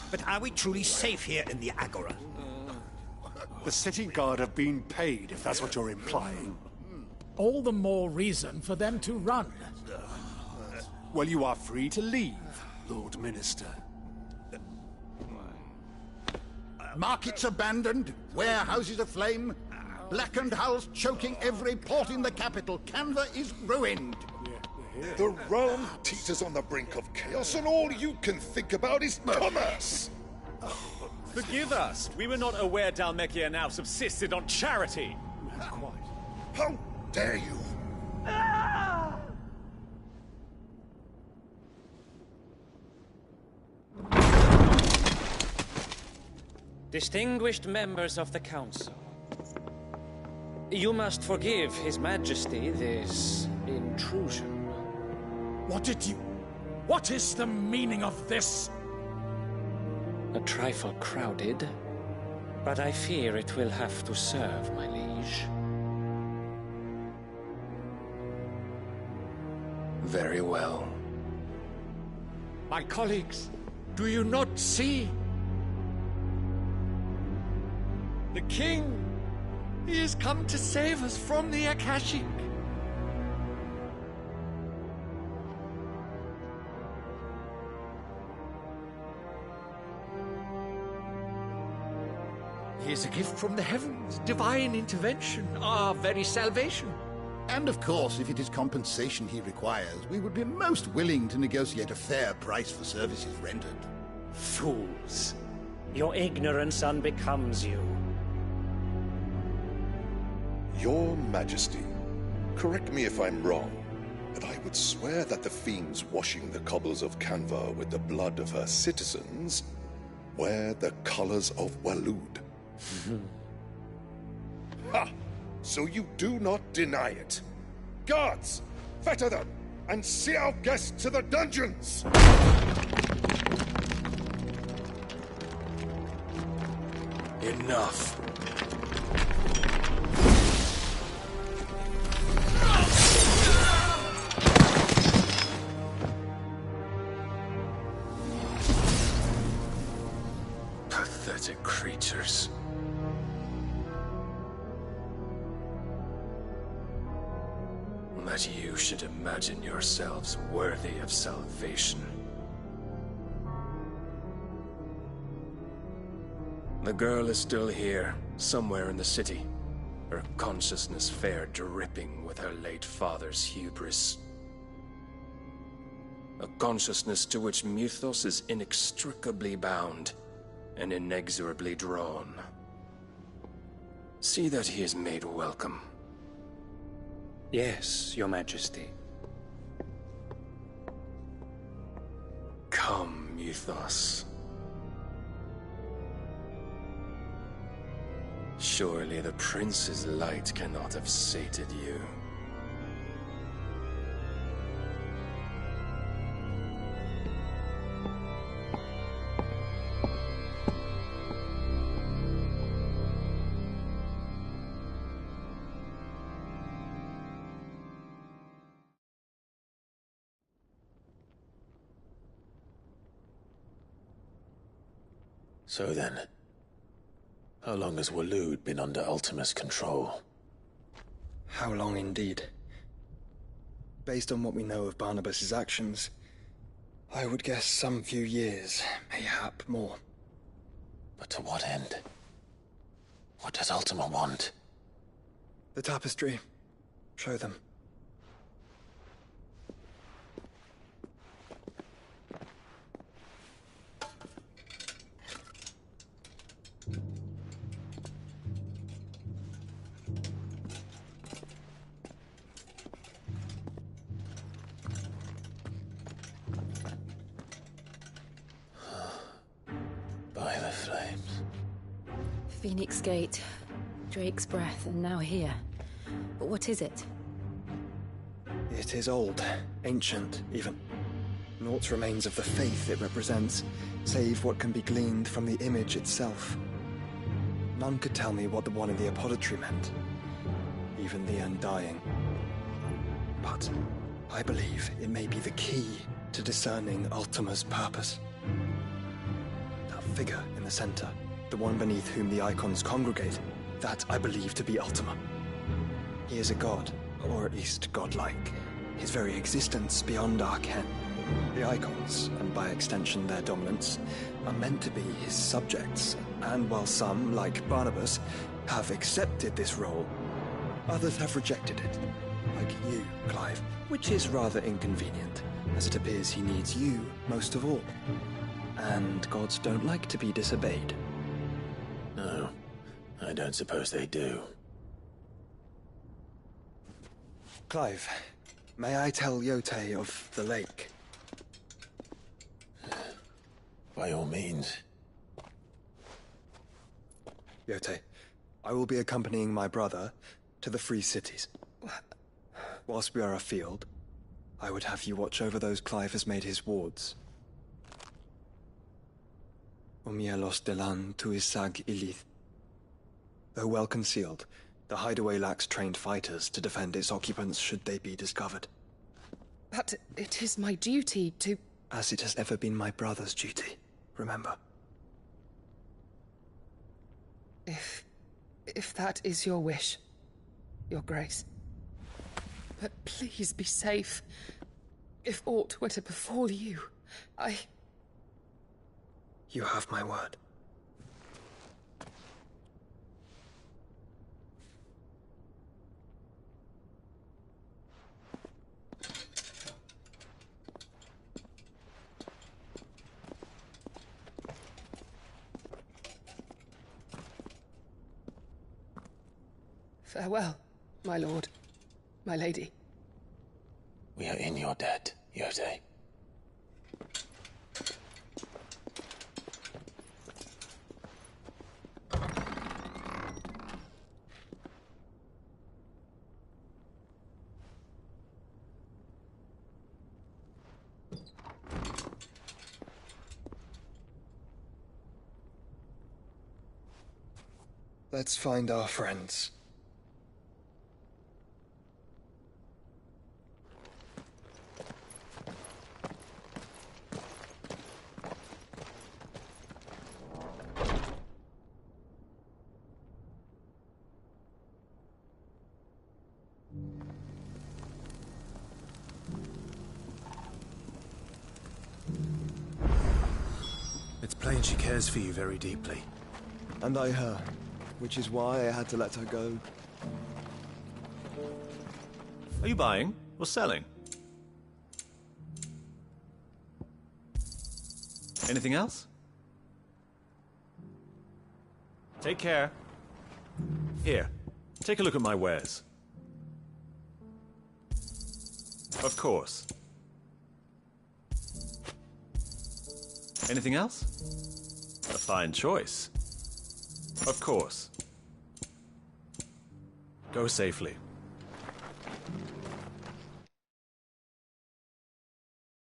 Speaker 19: But are we truly safe here in the Agora?
Speaker 20: The city guard have been paid, if that's what you're implying.
Speaker 1: All the more reason for them to run.
Speaker 20: Well, you are free to leave, Lord Minister.
Speaker 19: Markets abandoned, warehouses aflame, blackened hulls choking every port in the capital. Canva is ruined.
Speaker 17: The realm teeters on the brink of chaos, and all you can think about is commerce!
Speaker 23: Forgive us. We were not aware Dhalmekia now subsisted on charity.
Speaker 17: How dare you!
Speaker 24: Distinguished members of the Council, you must forgive His Majesty this intrusion.
Speaker 1: What is the meaning of this?
Speaker 24: A trifle crowded, but I fear it will have to serve, my liege.
Speaker 25: Very well.
Speaker 1: My colleagues, do you not see? The king! He has come to save us from the Akashic! He is a gift from the heavens, divine intervention, our very salvation.
Speaker 19: And of course, if it is compensation he requires, we would be most willing to negotiate a fair price for services rendered.
Speaker 24: Fools! Your ignorance unbecomes you.
Speaker 17: Your Majesty, correct me if I'm wrong, but I would swear that the fiends washing the cobbles of Canva with the blood of her citizens wear the colors of Waloed. Ha! So you do not deny it. Guards, fetter them, and see our guests to the dungeons!
Speaker 25: Enough. Pathetic creatures. That you should imagine yourselves worthy of salvation. The girl is still here, somewhere in the city. Her consciousness fair dripping with her late father's hubris. A consciousness to which Mythos is inextricably bound and inexorably drawn. See that he is made welcome.
Speaker 24: Yes, Your Majesty.
Speaker 25: Come, Mythos. Surely the prince's light cannot have sated you.
Speaker 2: So then, how long has Waloed been under Ultima's control?
Speaker 21: How long indeed? Based on what we know of Barnabas's actions, I would guess some few years, mayhap more.
Speaker 2: But to what end? What does Ultima want?
Speaker 21: The tapestry. Show them.
Speaker 2: By the flames.
Speaker 3: Phoenix Gate, Drake's Breath, and now here. But what is it?
Speaker 21: It is old, ancient, even. Naught remains of the faith it represents, save what can be gleaned from the image itself. None could tell me what the one in the apothecary meant, even the Undying. But I believe it may be the key to discerning Ultima's purpose. That figure in the center, the one beneath whom the Icons congregate, that I believe to be Ultima. He is a god, or at least godlike, his very existence beyond our ken. The Icons, and by extension their dominants, are meant to be his subjects, and while some, like Barnabas, have accepted this role, others have rejected it, like you, Clive, which is rather inconvenient, as it appears he needs you most of all. And gods don't like to be disobeyed.
Speaker 2: No, I don't suppose they do.
Speaker 21: Clive, may I tell Yotei of the lake?
Speaker 2: By all means.
Speaker 21: Yotei, I will be accompanying my brother to the Free Cities. Whilst we are afield, I would have you watch over those Clive has made his wards. Umielos delan tuisag ilith. Though well concealed, the hideaway lacks trained fighters to defend its occupants should they be discovered.
Speaker 6: But it is my duty to...
Speaker 21: As it has ever been my brother's duty, remember.
Speaker 6: If that is your wish, Your Grace. But please be safe. If aught were to befall you,
Speaker 21: You have my word.
Speaker 6: Farewell, my lord, my lady.
Speaker 2: We are in your debt, Yotei.
Speaker 21: Let's find our friends.
Speaker 11: It's plain she cares for you very deeply.
Speaker 15: And I her, which is why I had to let her go.
Speaker 23: Are you buying or selling? Anything else? Take care. Here, take a look at my wares. Of course. Anything else? A fine choice. Of course. Go safely.